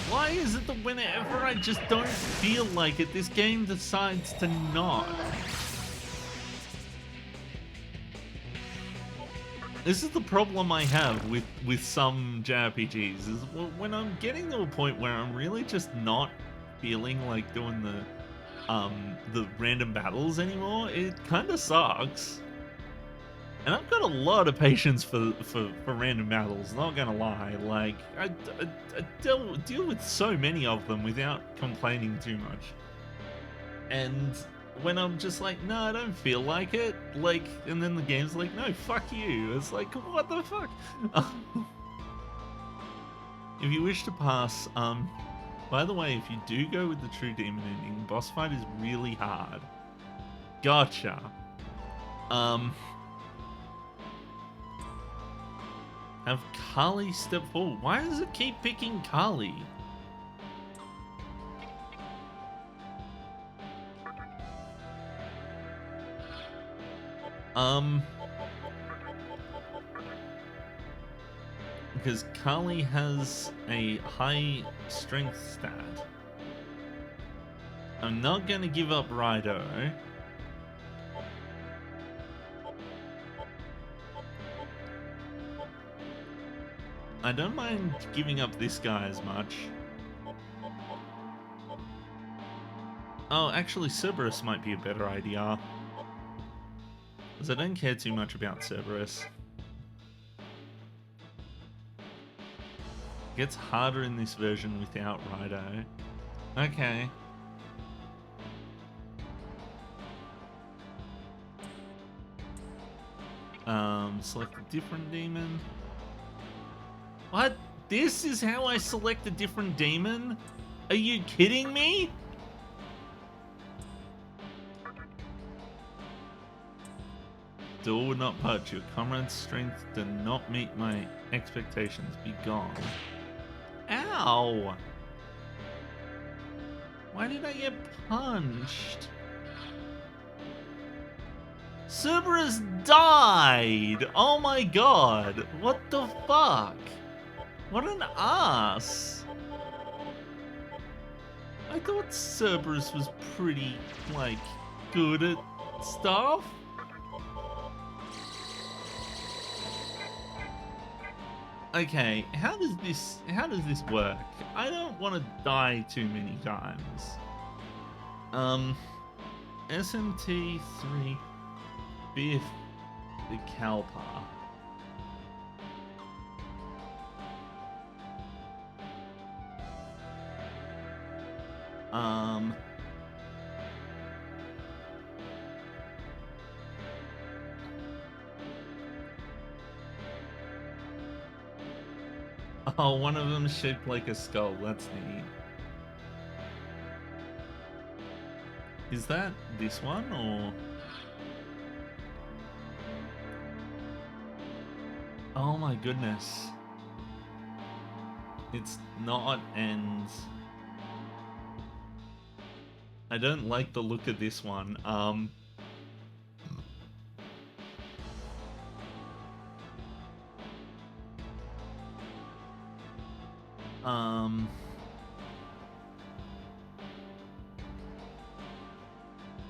Why is it that whenever I just don't feel like it, this game decides to not? This is the problem I have with some JRPGs, is when I'm getting to a point where I'm really just not feeling like doing the random battles anymore, it kind of sucks. And I've got a lot of patience for random battles, not gonna lie. Like, I deal with so many of them without complaining too much. And when I'm just like, no, I don't feel like it, like, and then the game's like, no, fuck you. It's like, what the fuck? If you wish to pass, by the way, if you do go with the true demon ending, boss fight is really hard. Gotcha. Have Kali step forward. Why does it keep picking Kali? Because Kali has a high strength stat. I'm not gonna give up Rido. I don't mind giving up this guy as much. Oh, actually Cerberus might be a better idea. Because I don't care too much about Cerberus. Gets harder in this version without Rido. Okay. Select a different demon. What? This is how I select a different demon? Are you kidding me? door would not budge. Your comrade's strength did not meet my expectations. Be gone. Ow! Why did I get punched? Cerberus died! Oh my god! What the fuck? What an ass! I thought Cerberus was pretty, like, good at stuff. Okay, how does this work? I don't want to die too many times. SMT 3 fifth the Kalpa. Oh, one of them shaped like a skull. That's neat. Is that this one or? Oh my goodness. It's not, and I don't like the look of this one.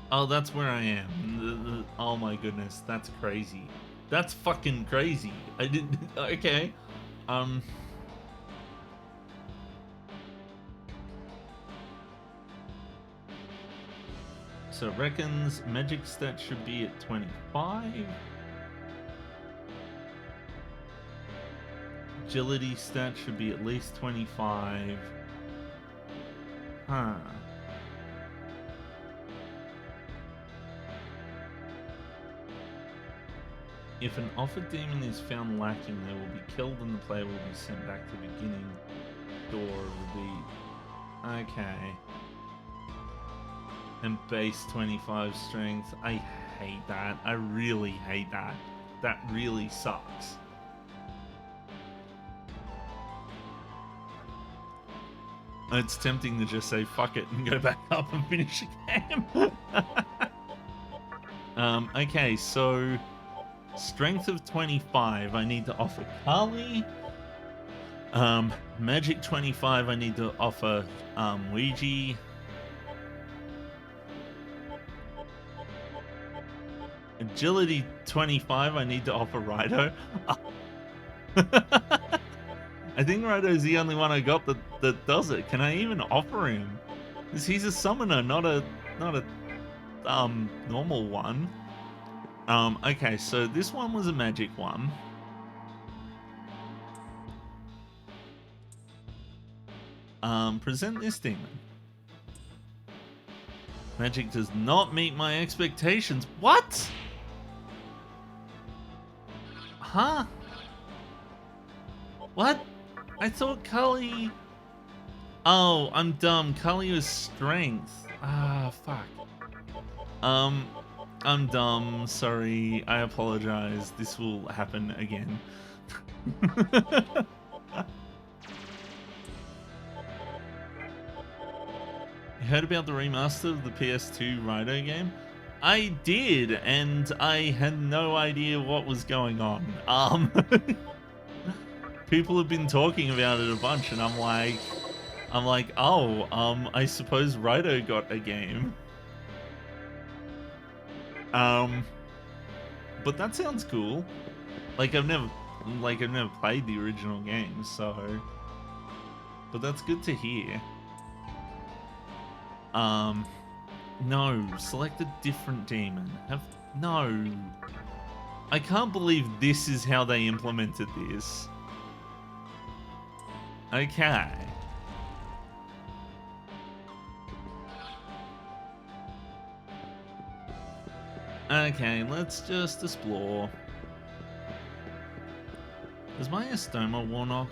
Oh, that's where I am. Oh my goodness, that's crazy. That's fucking crazy. I didn't. Okay. So it reckons magic stat should be at 25. Agility stat should be at least 25. Huh. If an offered demon is found lacking, they will be killed and the player will be sent back to the beginning door of the beat. Okay. And base 25 strength. I hate that. I really hate that. That really sucks. It's tempting to just say fuck it and go back up and finish the game. Okay, so strength of 25 I need to offer Kali. Magic 25 I need to offer Ouija. Agility 25 I need to offer Rido. I think Rido's the only one I got that does it. Can I even offer him? Because he's a summoner, not a normal one. Okay, so this one was a magic one. Present this demon. Magic does not meet my expectations. What? Huh? What? I thought Kali... Oh, I'm dumb. Kali was strength. Ah, fuck. I'm dumb. Sorry. I apologize. This will happen again. You heard about the remaster of the PS2 Rido game? I did, and I had no idea what was going on. People have been talking about it a bunch, and I'm like, oh, I suppose Rido got a game. But that sounds cool. Like I've never played the original game, so. But that's good to hear. No, select a different demon. No. I can't believe this is how they implemented this. Okay. Okay, let's just explore. Has my estoma worn off?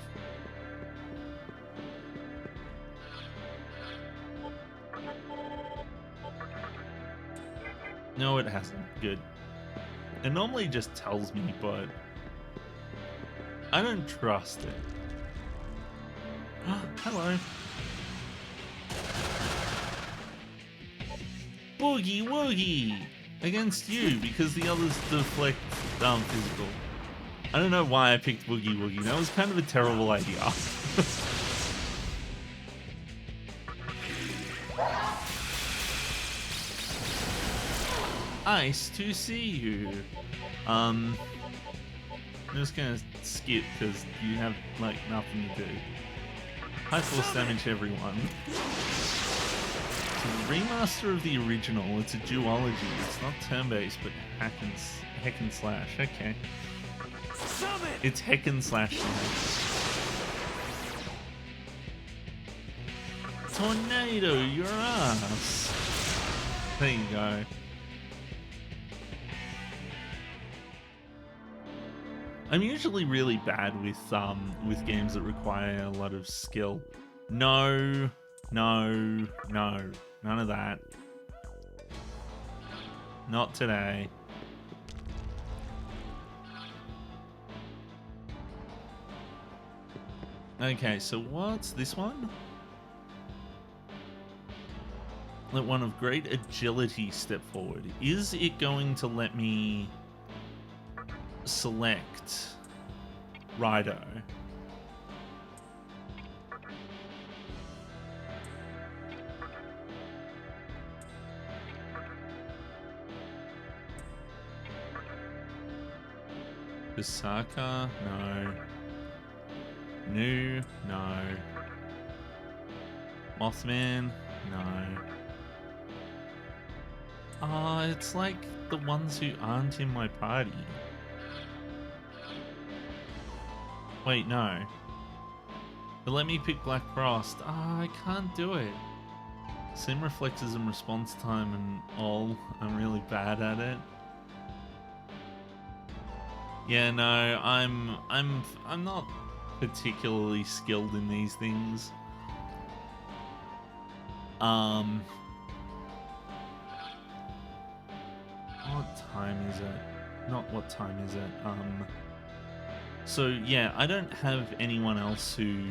No, it hasn't. Good. It normally just tells me, but I don't trust it. Hello. Boogie Woogie! Against you, because the others deflect physical. I don't know why I picked Boogie Woogie. That was kind of a terrible idea. Nice to see you. I'm just gonna skip because you have like nothing to do. High force damage, everyone. It's a remaster of the original. It's a duology. It's not turn-based, but hack and slash. Okay. It's hack and slash now. Tornado, your ass. There you go. I'm usually really bad with games that require a lot of skill. No, none of that. Not today. Okay, so what's this one? Let one of great agility step forward. Is it going to let me select Rido? Osaka? No. New? No. Mothman? No. Oh, it's like the ones who aren't in my party. Wait, no. But let me pick Black Frost. Ah, I can't do it. Sim reflectors and response time and all. I'm really bad at it. Yeah, no, I'm not particularly skilled in these things. What time is it? Not what time is it? So yeah, I don't have anyone else who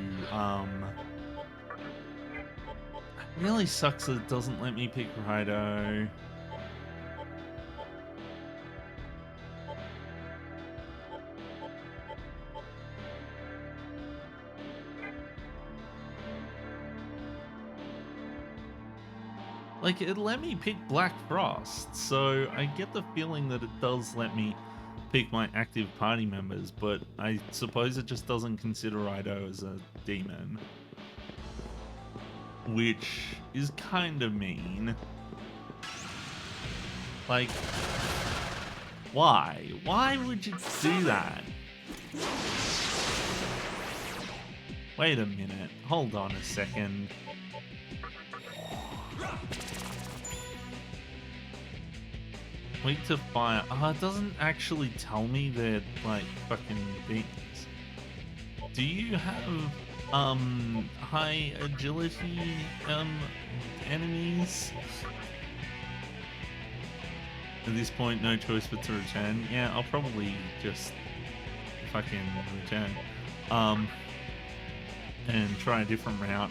it really sucks that it doesn't let me pick Rido. Like, it let me pick Black Frost, so I get the feeling that it does let me pick my active party members, but I suppose it just doesn't consider Rido as a demon. Which is kind of mean. Like, why? Why would you do that? Wait a minute. Hold on a second. Weak to fire. Oh, it doesn't actually tell me they're like fucking things. Do you have high agility enemies? At this point, no choice but to return. Yeah, I'll probably just fucking return. And try a different route.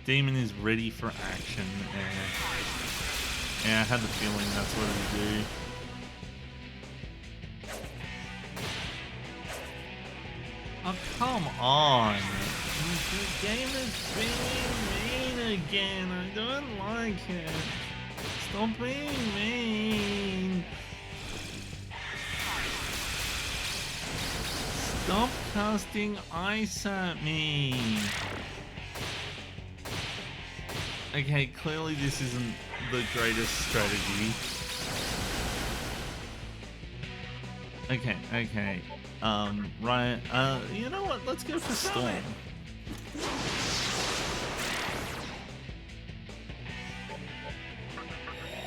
Demon is ready for action. Yeah, I had the feeling that's what it would do. Oh, come on. The game is being mean again. I don't like it. Stop being mean. Stop casting ice at me. Okay, clearly this isn't the greatest strategy. Okay. Right, you know what? Let's go for Storm.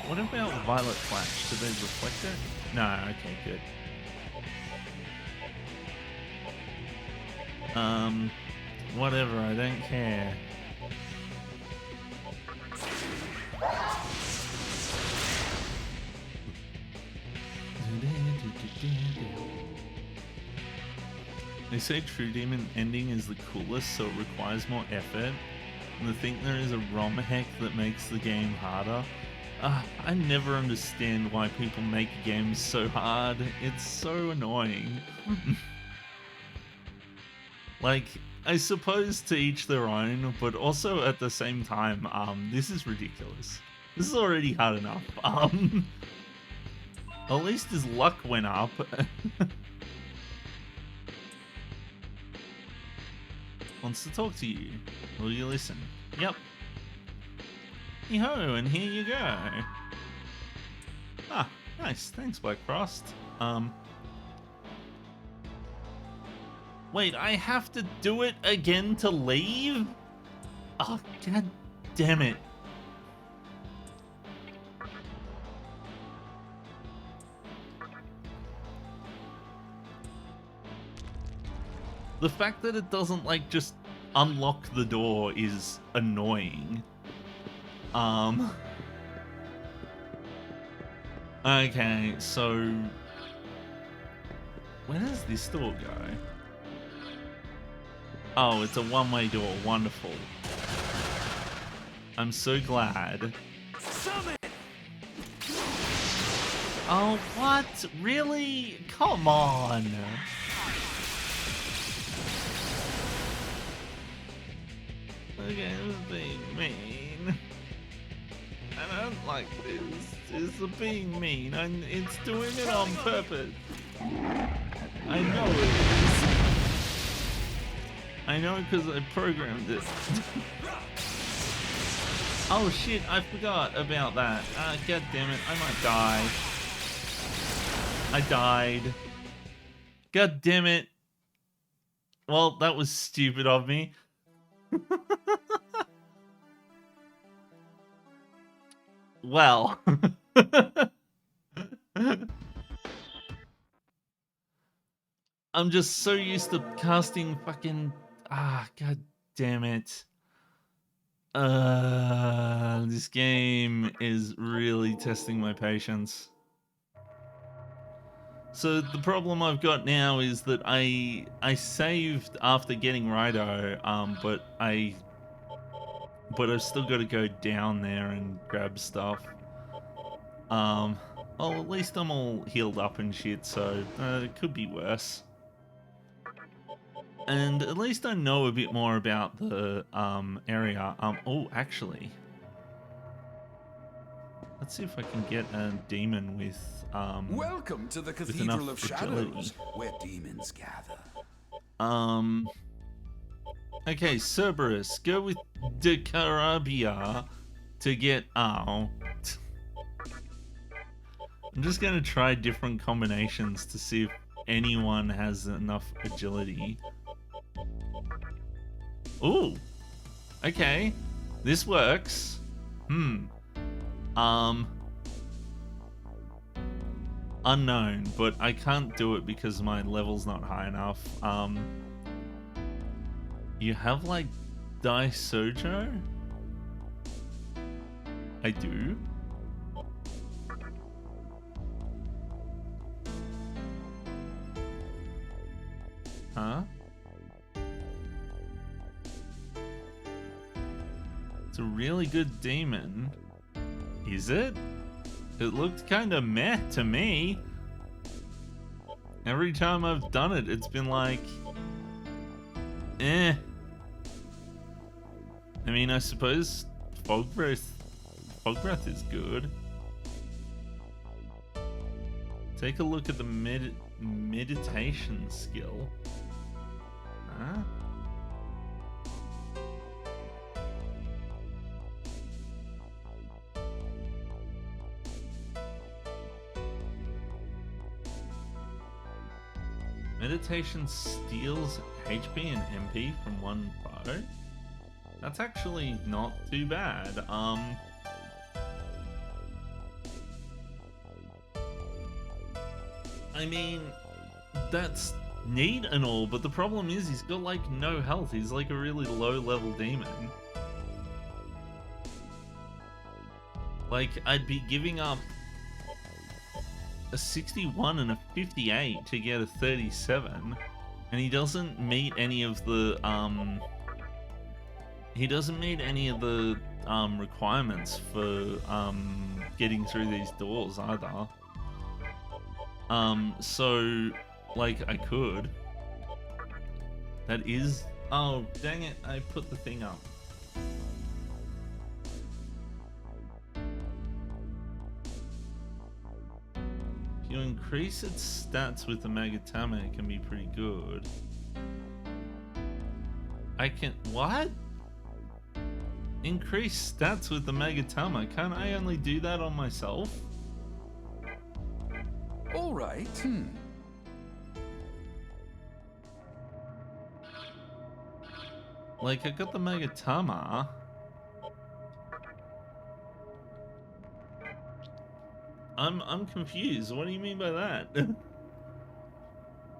What about Violet Flash? Do they reflect it? No, okay, good. Whatever, I don't care. They say True Demon ending is the coolest, so it requires more effort. And they think there is a ROM hack that makes the game harder. I never understand why people make games so hard. It's so annoying. Like, I suppose to each their own, but also at the same time, this is ridiculous. This is already hard enough. At least his luck went up. Wants to talk to you. Will you listen? Yep. Yo, and here you go. Ah, nice. Thanks, Black Frost. Wait, I have to do it again to leave? Oh, god damn it. The fact that it doesn't, like, just unlock the door is annoying. Okay, so... where does this door go? Oh, it's a one-way door. Wonderful. I'm so glad. Summon! Oh, what? Really? Come on. Okay, this is being mean. I don't like this. It's being mean. It's doing it on purpose. I know it is. I know because I programmed it. Oh shit, I forgot about that. God damn it, I might die. I died. God damn it. Well, that was stupid of me. Well. I'm just so used to casting fucking... god damn it. This game is really testing my patience. So the problem I've got now is that I saved after getting Rido, but I've still got to go down there and grab stuff. Well, at least I'm all healed up and shit, so it could be worse. And at least I know a bit more about the area. Oh, actually, let's see if I can get a demon with Welcome to the Cathedral of Shadows, where demons gather. Okay, Cerberus, go with Decarabia to get out. I'm just gonna try different combinations to see if anyone has enough agility. Ooh, okay, this works. Unknown, but I can't do it because my level's not high enough. You have like Dai Sojo? I do. Huh? It's a really good demon. Is it? It looked kind of meh to me. Every time I've done it, it's been like... eh. I mean, I suppose Fog Breath is good. Take a look at the meditation skill. Huh? Meditation steals HP and MP from one foe. That's actually not too bad. I mean, that's neat and all, but the problem is he's got like no health. He's like a really low level demon. Like, I'd be giving up a 61 and a 58 to get a 37, And he doesn't meet any of the requirements for getting through these doors either. So like I could. That is, oh dang it, I put the thing up. If you increase its stats with the Magatama, it can be pretty good. I can, what? Increase stats with the Magatama, can't I only do that on myself? All right. Like, I got the Magatama. I'm confused. What do you mean by that?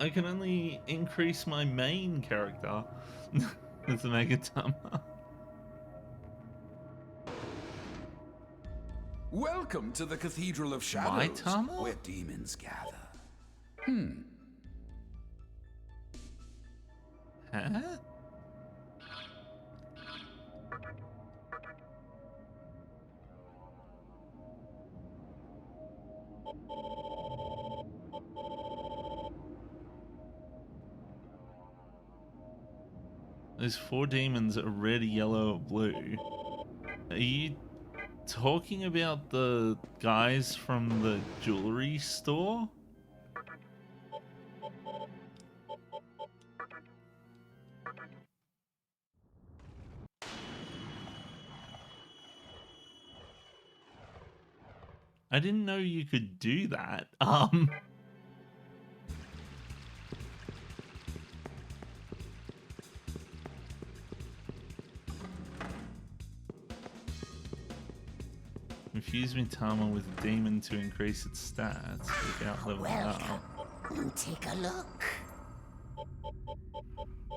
I can only increase my main character with the Magatama. Welcome to the Cathedral of Shadows, My Tama? where demons gather. Huh? There's 4 demons, a red, yellow, blue. Are you talking about the guys from the jewelry store? I didn't know you could do that. Infuse Mitama with a demon to increase its stats without leveling up. Take a look.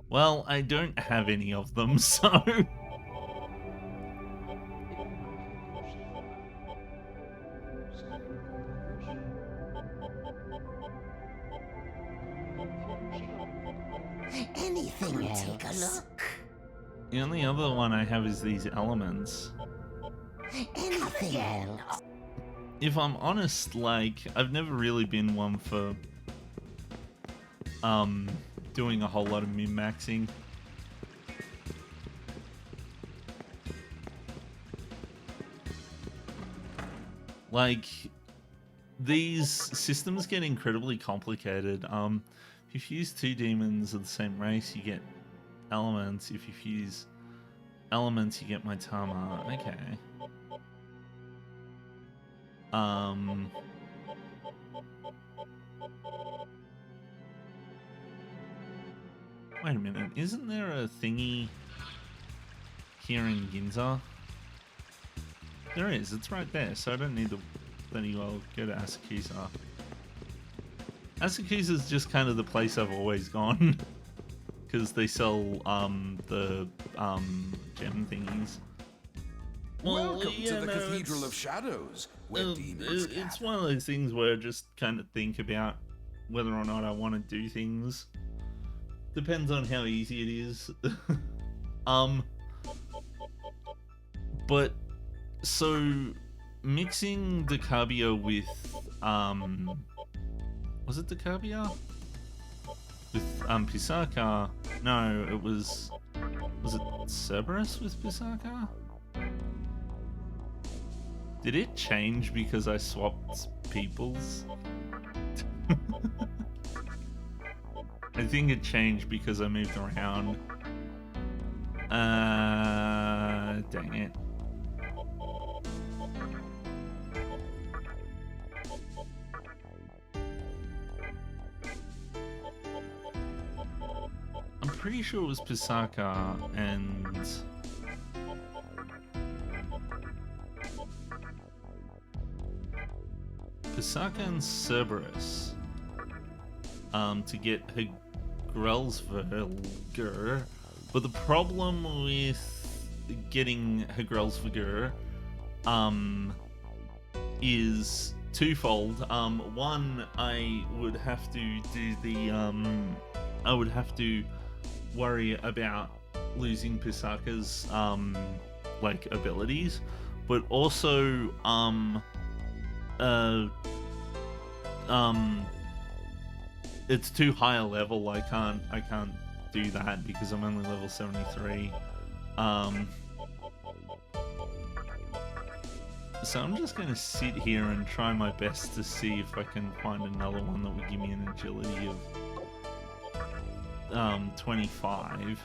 Well, I don't have any of them, so... Anything else? Take a look. The only other one I have is these elements. Anything else? If I'm honest, like, I've never really been one for doing a whole lot of min-maxing. Like, these systems get incredibly complicated. If you fuse 2 demons of the same race, you get elements. If you fuse elements, you get Mitama. Okay. Wait a minute, isn't there a thingy here in Ginza? There is, it's right there, so I don't need to bloody well go to Asakusa. Asakusa's just kind of the place I've always gone, because they sell the gem thingies. Welcome to the Cathedral of Shadows, where demons gather. It's one of those things where I just kind of think about whether or not I want to do things. Depends on how easy it is. But so mixing Decabia with was it Decabia? With Pisaka? No, it was it Cerberus with Pisaka? Did it change because I swapped peoples? I think it changed because I moved around. Dang it. I'm pretty sure it was Pisaka and... Pisaka and Cerberus to get Grelsvigr, but the problem with getting Grelsvigr is twofold. One, I would have to do the I would have to worry about losing Pisaka's like abilities, but also it's too high a level. I can't do that because I'm only level 73. So I'm just going to sit here and try my best to see if I can find another one that would give me an agility of 25.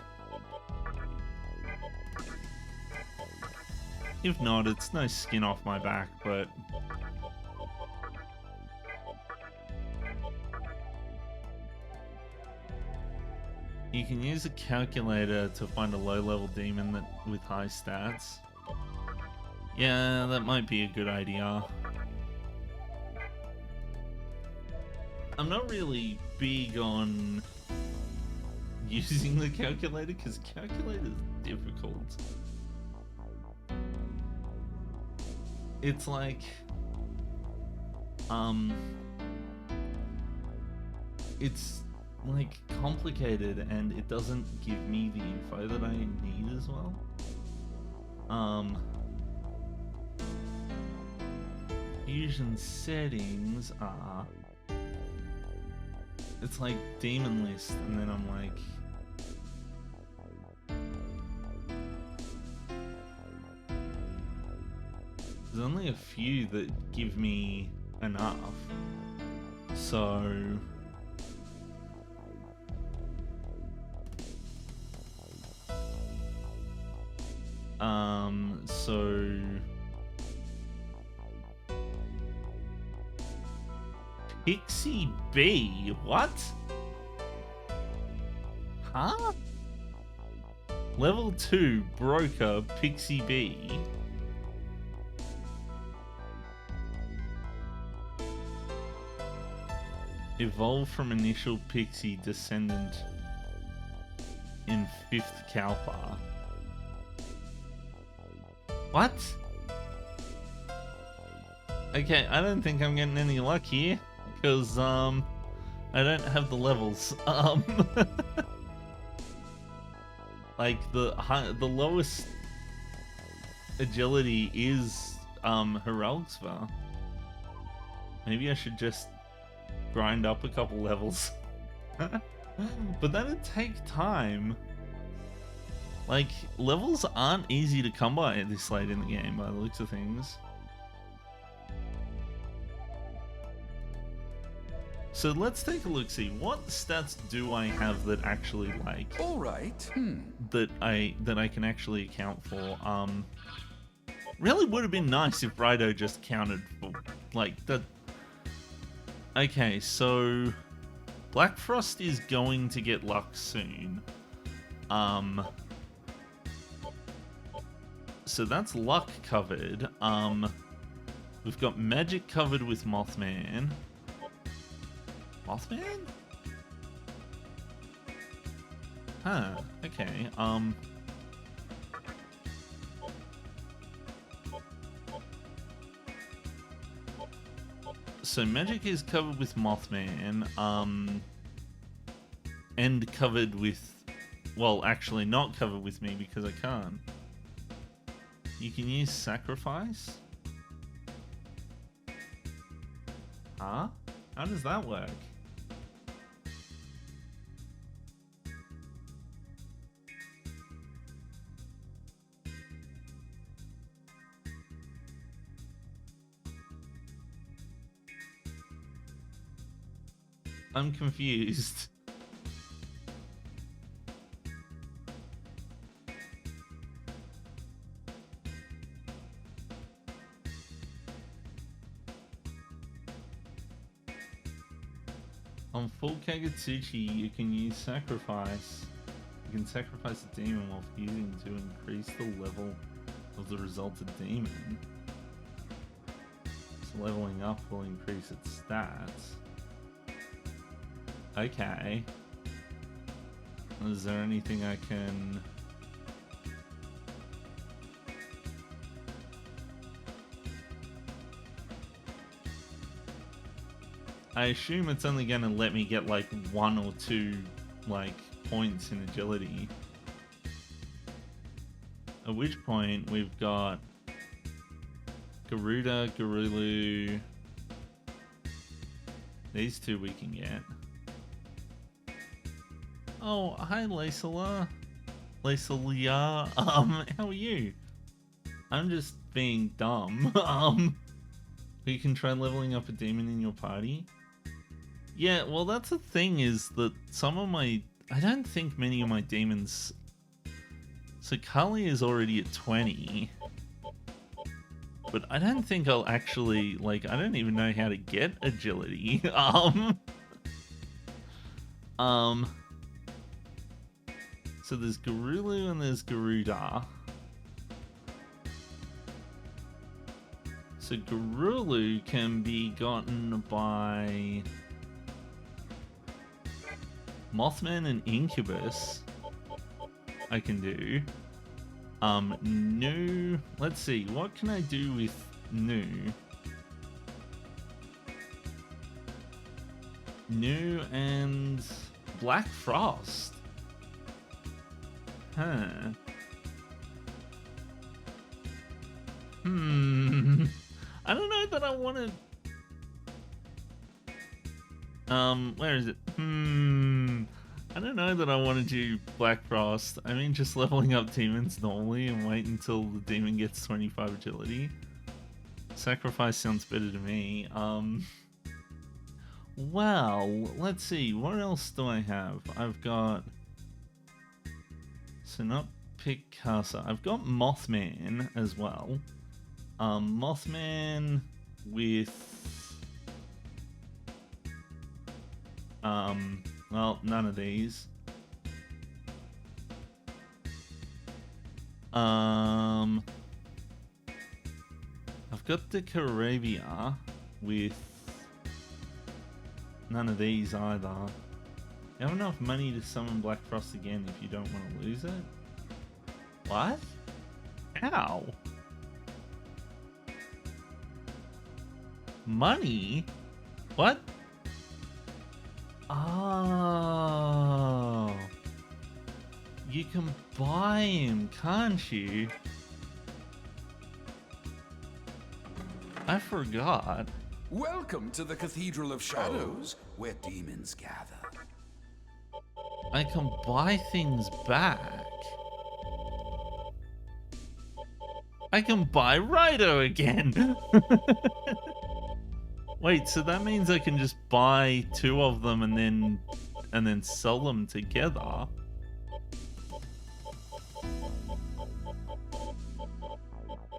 If not, it's no skin off my back, but you can use a calculator to find a low-level demon with high stats. Yeah, that might be a good idea. I'm not really big on using the calculator because calculator is difficult. It's like, it's like complicated and it doesn't give me the info that I need as well. Fusion settings are, it's like demon list, and then I'm like, there's only a few that give me enough, so Pixie B, what? Huh? Level 2 broker Pixie B. Evolved from initial Pixie descendant in 5th Kalpa. What? Okay, I don't think I'm getting any luck here, because I don't have the levels. Like the lowest agility is Heraldsva. Maybe I should just grind up a couple levels. But that'd take time. Like, levels aren't easy to come by this late in the game by the looks of things. So let's take a look, see what stats do I have that actually like All right. that I can actually account for. Really would have been nice if Rido just counted for like that. Okay, so Black Frost is going to get luck soon. So that's luck covered. We've got magic covered with Mothman. Mothman? Huh, okay. So magic is covered with Mothman, and covered with, well, actually not covered with me because I can't. You can use sacrifice? Huh? How does that work? I'm confused. On full Kagetsuchi, you can use sacrifice. You can sacrifice a demon while fusing to increase the level of the resulted demon. So leveling up will increase its stats. Okay. Is there anything I can... I assume it's only going to let me get like 1 or 2 like points in agility. At which point we've got Garuda, Garulu. These two we can get. Oh, hi Laisala. Laisalia. How are you? I'm just being dumb. You can try leveling up a demon in your party. Yeah, well that's the thing, is that some of my... I don't think many of my demons... So Kali is already at 20. But I don't think I'll actually... Like, I don't even know how to get agility. So there's Garulu and there's Garuda. So Garulu can be gotten by Mothman and Incubus. I can do. Nu. Let's see. What can I do with Nu? Nu and Black Frost. Huh. I don't know that I want to... where is it? I don't know that I want to do Black Frost. I mean, just leveling up demons normally and wait until the demon gets 25 agility. Sacrifice sounds better to me. Well, let's see. What else do I have? I've got... So not Picasa. I've got Mothman as well. Mothman with... well, none of these. I've got the Carabia with none of these either. You have enough money to summon Black Frost again if you don't want to lose it? What? How? Money? What? Oh. You can buy him, can't you? I forgot. Welcome to the Cathedral of Shadows, where demons gather. I can buy things back. I can buy Rido again. Wait, so that means I can just buy two of them and then sell them together?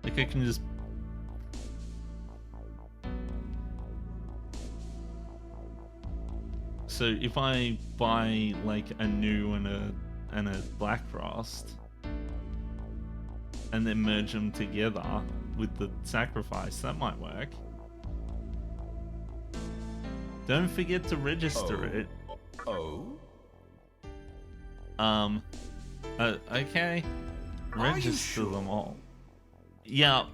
Like I can just... So if I buy like a Nu and a Black Frost and then merge them together with the sacrifice, that might work. Don't forget to register it. Okay. Register them all. Yeah.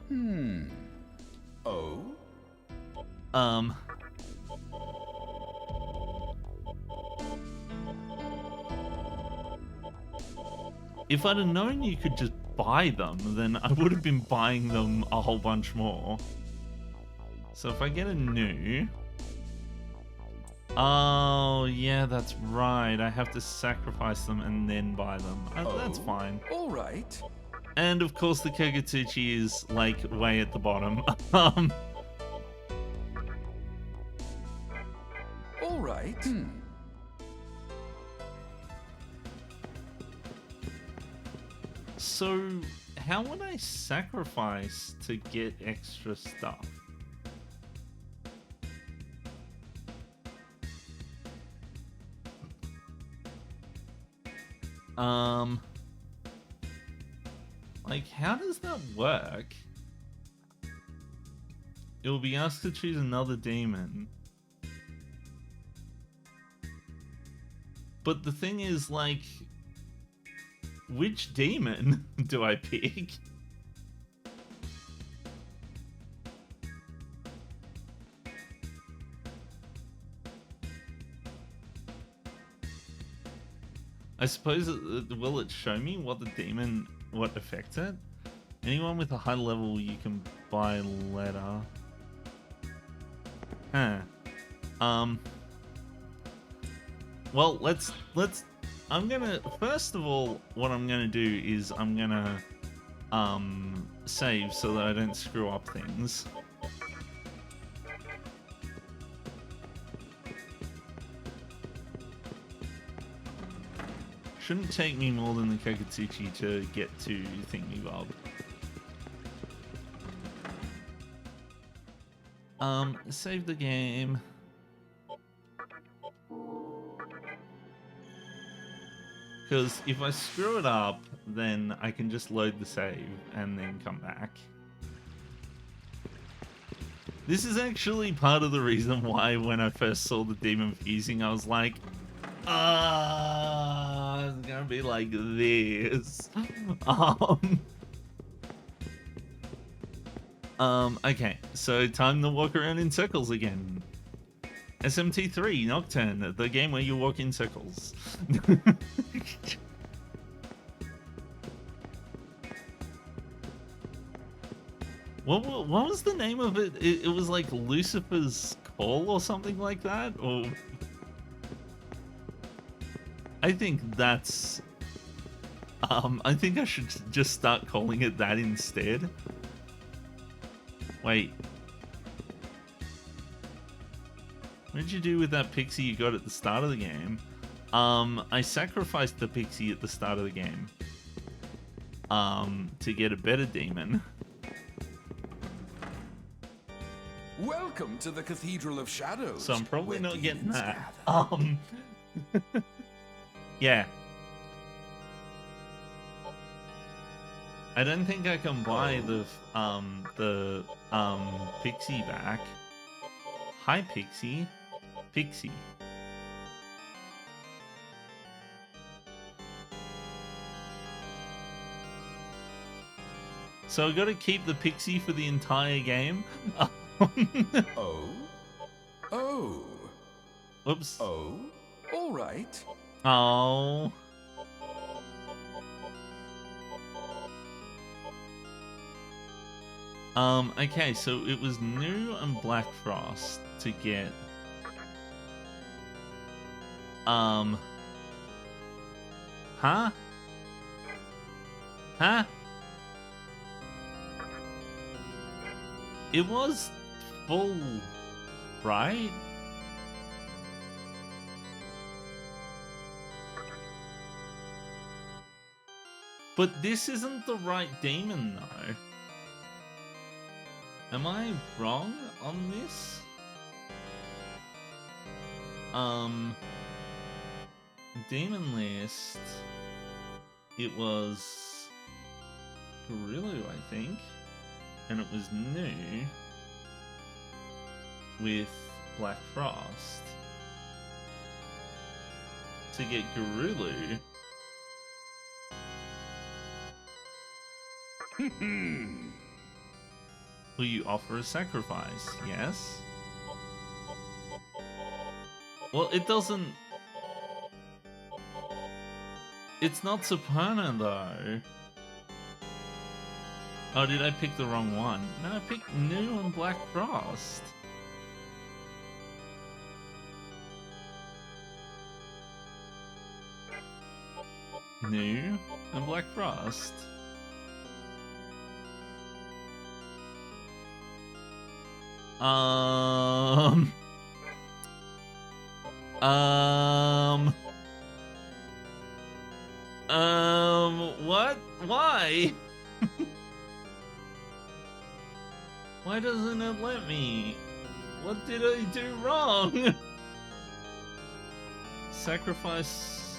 If I'd have known you could just buy them, then I would have been buying them a whole bunch more. So if I get a Nu... Oh, yeah, that's right. I have to sacrifice them and then buy them. That's fine. All right. And of course the Kogatuchi is, like, way at the bottom. All right. So, how would I sacrifice to get extra stuff? Like, how does that work? You'll be asked to choose another demon. But the thing is, like, which demon do I pick? I suppose will it show me what the demon, what affects it? Anyone with a high level you can buy later. Huh. Well, let's I'm gonna, first of all, what I'm gonna do is I'm gonna save so that I don't screw up things. Shouldn't take me more than the Kakatsuchi to get to Thingy Bob. Save the game. Because if I screw it up, then I can just load the save and then come back. This is actually part of the reason why when I first saw the demon fusing, I was like, it's gonna be like this. Okay, so time to walk around in circles again. SMT 3 Nocturne, the game where you walk in circles. What was the name of it? It was like Lucifer's Call or something like that? Or I think that's... I think I should just start calling it that instead. Wait. What did you do with that pixie you got at the start of the game? I sacrificed the pixie at the start of the game. To get a better demon. Welcome to the Cathedral of Shadows. So I'm probably where not getting demons that. gather. Yeah. I don't think I can buy the pixie back. Hi Pixie. Pixie. So I gotta keep the pixie for the entire game? Oh? Oh. Oops. Oh? All right. Oh. Okay, so it was New and Black Frost to get... Huh? Huh? It was full, right? But this isn't the right demon, though. Am I wrong on this? Demon list. It was Gorillu, I think. And it was new with Black Frost. To get Gorillu. Will you offer a sacrifice? Yes. Well, it doesn't... It's not Superna, though. Oh, did I pick the wrong one? No, I picked New and Black Frost. New and Black Frost. What? Why? Why doesn't it let me? What did I do wrong? Sacrifice.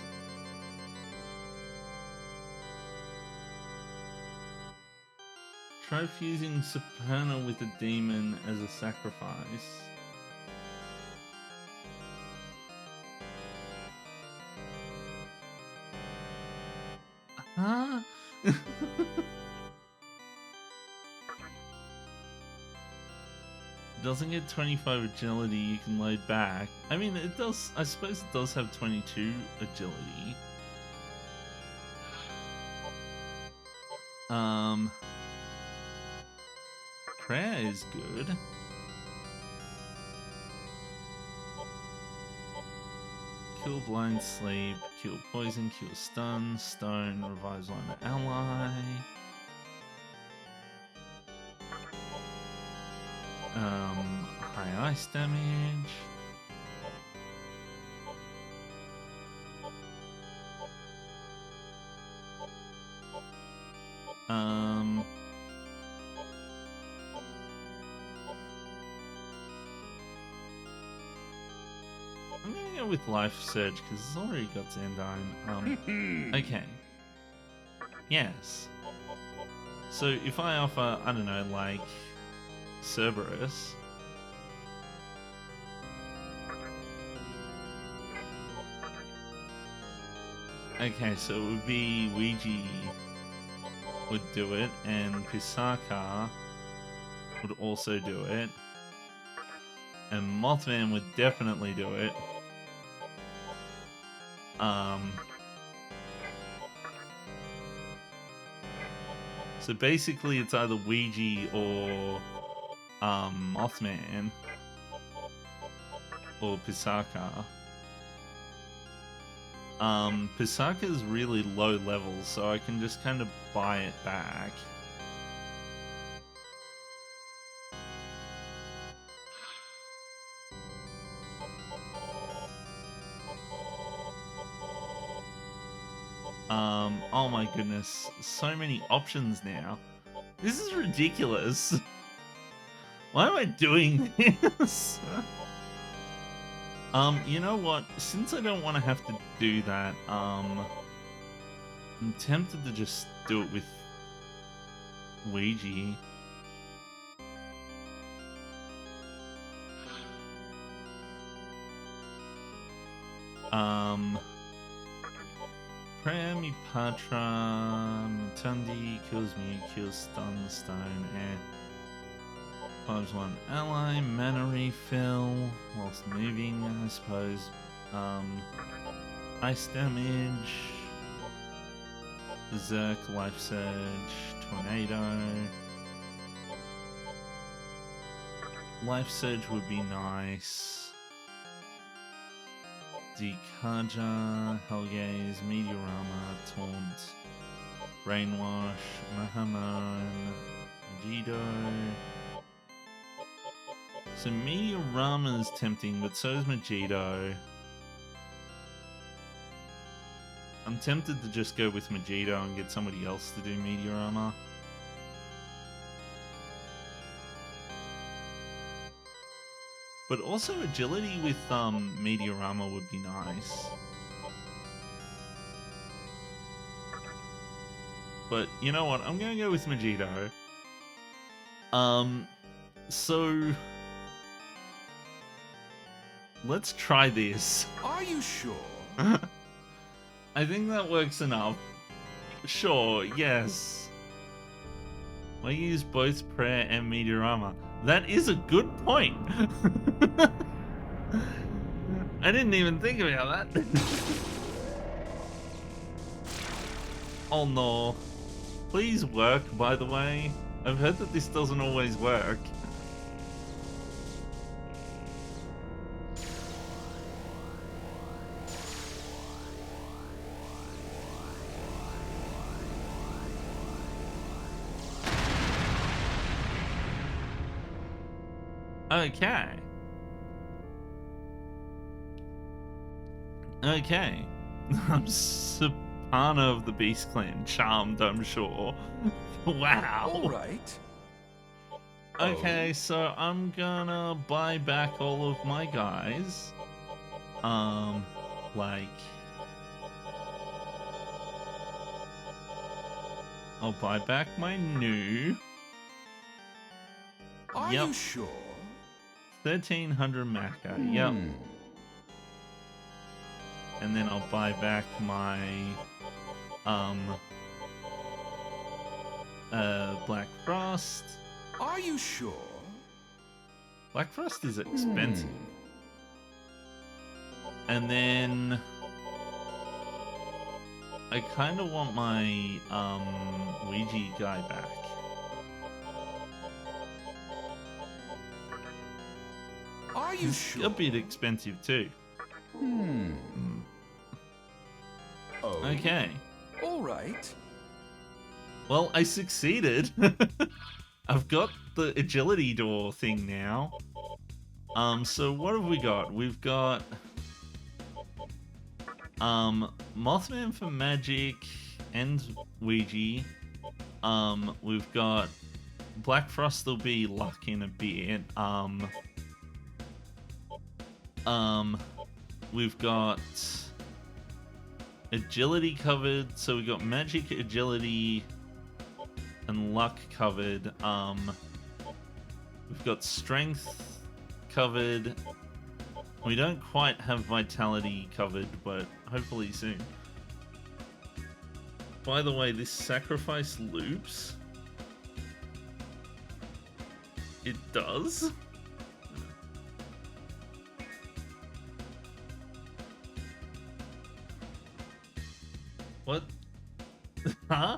Try fusing Superna with a demon as a sacrifice. Huh? Doesn't get 25 agility, you can load back. I mean, it does, I suppose it does have 22 agility. Prayer is good. Kill blind sleep, kill poison, kill stun, stone, revives one ally. High ice damage. I'm gonna go with Life Surge because it's already got Zandine. Okay. Yes. So if I offer, I don't know, like Cerberus. Okay, so it would be Ouija would do it, and Pisaka would also do it. And Mothman would definitely do it. So basically it's either Ouija or Mothman or Pisaka. Pisaka's really low level, so I can just kind of buy it back. Oh my goodness, so many options now. This is ridiculous. Why am I doing this? You know what? Since I don't want to have to do that, I'm tempted to just do it with Ouija. Prami Patra Mutundi kills me, kills stun, stone, and fives one ally, mana refill whilst moving, I suppose. Ice damage, Berserk, Life Surge, Tornado. Life Surge would be nice. Dikaja, Hellgaze, Meteorama, Taunt, Brainwash, Mahamon, Majido. So Meteorama is tempting, but so is Majido. I'm tempted to just go with Majido and get somebody else to do Meteorama. But also agility with Meteorama would be nice. But you know what? I'm gonna go with Majido. So let's try this. Are you sure? I think that works enough. Sure, yes. I use both prayer and Meteorama. That is a good point. I didn't even think about that. Oh no. Please work, by the way. I've heard that this doesn't always work. Okay. Okay. I'm Sapana of the Beast Clan. Charmed, I'm sure. Wow. All right. Okay, so I'm gonna buy back all of my guys. Like... I'll buy back my new. Are you sure? 1300 Maca, yep. And then I'll buy back my Black Frost. Are you sure? Black Frost is expensive. And then I kind of want my Ouija guy back. Are you sure? A bit expensive too. Oh. Okay. All right. Well, I succeeded. I've got the agility door thing now. So what have we got? We've got Mothman for magic and Ouija. We've got Black Frost will be luck in a bit. We've got agility covered, so we've got magic, agility, and luck covered. We've got strength covered. We don't quite have vitality covered, but hopefully soon. By the way, this sacrifice loops. It does. What? Huh?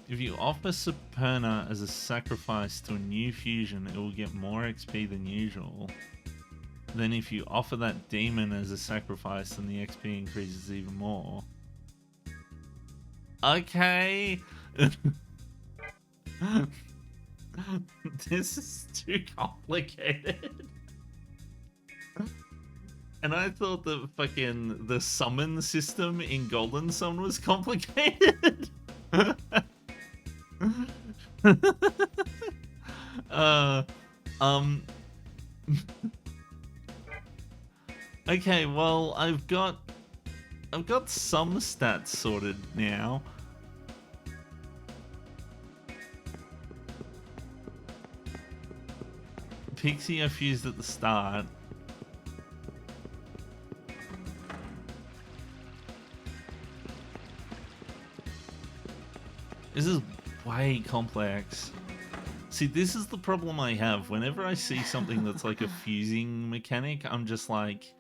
If you offer Superna as a sacrifice to a new fusion, it will get more XP than usual. Then if you offer that demon as a sacrifice, then the XP increases even more. Okay. This is too complicated. And I thought that fucking the summon system in Golden Sun was complicated. Okay, well, I've got some stats sorted now. Pixie I fused at the start. This is way complex. See, this is the problem I have. Whenever I see something that's like a fusing mechanic, I'm just like,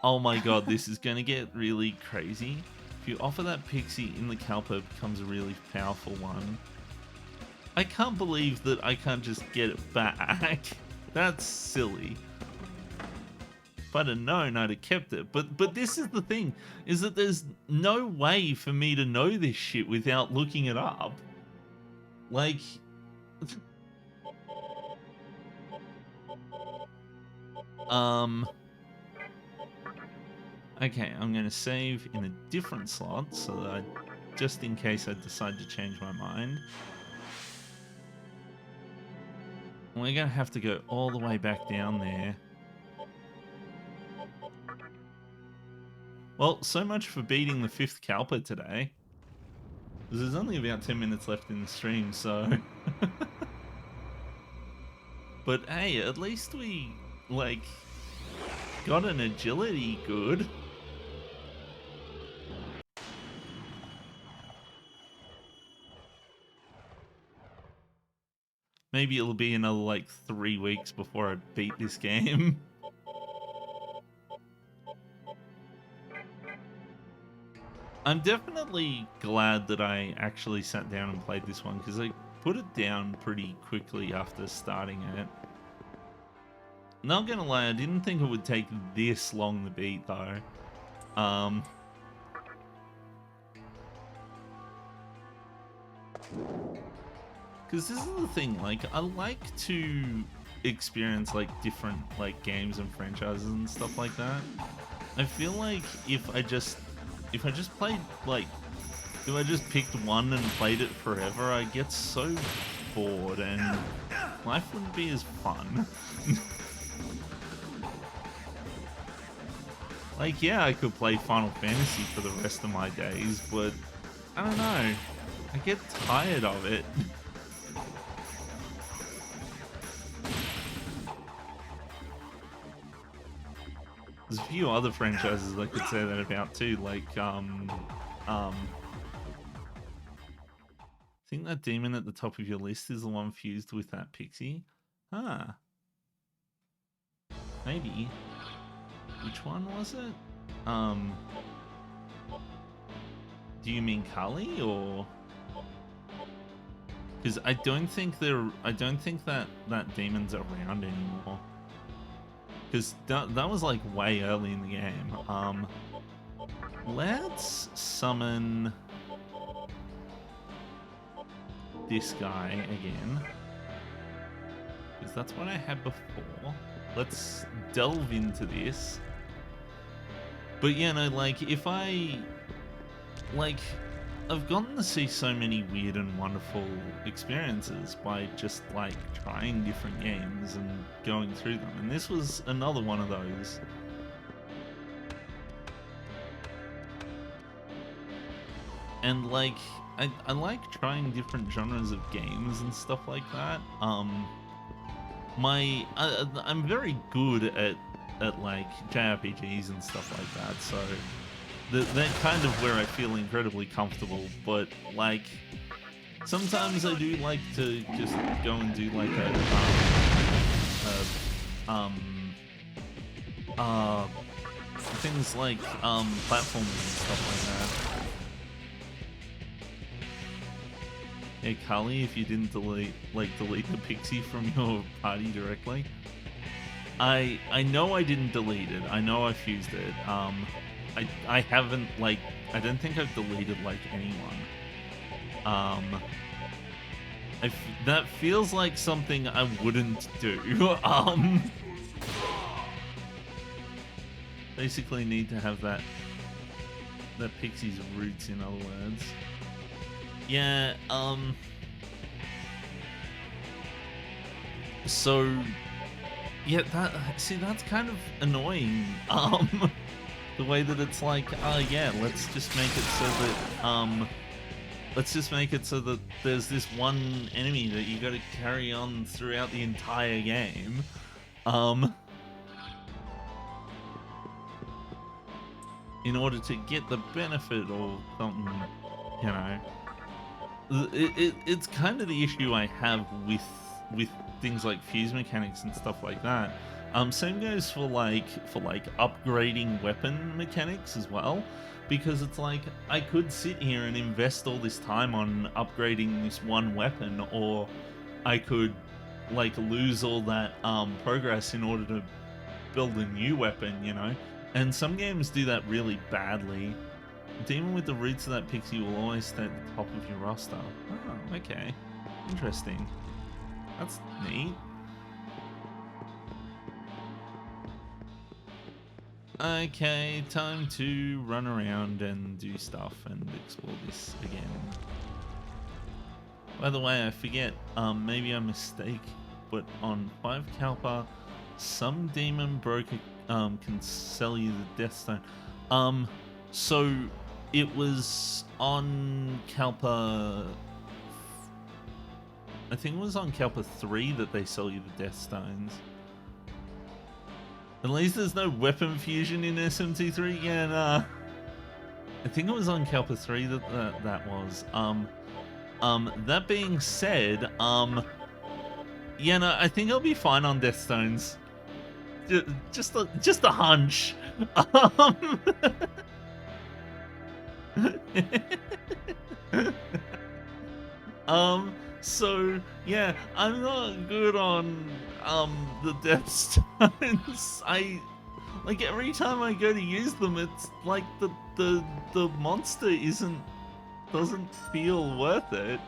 oh my god, this is going to get really crazy. If you offer that pixie in the Kalpa, it becomes a really powerful one. I can't believe that I can't just get it back. That's silly. If I'd have known, I'd have kept it. But this is the thing, is that there's no way for me to know this shit without looking it up. Like... Okay, I'm going to save in a different slot so that just in case I decide to change my mind. We're going to have to go all the way back down there. Well, so much for beating the 5th Kalpa today. There's only about 10 minutes left in the stream, so... But hey, at least we, like, got an agility good. Maybe it'll be another, like, 3 weeks before I beat this game. I'm definitely glad that I actually sat down and played this one, because I put it down pretty quickly after starting it. Not gonna lie, I didn't think it would take this long to beat, though. Because this is the thing, like, I like to experience, like, different, like, games and franchises and stuff like that. I feel like if I just played, like, if I just picked one and played it forever, I get so bored and life wouldn't be as fun. Like, yeah, I could play Final Fantasy for the rest of my days, but I don't know. I get tired of it. There's a few other franchises I could say that about too, like, I think that demon at the top of your list is the one fused with that pixie. Ah. Maybe. Which one was it? Do you mean Kali or? Because I don't think that demon's around anymore. Because that was like way early in the game. Let's summon this guy again. Because that's what I had before. Let's delve into this. But yeah, no, like, if I... Like, I've gotten to see so many weird and wonderful experiences by just, like, trying different games and going through them. And this was another one of those. And, like, I like trying different genres of games and stuff like that. I'm very good at like JRPGs and stuff like that, so they're kind of where I feel incredibly comfortable. But like sometimes I do like to just go and do like things like platforming and stuff like that. Hey Kali, if you didn't delete the pixie from your party directly. I know I didn't delete it. I know I fused it. I haven't, like, I don't think I've deleted like anyone. That feels like something I wouldn't do. Basically need to have that pixie's roots, in other words. Yeah, so yeah, that's kind of annoying. The way that it's like, yeah, let's just make it so that there's this one enemy that you got to carry on throughout the entire game. In order to get the benefit or something, you know. It's kind of the issue I have with things like fuse mechanics and stuff like that. Same goes for like upgrading weapon mechanics as well, because it's like I could sit here and invest all this time on upgrading this one weapon, or I could like lose all that progress in order to build a new weapon, you know. And some games do that really badly. Demon with the roots of that pixie will always stay at the top of your roster. Oh, okay. Interesting. That's neat. Okay, time to run around and do stuff and explore this again. By the way, I forget, maybe I mistake, but on 5 Kalpa, some demon broker can sell you the Death Stone. So it was on Kalpa, I think it was on Kalpa 3 that they sell you the Death Stones. At least there's no weapon fusion in SMT3. Yeah, nah. I think it was on Kalpa 3 that was. That being said, yeah, no, I think I'll be fine on Death Stones. Just a hunch. So yeah, I'm not good on the Death Stones. Like every time I go to use them, it's like the monster doesn't feel worth it.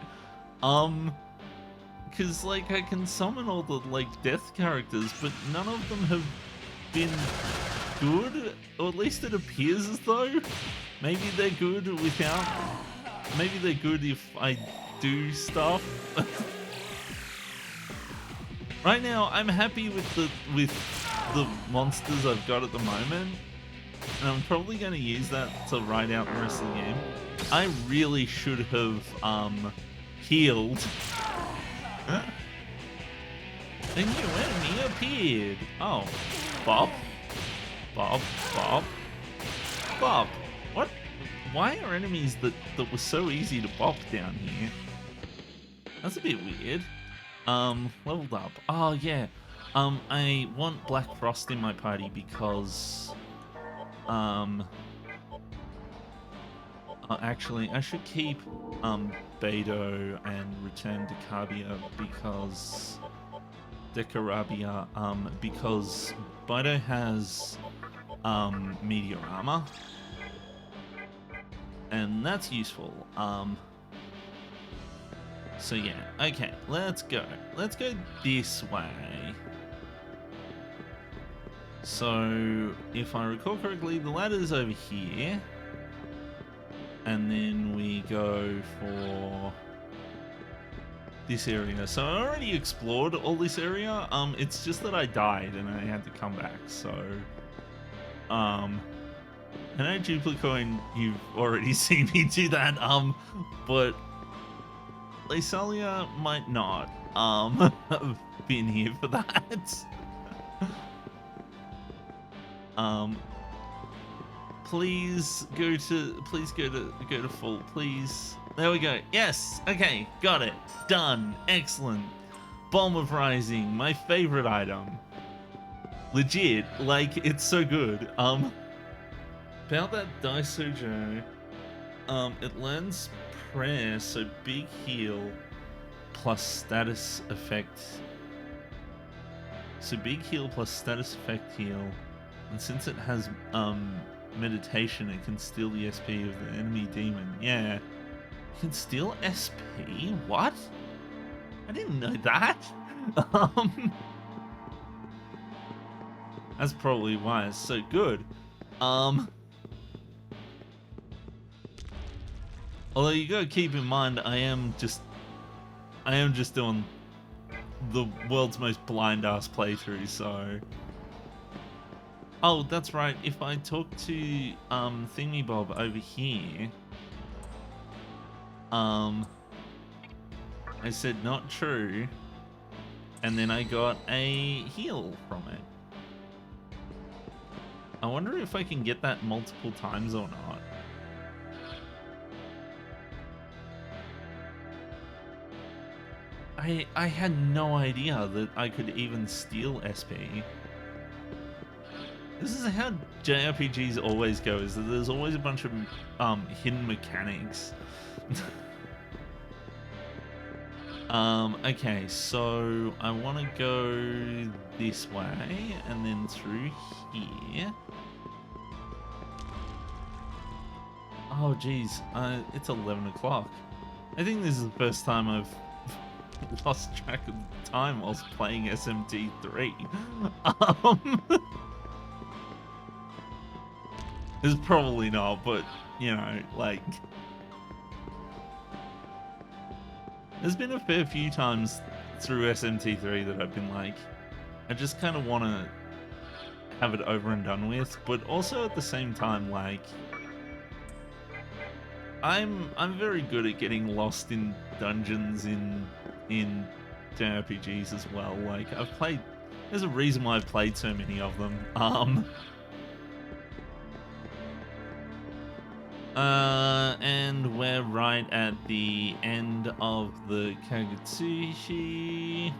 Because like I can summon all the like death characters, but none of them have been good, or at least it appears as though. Maybe they're good without. Maybe they're good if I do stuff. Right now, I'm happy with the monsters I've got at the moment, and I'm probably going to use that to ride out the rest of the game. I really should have healed. A new enemy appeared. Oh, Bob, Bob, Bob, Bob. What? Why are enemies that were so easy to bop down here? That's a bit weird. Leveled up. Oh yeah. I want Black Frost in my party because Actually, I should keep Beto and return to Cardia because because Beto has meteor armor, and that's useful. So yeah, okay, let's go this way. So if I recall correctly, the ladder's over here. And then we go for this area. So I already explored all this area. It's just that I died and I had to come back. So, I know Duplicoin, you've already seen me do that. But Lysalia might not have been here for that. Please go to full, please. There we go. Yes. Okay. Got it. Done. Excellent. Bomb of Rising, my favorite item. Legit. Like, it's so good. About that Daisojo, it learns prayer, so big heal plus status effect. So big heal plus status effect heal. And since it has, meditation, it can steal the SP of the enemy demon. Yeah. It can steal SP? What? I didn't know that. That's probably why it's so good. Although you gotta keep in mind, I am just doing the world's most blind ass playthrough, so. Oh, that's right. If I talk to Thingy Bob over here, I said not true, and then I got a heal from it. I wonder if I can get that multiple times or not. I had no idea that I could even steal SP. This is how JRPGs always go, is that there's always a bunch of hidden mechanics. Okay, so I want to go this way and then through here. Oh geez, it's 11 o'clock. I think this is the first time I've lost track of time whilst playing SMT 3. It's probably not, but, you know, like... There's been a fair few times through SMT3 that I've been like, I just kind of want to have it over and done with, but also at the same time, like... I'm very good at getting lost in dungeons in JRPGs as well. Like, I've played... There's a reason why I've played so many of them. And we're right at the end of the Kagutsushi.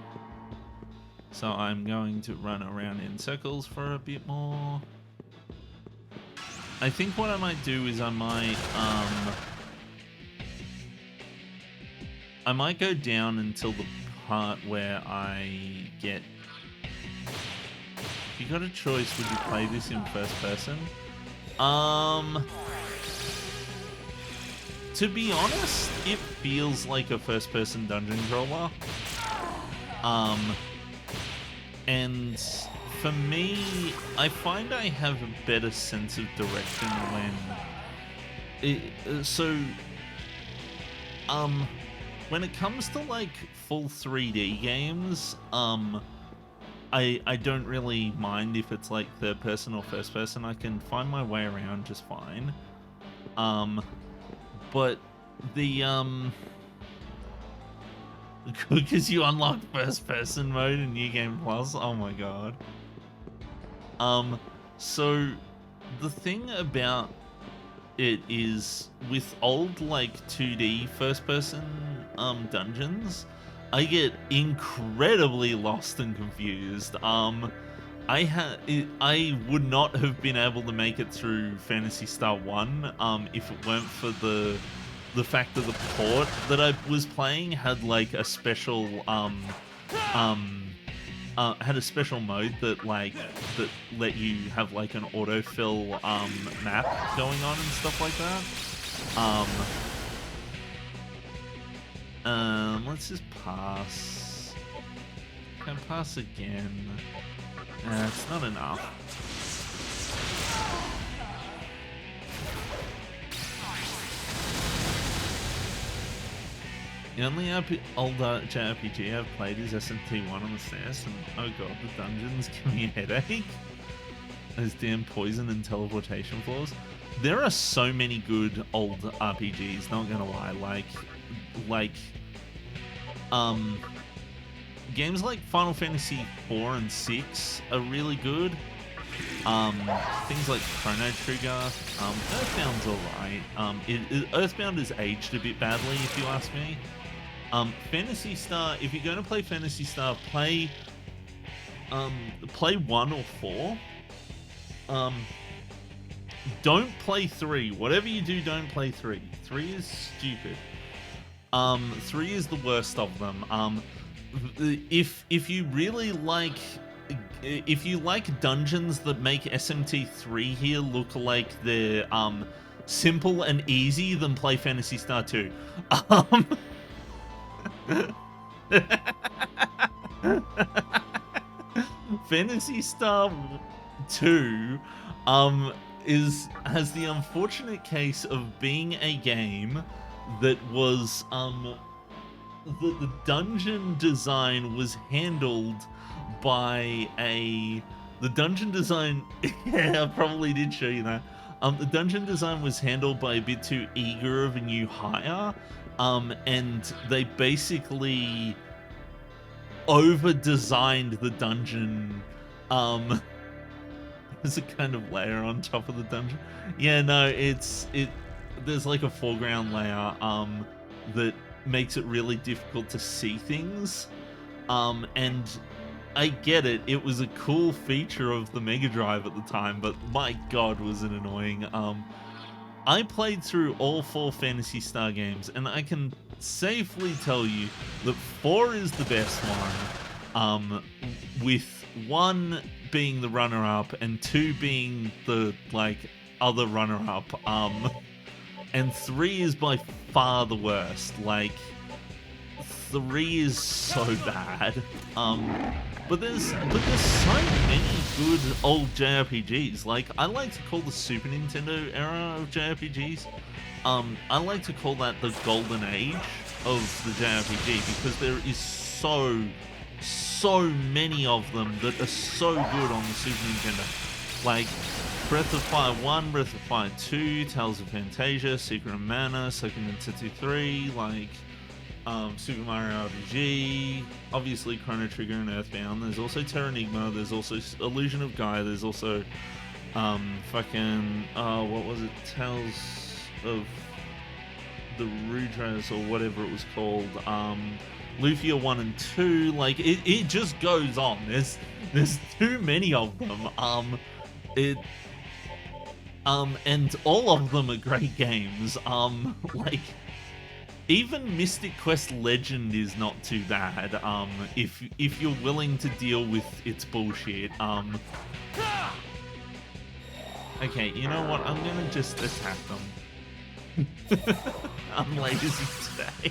So I'm going to run around in circles for a bit more. I think what I might do is I might go down until the part where I get... If you got a choice, would you play this in first person? To be honest, it feels like a first-person dungeon crawler. And for me, I find I have a better sense of direction when it comes to like full 3D games, I don't really mind if it's like third person or first person. I can find my way around just fine. But the because you unlock first person mode in New Game Plus, oh my god. So the thing about it is, with old like 2D first person dungeons, I get incredibly lost and confused. I would not have been able to make it through Phantasy Star 1 if it weren't for the fact that the port that I was playing had like a special had a special mode that let you have like an autofill map going on and stuff like that. Let's just pass. Can pass again. It's not enough. The only old JRPG I've played is SMT 1 on the SNES, and oh god, the dungeons give me a headache. Those damn poison and teleportation floors. There are so many good old RPGs, not gonna lie, games like Final Fantasy 4 and 6 are really good. Things like Chrono Trigger, Earthbound's alright. Earthbound is aged a bit badly, if you ask me. Phantasy Star, if you're going to play Phantasy Star, play 1 or 4. Don't play 3. Whatever you do, don't play 3. 3 is stupid. 3 is the worst of them. If you really like, if you like dungeons that make SMT 3 here look like they're simple and easy, then play Phantasy Star 2. Phantasy Star 2 has the unfortunate case of being a game that was the dungeon design was handled by the dungeon design yeah, I probably did show you that. The dungeon design was handled by a bit too eager of a new hire, and they basically over-designed the dungeon. There's a kind of layer on top of the dungeon. Yeah, no, there's like a foreground layer that makes it really difficult to see things. And I get it, it was a cool feature of the Mega Drive at the time, but my god was it annoying. I played through all 4 Phantasy Star games, and I can safely tell you that 4 is the best one, with 1 being the runner-up and 2 being the, like, other runner-up, and 3 is by far the worst. Like, 3 is so bad. But there's so many good old JRPGs. Like, I like to call the Super Nintendo era of JRPGs, I like to call that the golden age of the JRPG, because there is so many of them that are so good on the Super Nintendo. Like Breath of Fire 1, Breath of Fire 2, Tales of Fantasia, Secret of Mana, Second Entity 3, like Super Mario RPG, obviously Chrono Trigger and Earthbound. There's also Terranigma, there's also Illusion of Gaia, there's also what was it, Tales of the Rudras or whatever it was called, Lufia 1 and 2, like it just goes on. There's too many of them. And all of them are great games. Like even Mystic Quest Legend is not too bad. If you're willing to deal with its bullshit. Okay, you know what? I'm gonna just attack them. I'm lazy today.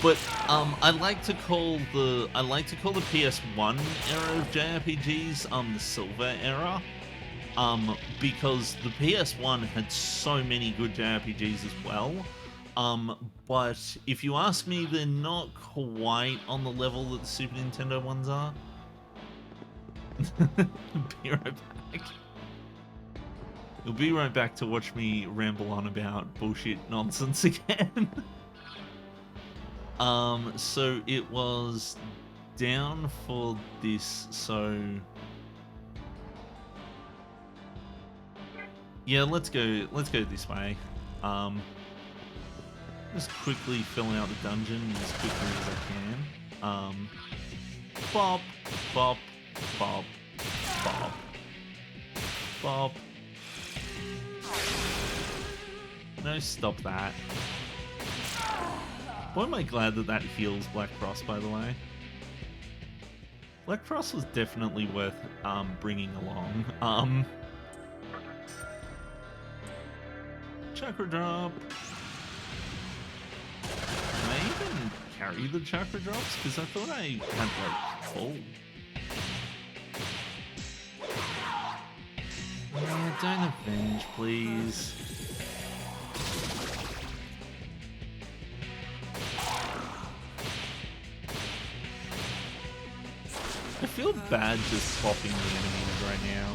But I like to call the PS1 era of JRPGs the Silver era, because the PS1 had so many good JRPGs as well. But if you ask me, they're not quite on the level that the Super Nintendo ones are. Be right back. You'll be right back to watch me ramble on about bullshit nonsense again. So it was down for this, so yeah, let's go this way. Just quickly fill out the dungeon as quickly as I can. Bop, bop, bop, bop, bop. No, stop that. Boy, am I glad that that heals Black Frost, by the way. Black Frost was definitely worth bringing along. Chakra drop. Can I even carry the chakra drops? Because I thought I had like full. Don't avenge, please. I feel bad just popping the enemies right now.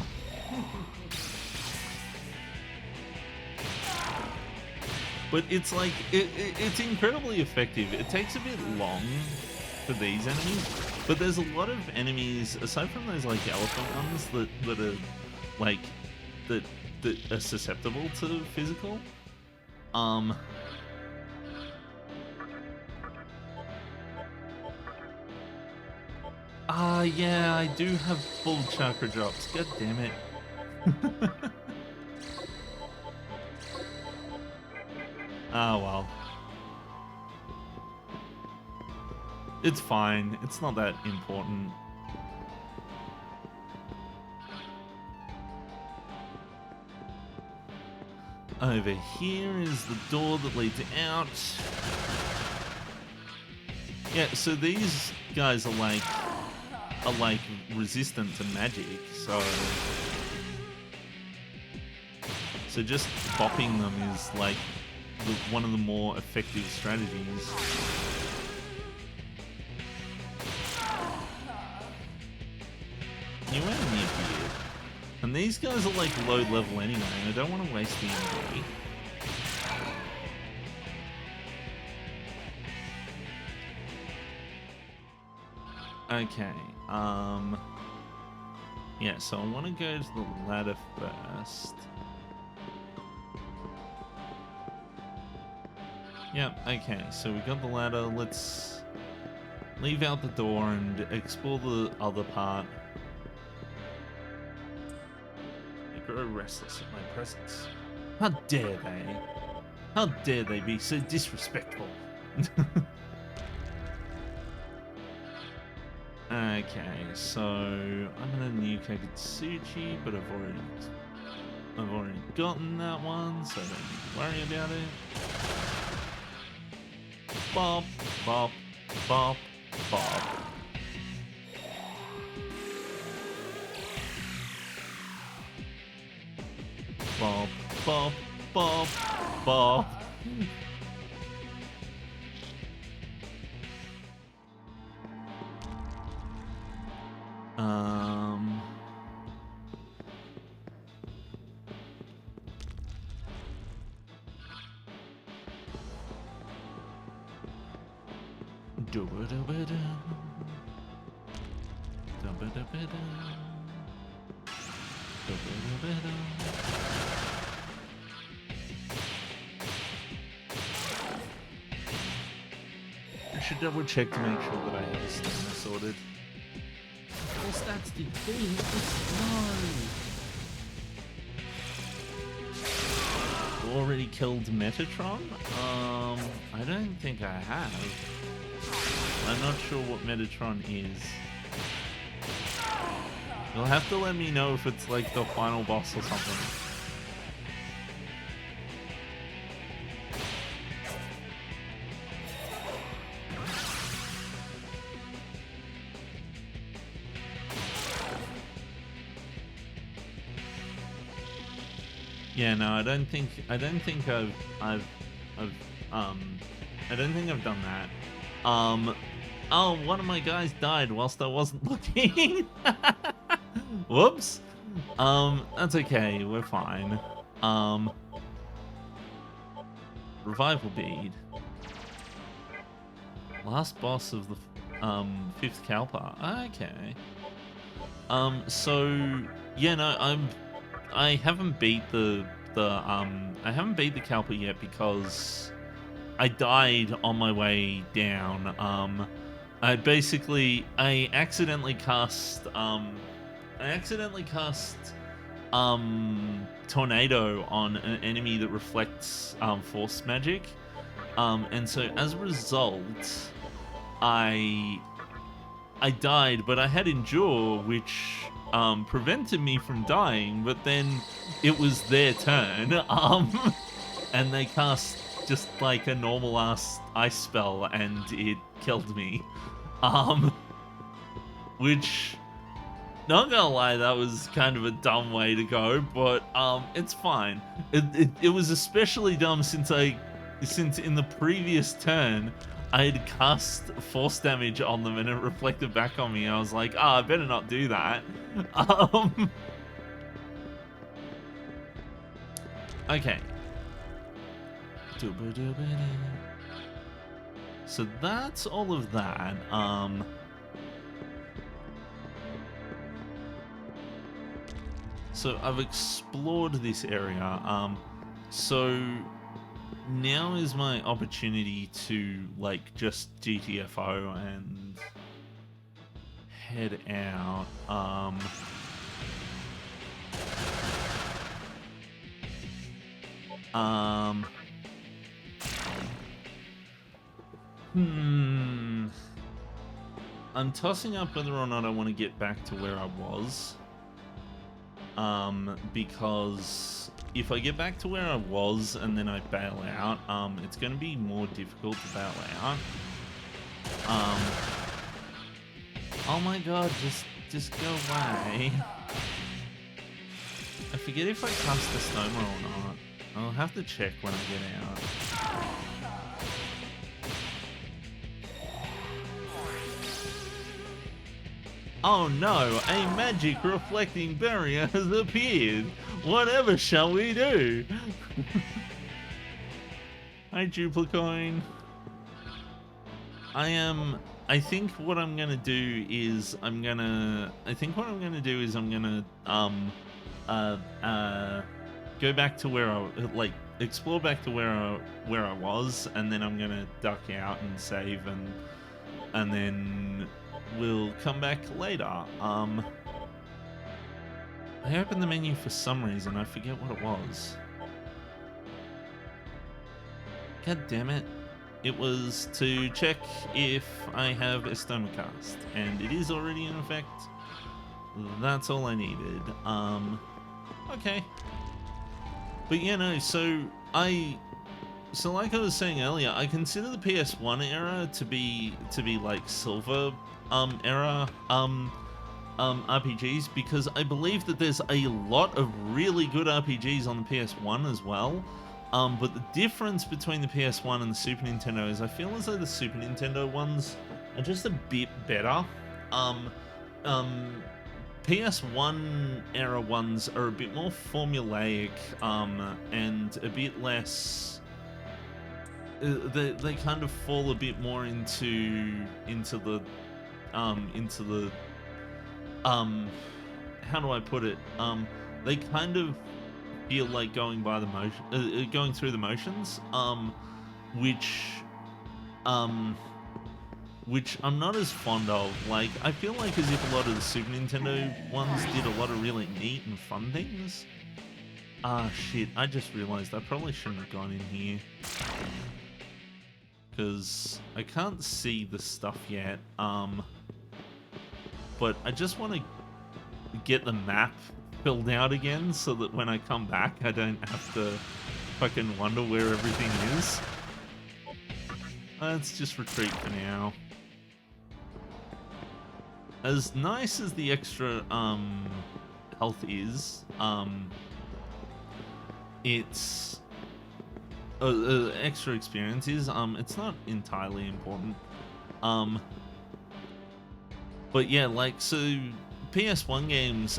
But it's like, it's incredibly effective. It takes a bit long for these enemies, but there's a lot of enemies, aside from those like elephant ones that are like, that are susceptible to physical. Yeah, I do have full chakra drops. God damn it. Ah, well. It's fine. It's not that important. Over here is the door that leads out. Yeah, so these guys are like resistant to magic, so just bopping them is like one of the more effective strategies. New enemy appeared. And these guys are like low level anyway, and I don't want to waste the energy. Okay, yeah, so I want to go to the ladder first. Yep, okay, so we got the ladder. Let's leave out the door and explore the other part. They grow restless in my presence. How dare they? How dare they be so disrespectful? Okay, so I'm gonna nuke Akatsuchi, but I've already gotten that one, so I don't need to worry about it. Bop, bop, bop, bop. Bop, bop, bop, bop. I should double check to make sure that I have a stamina sorted. Well, stats did no. Already killed Metatron? I don't think I have. I'm not sure what Metatron is. You'll have to let me know if it's like the final boss or something. Yeah, no, I don't think I've done that. Oh, one of my guys died whilst I wasn't looking. Whoops. That's okay, we're fine. Revival bead. Last boss of the 5th Kalpa. Okay. So yeah, no, I haven't beat the Kalpa yet because I died on my way down. I accidentally cast Tornado on an enemy that reflects force magic. And so as a result, I died, but I had Endure, which prevented me from dying, but then it was their turn, and they cast just like a normal ass ice spell and it killed me. Which, not gonna lie, that was kind of a dumb way to go, but it's fine. It was especially dumb since in the previous turn I had cast force damage on them and it reflected back on me. I was like, I better not do that. Okay. So that's all of that. So I've explored this area. So now is my opportunity to like just GTFO and head out. I'm tossing up whether or not I want to get back to where I was. Because if I get back to where I was and then I bail out, it's going to be more difficult to bail out. Oh my god, just go away. I forget if I cast the snowball or not. I'll have to check when I get out. Oh no, a magic reflecting barrier has appeared. Whatever shall we do? Hi, Duplicoin. I think what I'm gonna do is I'm gonna go back to where I explore back to where I was, and then I'm gonna duck out and save, and then we'll come back later. I opened the menu for some reason. I forget what it was. God damn it. It was to check if I have Estomacast, and it is already in effect. That's all I needed. Okay. But yeah, no, so like I was saying earlier, I consider the PS1 era to be like silver era RPGs, because I believe that there's a lot of really good RPGs on the PS1 as well. But the difference between the PS1 and the Super Nintendo is I feel as though the Super Nintendo ones are just a bit better. PS1 era ones are a bit more formulaic, and a bit less. They kind of fall a bit more into the how do I put it? They kind of feel like going by the motion, going through the motions, which I'm not as fond of. Like, I feel like as if a lot of the Super Nintendo ones did a lot of really neat and fun things. Ah, shit, I just realized I probably shouldn't have gone in here, because I can't see the stuff yet, but I just want to get the map filled out again so that when I come back I don't have to fucking wonder where everything is. Let's just retreat for now. As nice as the extra health is, it's extra experience is, it's not entirely important. But yeah, like, so PS1 games,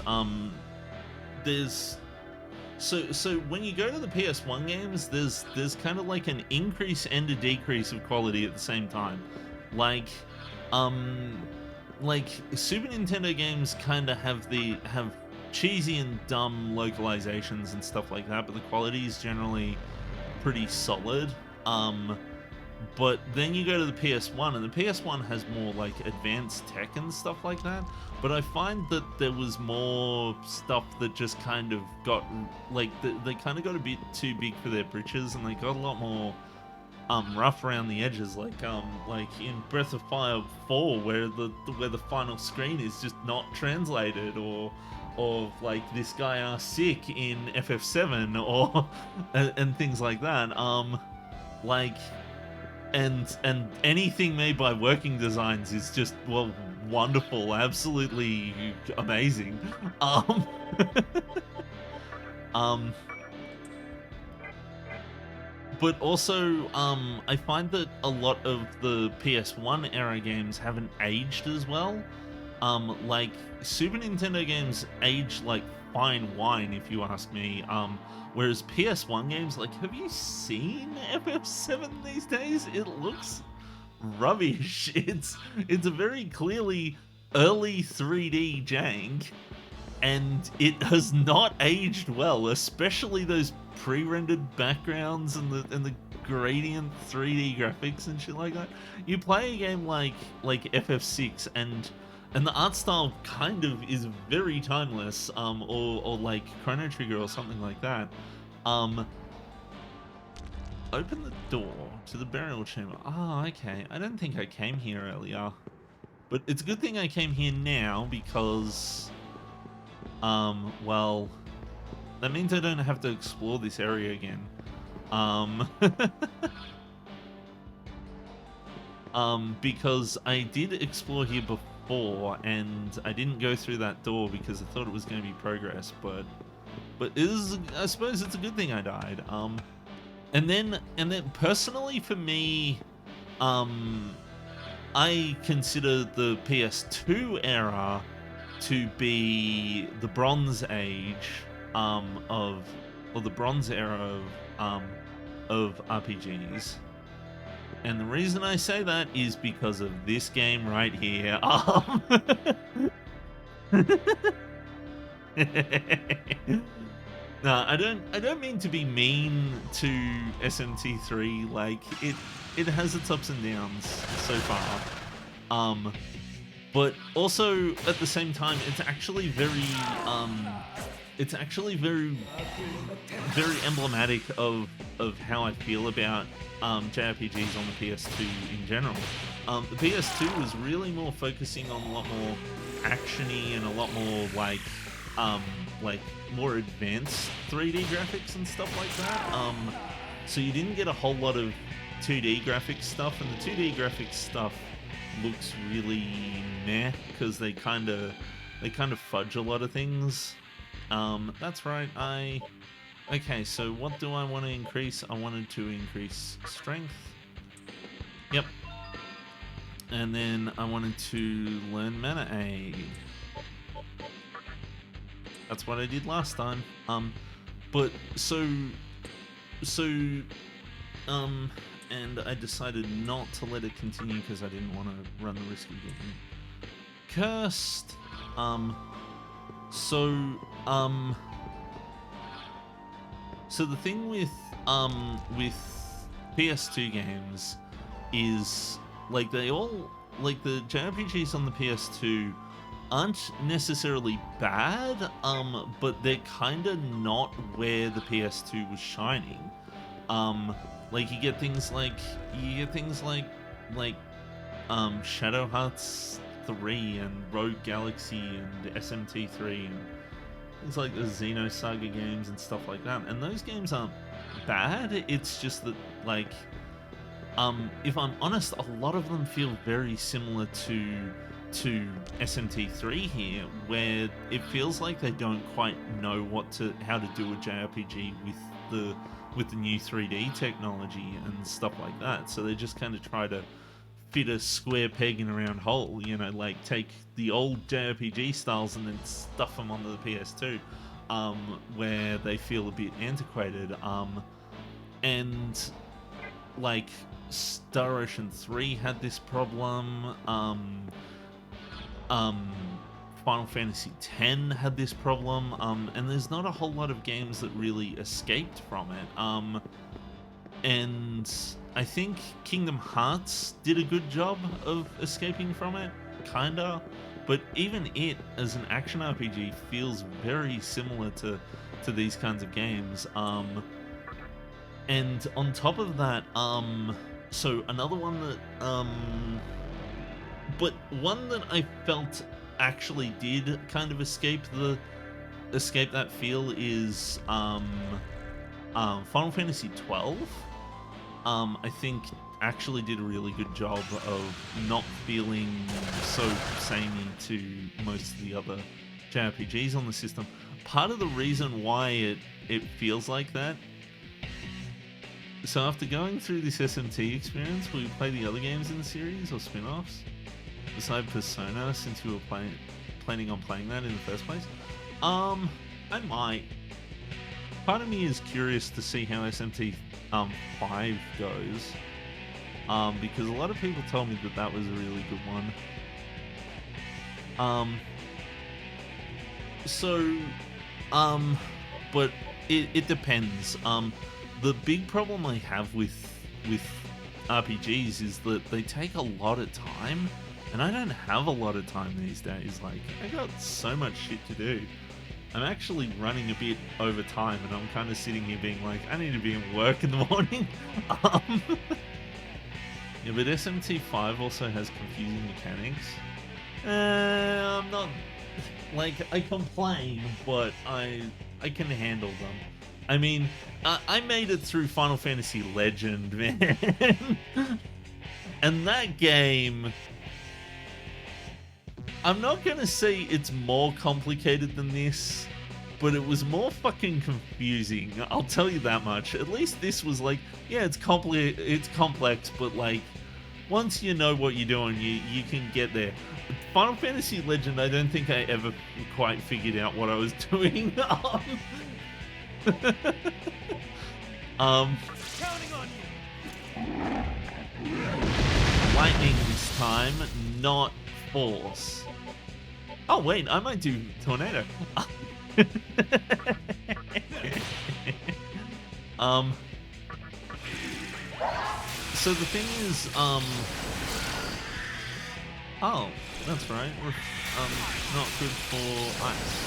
there's so when you go to the PS1 games, there's kind of like an increase and a decrease of quality at the same time. Like Super Nintendo games kind of have cheesy and dumb localizations and stuff like that, but the quality is generally pretty solid. But then you go to the PS1, and the PS1 has more like advanced tech and stuff like that. But I find that there was more stuff that just kind of got like they kind of got a bit too big for their britches, and they got a lot more rough around the edges, like in Breath of Fire 4, where the final screen is just not translated, or like this guy are sick in FF7, or and things like that. Like. And anything made by Working Designs is just, well, wonderful, absolutely amazing. But also, I find that a lot of the PS1 era games haven't aged as well. Like Super Nintendo games age like fine wine, if you ask me. Whereas PS1 games, like, have you seen FF7 these days? It looks rubbish. It's a very clearly early 3D jank, and it has not aged well, especially those pre-rendered backgrounds and the gradient 3D graphics and shit like that. You play a game like FF6 and the art style kind of is very timeless, or like Chrono Trigger or something like that. Open the door to the burial chamber. Oh, okay. I don't think I came here earlier. But it's a good thing I came here now, because, well, that means I don't have to explore this area again. Because I did explore here before, and I didn't go through that door because I thought it was going to be progress, but I suppose it's a good thing I died. And then personally for me, I consider the PS2 era to be the Bronze Age or the Bronze era of RPGs. And the reason I say that is because of this game right here. No, I don't mean to be mean to SMT3. Like it has its ups and downs so far. But also at the same time, it's actually very emblematic of how I feel about JRPGs on the PS2 in general. The PS2 was really more focusing on a lot more actiony and a lot more like more advanced 3D graphics and stuff like that. So you didn't get a whole lot of 2D graphics stuff, and the 2D graphics stuff looks really meh because they kind of fudge a lot of things. That's right. Okay, so what do I want to increase? I wanted to increase strength. Yep. And then I wanted to learn Mana Aid. That's what I did last time. But and I decided not to let it continue because I didn't want to run the risk of getting cursed. So the thing with PS2 games is like the JRPGs on the PS2 aren't necessarily bad, but they're kind of not where the PS2 was shining. Like you get things like Shadow Hearts 3 and Rogue Galaxy and SMT3 and things like the Xenosaga games and stuff like that. And those games aren't bad. It's just that, like, if I'm honest, a lot of them feel very similar to SMT3 here, where it feels like they don't quite know how to do a JRPG with the new 3D technology and stuff like that. So they just kind of try to fit a square peg in a round hole, you know, like take the old JRPG styles and then stuff them onto the PS2, where they feel a bit antiquated. And like Star Ocean 3 had this problem. Final Fantasy X had this problem, and there's not a whole lot of games that really escaped from it. And I think Kingdom Hearts did a good job of escaping from it, kinda. But even it, as an action RPG, feels very similar to these kinds of games. And on top of that, so another one that, but one that I felt actually did kind of escape that feel is Final Fantasy 12. I think actually did a really good job of not feeling so samey to most of the other JRPGs on the system. Part of the reason why it feels like that, so after going through this SMT experience, will you play the other games in the series or spin-offs? Besides Persona, since you were planning on playing that in the first place? I might. Part of me is curious to see how SMT 5 goes. Because a lot of people told me that was a really good one. But it depends. The big problem I have with RPGs is that they take a lot of time, and I don't have a lot of time these days. Like, I got so much shit to do. I'm actually running a bit over time, and I'm kind of sitting here being like, I need to be in work in the morning. Yeah, but SMT5 also has confusing mechanics. I'm not... Like, I complain, but I can handle them. I mean, I made it through Final Fantasy Legend, man. And that game... I'm not gonna say it's more complicated than this, but it was more fucking confusing. I'll tell you that much. At least this was like, yeah, it's complex, but like, once you know what you're doing, you can get there. Final Fantasy Legend, I don't think I ever quite figured out what I was doing. Counting on you. Lightning this time, not force. Oh wait, I might do tornado. So the thing is, oh, that's right. We're not good for ice.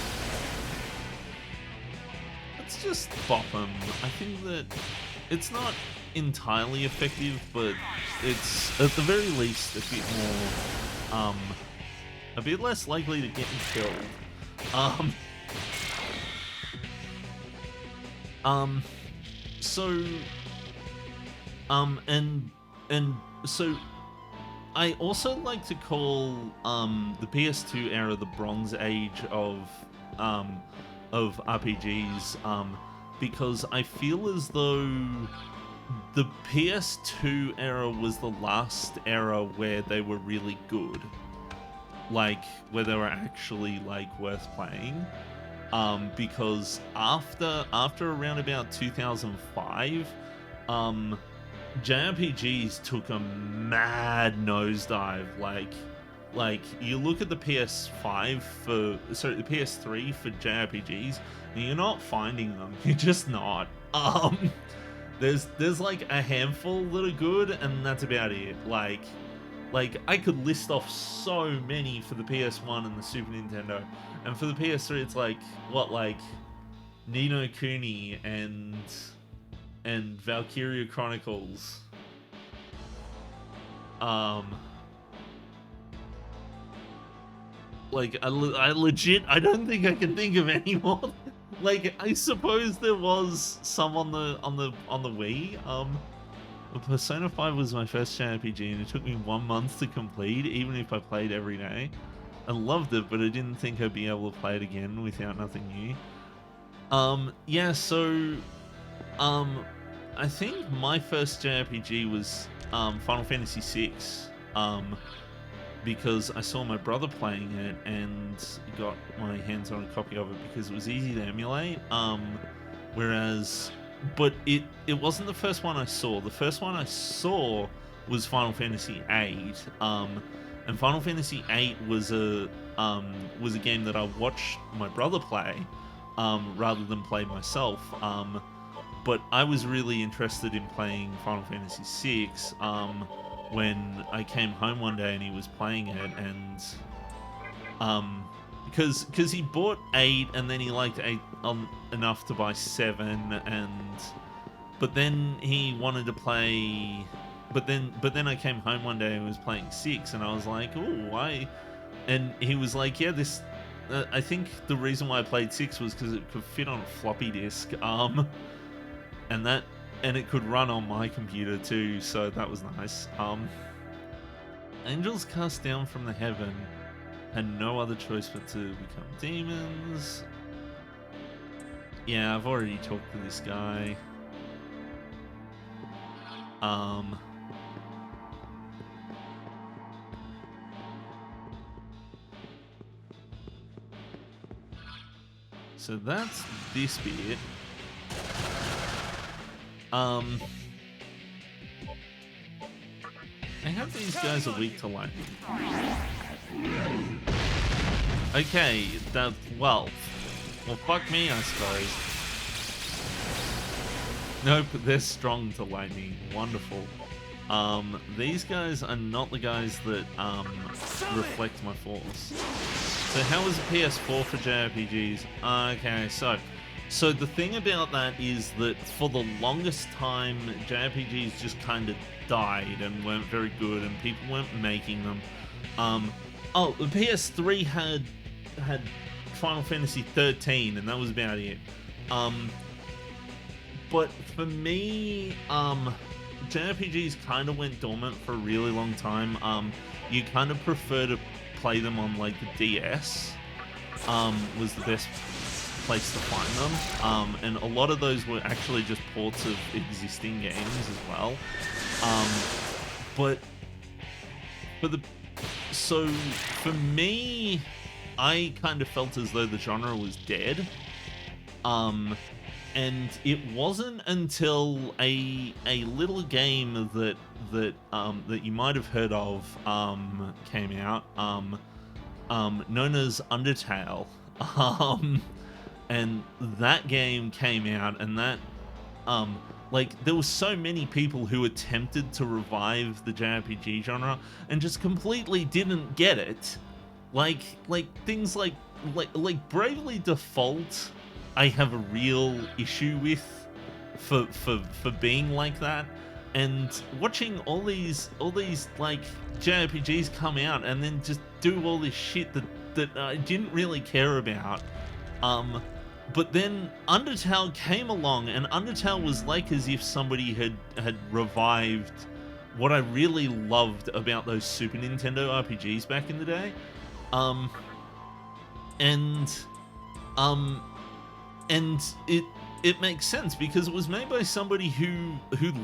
Let's just bop them. I think that it's not entirely effective, but it's at the very least a bit more, a bit less likely to get me killed. And so I also like to call the PS2 era the Bronze Age of RPGs, because I feel as though the PS2 era was the last era where they were really good, like where they were actually like worth playing. Because after around about 2005, JRPGs took a mad nosedive. Like you look at the PS3 for JRPGs, and you're not finding them. You're just not. There's like a handful that are good, and that's about it. Like I could list off so many for the PS1 and the Super Nintendo, and for the PS3 it's like Ni no Kuni and Valkyria Chronicles. Like I legit, I don't think I can think of any more. Like, I suppose there was some on the Wii. Persona 5 was my first JRPG, and it took me 1 month to complete, even if I played every day. I loved it, but I didn't think I'd be able to play it again without nothing new. Yeah, so I think my first JRPG was Final Fantasy VI. Because I saw my brother playing it and got my hands on a copy of it because it was easy to emulate. But it wasn't the first one I saw. The first one I saw was Final Fantasy VIII. And Final Fantasy VIII was a game that I watched my brother play rather than play myself. but I was really interested in playing Final Fantasy VI when I came home one day and he was playing it, and because he bought 8 and then he liked 8 enough to buy 7, but then he wanted to play, but then I came home one day and was playing 6, and I was like, oh, why? And he was like, yeah, this. I think the reason why I played 6 was because it could fit on a floppy disk, and it could run on my computer too, so that was nice. Angels cast down from the heaven had no other choice but to become demons. Yeah, I've already talked to this guy. So that's this bit. I have these guys are weak to lightning. Okay, well, fuck me, I suppose. Nope, they're strong to lightning. Wonderful. These guys are not the guys that reflect my force. So how was the PS4 for JRPGs? Okay, so the thing about that is that for the longest time, JRPGs just kind of died and weren't very good, and people weren't making them. The PS3 had Final Fantasy 13, and that was about it. But for me, JRPGs kind of went dormant for a really long time. You kind of prefer to play them on like the DS. Was the best place to find them, and a lot of those were actually just ports of existing games as well. So for me, I kind of felt as though the genre was dead. And it wasn't until a little game that you might have heard of came out, known as Undertale. And that game came out, and that there were so many people who attempted to revive the JRPG genre and just completely didn't get it. Like things like Bravely Default, I have a real issue with for being like that. And watching all these like JRPGs come out and then just do all this shit that I didn't really care about. But then Undertale came along, and Undertale was like as if somebody had revived what I really loved about those Super Nintendo RPGs back in the day. And it makes sense because it was made by somebody who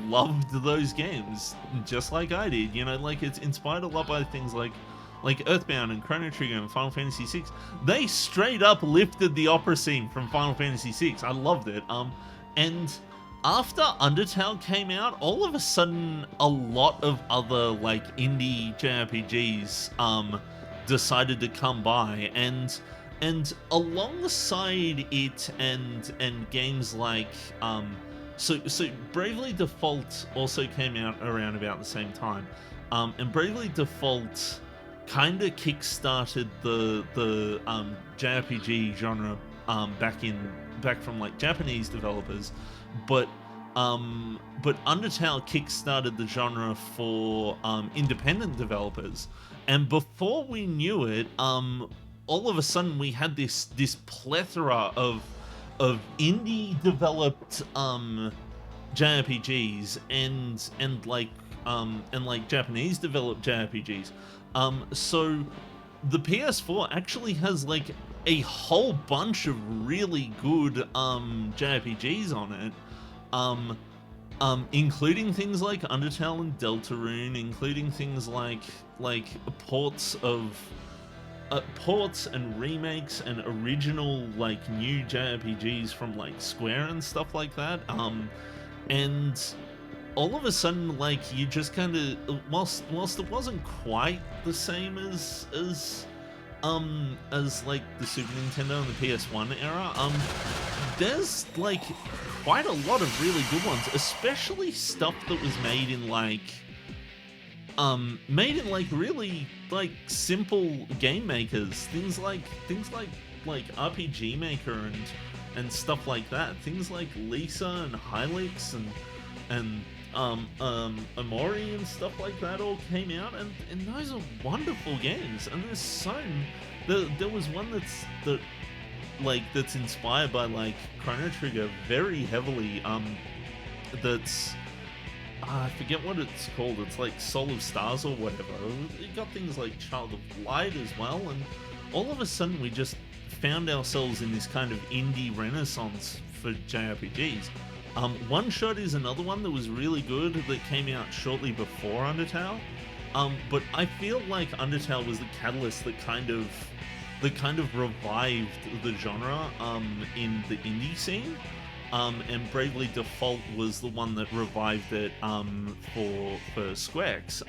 loved those games just like I did. You know, like it's inspired a lot by things like Earthbound and Chrono Trigger and Final Fantasy VI. They straight up lifted the opera scene from Final Fantasy VI. I loved it. And after Undertale came out, all of a sudden, a lot of other like indie JRPGs decided to come by, and alongside it and games like so Bravely Default also came out around about the same time, and Bravely Default kind of kick-started the JRPG genre back from like Japanese developers, but Undertale kick-started the genre for independent developers, and before we knew it, all of a sudden we had this plethora of indie developed JRPGs and like Japanese developed JRPGs. So the PS4 actually has like a whole bunch of really good JRPGs on it, including things like Undertale and Deltarune, including things like ports and remakes and original like new JRPGs from like Square and stuff like that. And all of a sudden, like, you just kind of, whilst it wasn't quite the same as like the Super Nintendo and the PS1 era, there's like quite a lot of really good ones, especially stuff that was made in like really like simple game makers, things like RPG Maker and stuff like that. Things like Lisa and Hylix and Amori and stuff like that all came out, and those are wonderful games. And there's there was one that's inspired by like Chrono Trigger very heavily. That's I forget what it's called. It's like Soul of Stars or whatever. It got things like Child of Light as well, and all of a sudden we just found ourselves in this kind of indie renaissance for JRPGs. One Shot is another one that was really good that came out shortly before Undertale. But I feel like Undertale was the catalyst that kind of revived the genre in the indie scene. And Bravely Default was the one that revived it for Squarex.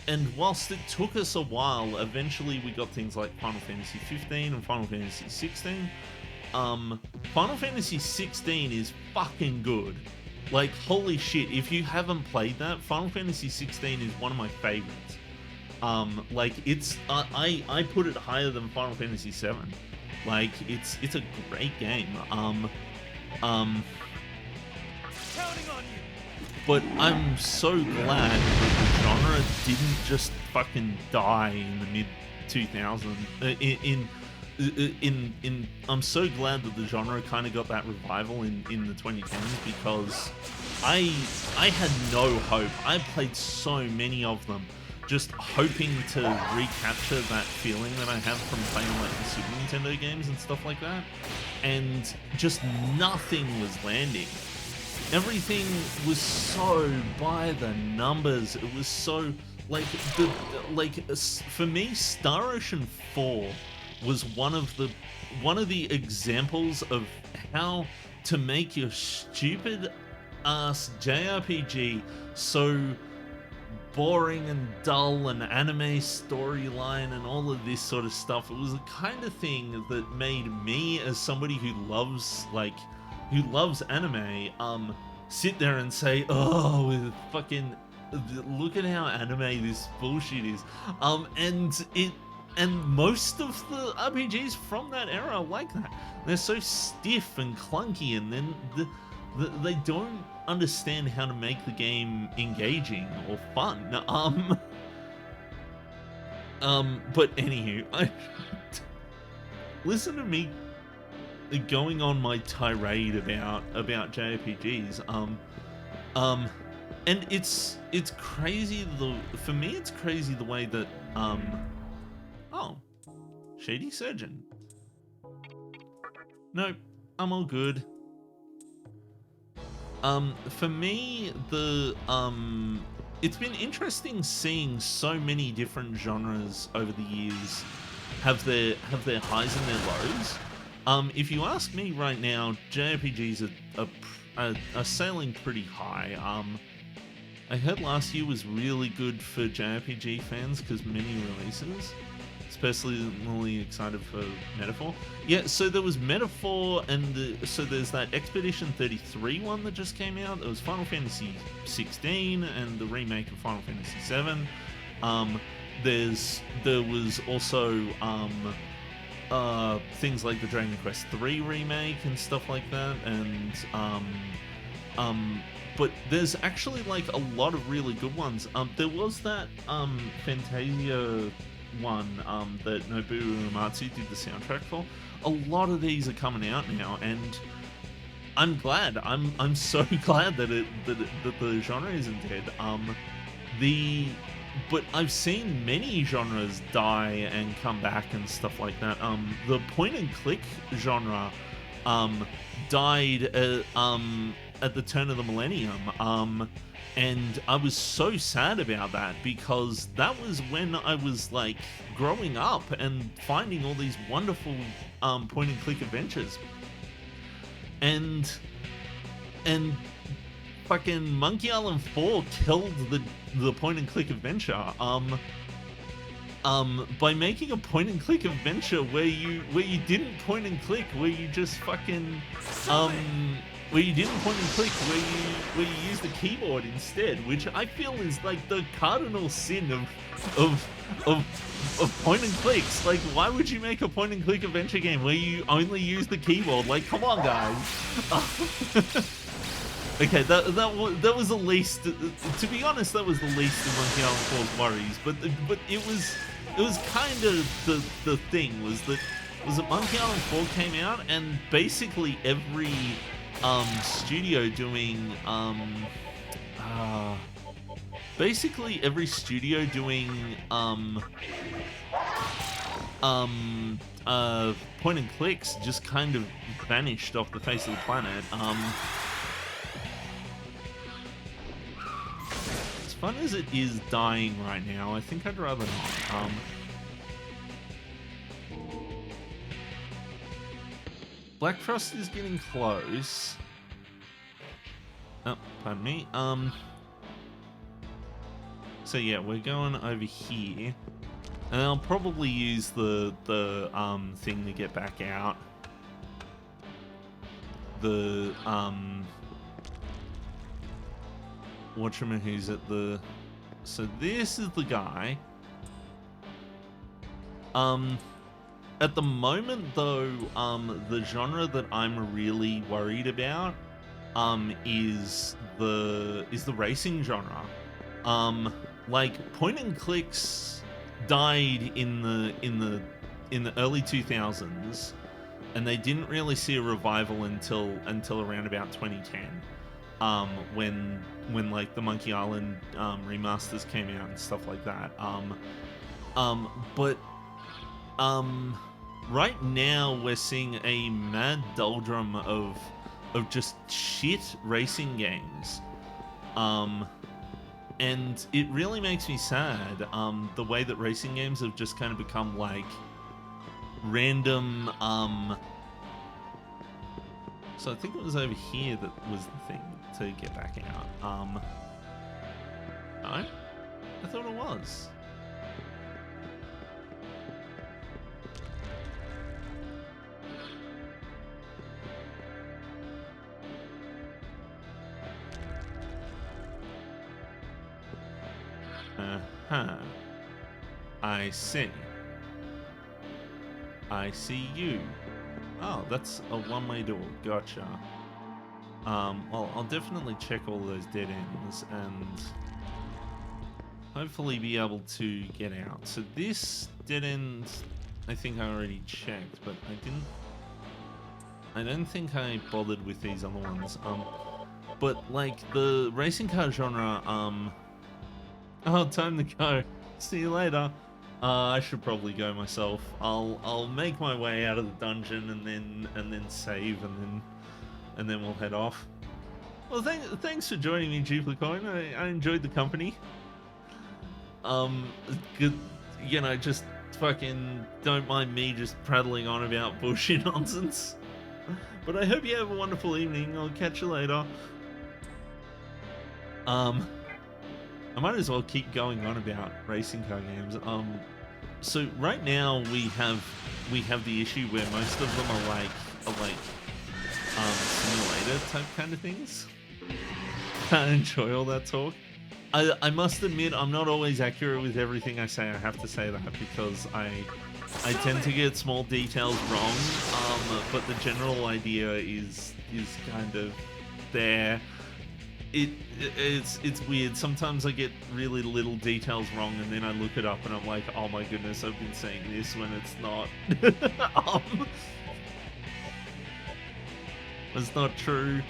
And whilst it took us a while, eventually we got things like Final Fantasy 15 and Final Fantasy 16. Final Fantasy 16 is fucking good. Like, holy shit, if you haven't played that, Final Fantasy 16 is one of my favorites. Like, it's, I put it higher than Final Fantasy 7. Like, it's a great game. Counting on you. But I'm so glad that the genre didn't just fucking die in the mid 2000s. I'm so glad that the genre kind of got that revival in the 2010s, because I had no hope. I played so many of them, just hoping to recapture that feeling that I have from playing like the Super Nintendo games and stuff like that, and just nothing was landing. Everything was so by the numbers. It was so for me, Star Ocean 4 was one of the examples of how to make your stupid ass JRPG so boring and dull, and anime storyline and all of this sort of stuff. It was the kind of thing that made me, as somebody who loves anime, sit there and say, oh, fucking look at how anime this bullshit is. And most of the RPGs from that era are like that. They're so stiff and clunky, and then they don't understand how to make the game engaging or fun. But anywho, listen to me going on my tirade about JRPGs. And it's crazy. For me, it's crazy the way that oh, Shady Surgeon. Nope, I'm all good. For me, it's been interesting seeing so many different genres over the years have their highs and their lows. If you ask me right now, JRPGs are sailing pretty high. I heard last year was really good for JRPG fans because many releases. Especially really excited for Metaphor. Yeah, so there was Metaphor, and so there's that Expedition 33 one that just came out. There was Final Fantasy 16 and the remake of Final Fantasy 7. There was also things like the Dragon Quest 3 remake and stuff like that, and but there's actually like a lot of really good ones. There was that Fantasia one that Nobuo Uematsu did the soundtrack for. A lot of these are coming out now, and I'm glad. I'm so glad that the genre isn't dead. But I've seen many genres die and come back and stuff like that. The point and click genre died at the turn of the millennium. And I was so sad about that, because that was when I was like growing up and finding all these wonderful point and click adventures. And fucking Monkey Island 4 killed the point and click adventure. by making a point and click adventure where you didn't point and click, where you just fucking where you didn't point and click, where you use the keyboard instead, which I feel is like the cardinal sin of point and clicks. Like, why would you make a point and click adventure game where you only use the keyboard? Like, come on, guys. Okay, that was the least. To be honest, that was the least of Monkey Island 4's worries. But it was kind of the thing was that Monkey Island 4 came out and basically every studio doing point and clicks just kind of vanished off the face of the planet. As fun as it is dying right now, I think I'd rather not. Black Frost is getting close. Oh, pardon me. So yeah, we're going over here. And I'll probably use the thing to get back out. The who's at the. So this is the guy. At the moment, though, the genre that I'm really worried about is the racing genre. Like point and clicks died in the early 2000s, and they didn't really see a revival until around about 2010, when like the Monkey Island remasters came out and stuff like that. But right now we're seeing a mad doldrum of just shit racing games. And it really makes me sad, the way that racing games have just kind of become like random, so I think it was over here that was the thing to get back out. No? I thought it was. Uh-huh. I see. I see you. Oh, that's a one-way door. Gotcha. Well, I'll definitely check all those dead ends and hopefully be able to get out. So this dead end, I think I already checked, but I don't think I bothered with these other ones. But like the racing car genre, oh, time to go. See you later. I should probably go myself. I'll make my way out of the dungeon and then save and then we'll head off. Well, thanks for joining me, Duplicoin. I enjoyed the company. Good, you know, just fucking don't mind me just prattling on about bullshit nonsense. But I hope you have a wonderful evening. I'll catch you later. I might as well keep going on about racing car games. So right now we have the issue where most of them are like simulator type kind of things. Can't enjoy all that talk. I must admit I'm not always accurate with everything I say. I have to say that because I tend to get small details wrong. But the general idea is kind of there. It's weird. Sometimes I get really little details wrong, and then I look it up, and I'm like, oh my goodness, I've been saying this when it's not. It's not true.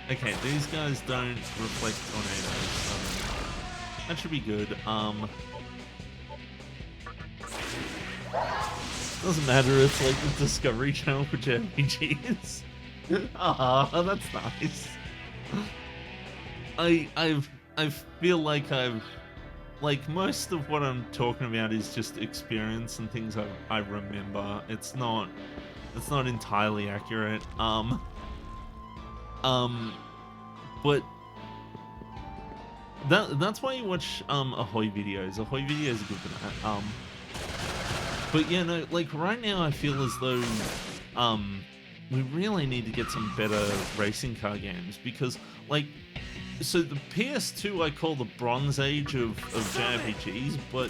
Okay, these guys don't reflect tornadoes, so that should be good. Doesn't matter. It's like the Discovery Channel for JRPGs. Ah, that's nice. I feel like most of what I'm talking about is just experience and things I remember. It's not entirely accurate. But that's why you watch Ahoy videos. Ahoy videos are good for that. But yeah, no, like right now I feel as though we really need to get some better racing car games because like so the PS2 I call the Bronze Age of JRPGs, but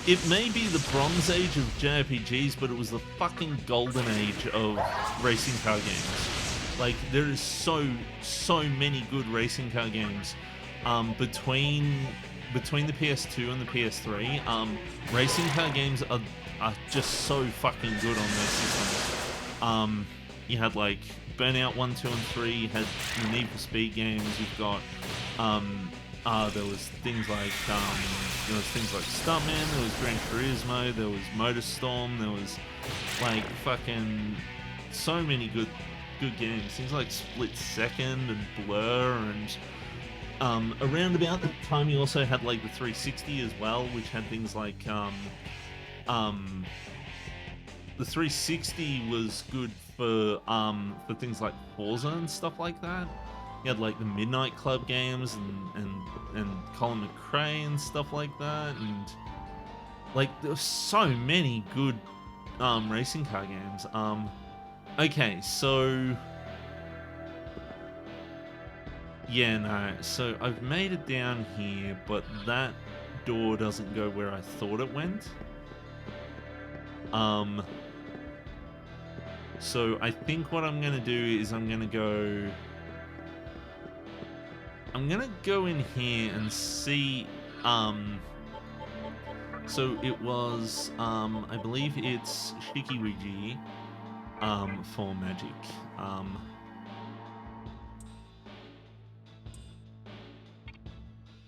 it may be the Bronze Age of JRPGs, but it was the fucking golden age of racing car games. Like there is so many good racing car games between the PS2 and the PS3. Racing car games are just so fucking good on those systems. You had like Burnout 1, 2, and 3. You had the Need for Speed games. You've got there was things like Stuntman. There was Gran Turismo. There was MotorStorm. There was like fucking so many good games. Things like Split Second and Blur and. Around about that time, you also had like the 360 as well, which had things like the 360 was good for things like Forza and stuff like that. You had like the Midnight Club games and Colin McRae and stuff like that, and like there were so many good racing car games. Okay, so. Yeah, no, so I've made it down here, but that door doesn't go where I thought it went. So I think what I'm gonna do is I'm gonna go in here and see, so it was, I believe it's Shikiwiji, for magic.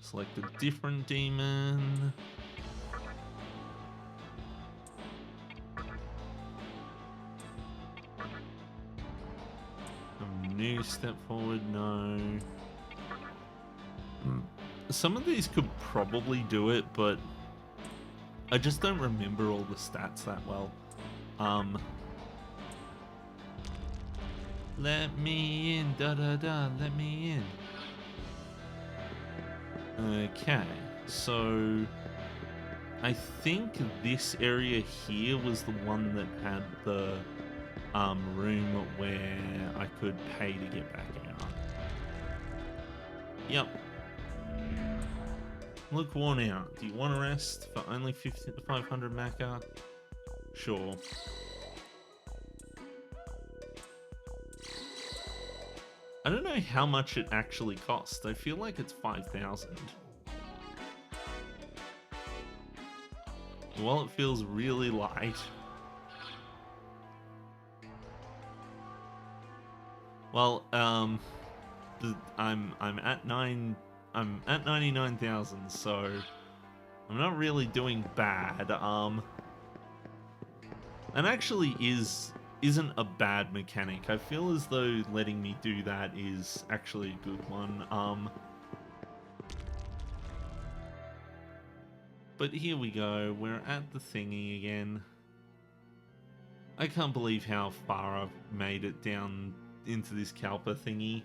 Select a different demon. A new step forward, no. Some of these could probably do it, but I just don't remember all the stats that well. Let me in, da da da, let me in. Okay, so I think this area here was the one that had the room where I could pay to get back out. Yep. Look worn out. Do you want to rest for only 500 Macca? Sure. I don't know how much it actually costs. I feel like it's 5,000. Well, it feels really light. Well, I'm at 99,000, so I'm not really doing bad. And actually isn't a bad mechanic. I feel as though letting me do that is actually a good one. But here we go, we're at the thingy again. I can't believe how far I've made it down into this Kalpa thingy.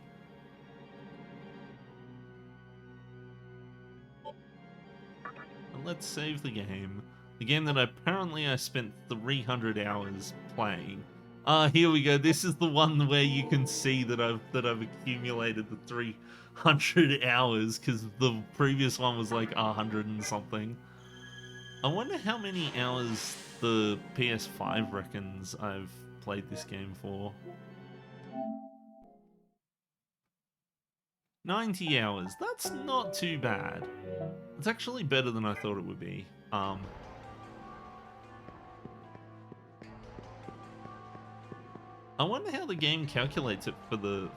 And let's save the game. The game that apparently I spent 300 hours playing. Here we go. This is the one where you can see that I've accumulated the 300 hours because the previous one was like 100 and something. I wonder how many hours the PS5 reckons I've played this game for. 90 hours. That's not too bad. It's actually better than I thought it would be. I wonder how the game calculates it for the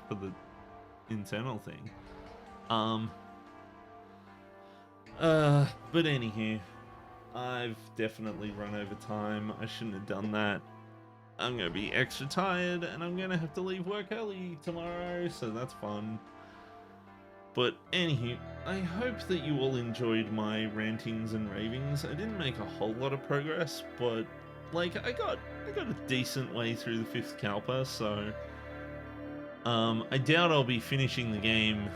internal thing. But anywho, I've definitely run over time. I shouldn't have done that. I'm gonna be extra tired and I'm gonna have to leave work early tomorrow, so that's fun. But anywho, I hope that you all enjoyed my rantings and ravings. I didn't make a whole lot of progress, but like I got a decent way through the 5th Kalpa, so I doubt I'll be finishing the game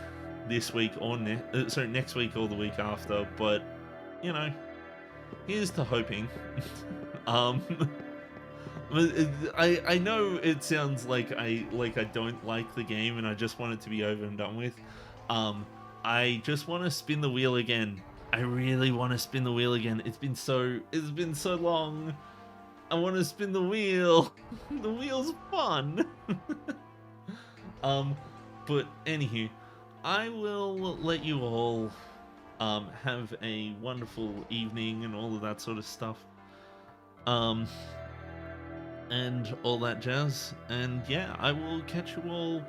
this week or next week or the week after, but you know, here's to hoping. um, I know it sounds like I don't like the game and I just want it to be over and done with. I just want to spin the wheel again. I really want to spin the wheel again. It's been so long. I want to spin the wheel. The wheel's fun. But anywho, I will let you all have a wonderful evening and all of that sort of stuff. And all that jazz. And yeah, I will catch you all.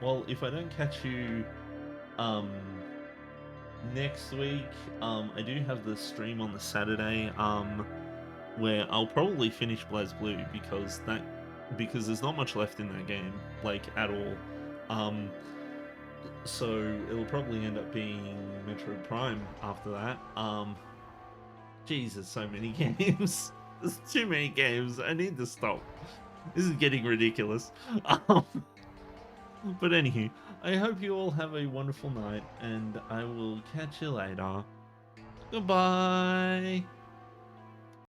Well, if I don't catch you next week, I do have the stream on the Saturday, where I'll probably finish BlazBlue because there's not much left in that game, like at all. So it'll probably end up being Metroid Prime after that. Jesus, so many games. There's too many games. I need to stop. This is getting ridiculous. But anywho, I hope you all have a wonderful night, and I will catch you later. Goodbye.